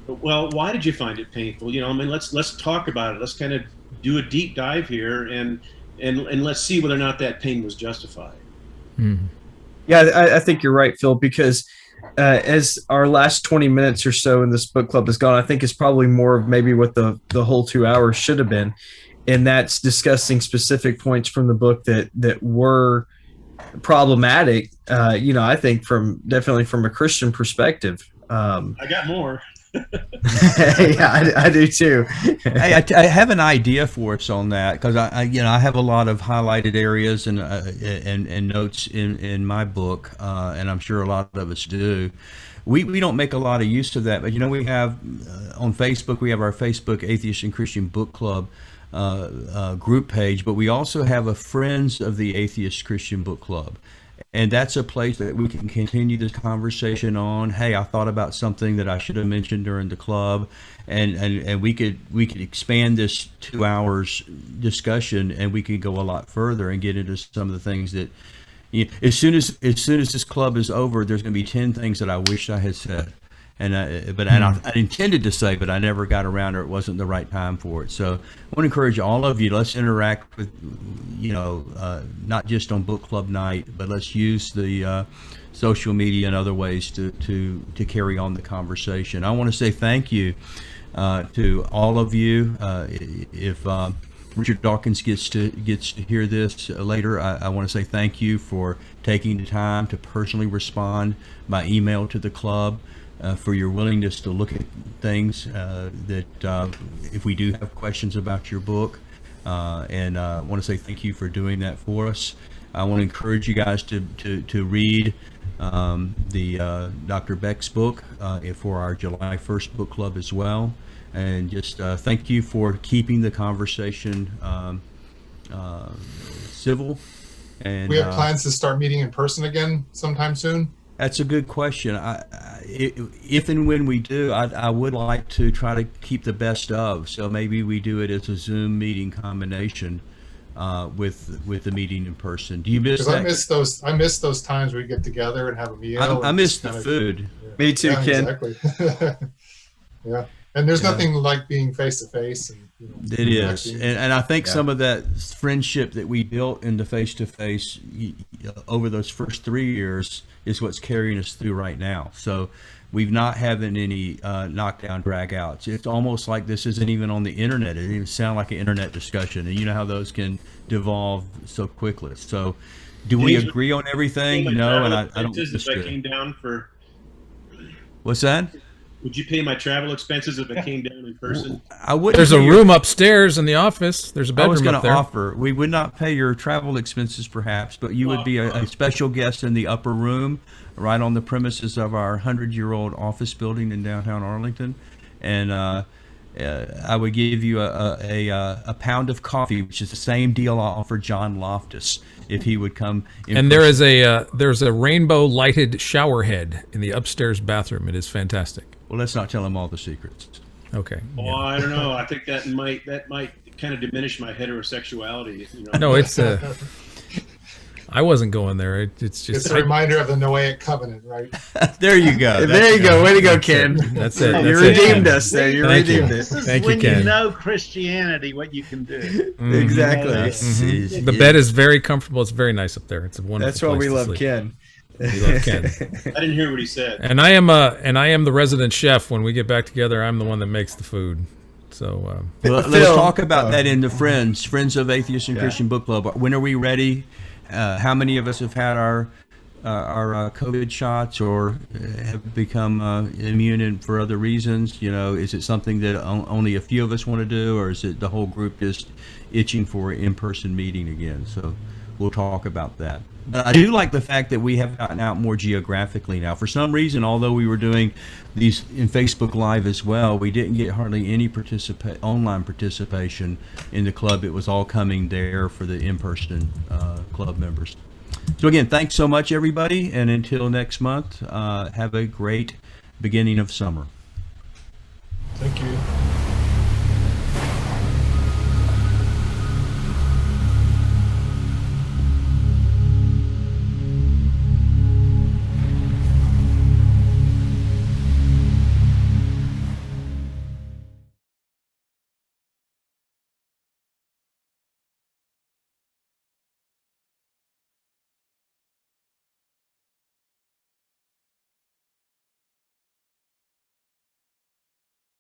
Speaker 7: But, well, why did you find it painful? Let's talk about it. Let's kind of do a deep dive here and let's see whether or not that pain was justified.
Speaker 5: Mm-hmm. Yeah, I think you're right, Phil, because as our last 20 minutes or so in this book club has gone, I think it's probably more of maybe what the whole 2 hours should have been. And that's discussing specific points from the book that were problematic, I think definitely from a Christian perspective.
Speaker 7: I got more.
Speaker 5: Yeah, I do too.
Speaker 2: I have an idea for us on that, because I have a lot of highlighted areas and notes in my book, and I'm sure a lot of us do. We don't make a lot of use of that, but we have on Facebook, we have our Facebook Atheist and Christian Book Club group page, but we also have a Friends of the Atheist Christian Book Club. And that's a place that we can continue this conversation on. Hey, I thought about something that I should have mentioned during the club, and we could expand this 2 hours discussion, and we could go a lot further and get into some of the things that, as soon as this club is over, there's going to be 10 things that I wish I had said. And I intended to say, but I never got around, or it wasn't the right time for it. So I want to encourage all of you, let's interact with, not just on book club night, but let's use the social media and other ways to carry on the conversation. I want to say thank you to all of you. If Richard Dawkins gets to hear this later, I want to say thank you for taking the time to personally respond by email to the club. For your willingness to look at things that if we do have questions about your book, And I want to say thank you for doing that for us. I want to encourage you guys to read the Dr. Beck's book for our July 1st book club as well. And just thank you for keeping the conversation civil. And
Speaker 8: we have plans to start meeting in person again sometime soon.
Speaker 2: That's a good question. If and when we do, I would like to try to keep the best of. So maybe we do it as a Zoom meeting combination with the meeting in person. Do you miss that?
Speaker 8: I miss those times where we get together and have a meal.
Speaker 2: I miss the food.
Speaker 5: Yeah. Me too, Ken.
Speaker 8: Exactly. Yeah. And there's nothing like being face to face.
Speaker 2: It is, and I think some of that friendship that we built in the face to face over those first 3 years is what's carrying us through right now. So we've not having any knockdown drag-outs. It's almost like this isn't even on the internet. It didn't even sound like an internet discussion, and you know how those can devolve so quickly. So, do we agree on everything? No, and I don't.
Speaker 7: If I came down for.
Speaker 2: What's that?
Speaker 7: Would you pay my travel expenses if I came down in person?
Speaker 2: I would.
Speaker 1: There's a room upstairs in the office. There's a bedroom up there.
Speaker 2: I was going to offer. We would not pay your travel expenses, perhaps, but you would be a special guest in the upper room, right on the premises of our 100-year-old office building in downtown Arlington, and I would give you a pound of coffee, which is the same deal I offered John Loftus if he would come.
Speaker 1: And there is there's a rainbow lighted shower head in the upstairs bathroom. It is fantastic.
Speaker 2: Well, let's not tell him all the secrets.
Speaker 1: Okay.
Speaker 7: Well, I don't know. I think that might kind of diminish my heterosexuality.
Speaker 1: No, it's I wasn't going there. It's just
Speaker 8: it's a reminder of the Noahic covenant, right?
Speaker 2: There you go.
Speaker 5: There you go. Way to go, Ken.
Speaker 1: That's it.
Speaker 5: You redeemed us there. You redeemed it.
Speaker 3: This is when you know Christianity, what you can do.
Speaker 5: Exactly.
Speaker 1: Mm-hmm. The bed is very comfortable. It's very nice up there. It's a wonderful.
Speaker 5: That's why we love
Speaker 1: sleep.
Speaker 5: Ken.
Speaker 1: We love Ken.
Speaker 7: I didn't hear what he said.
Speaker 1: And I am the resident chef. When we get back together, I'm the one that makes the food. So
Speaker 2: let's talk about that in the Friends of Atheist and Christian Book Club. When are we ready? How many of us have had our COVID shots or have become immune for other reasons? Is it something that only a few of us want to do, or is it the whole group just itching for an in-person meeting again? So we'll talk about that. But I do like the fact that we have gotten out more geographically now. For some reason, although we were doing these in Facebook Live as well, we didn't get hardly any online participation in the club. It was all coming there for the in-person club members. So again, thanks so much, everybody. And until next month, have a great beginning of summer.
Speaker 8: Thank you.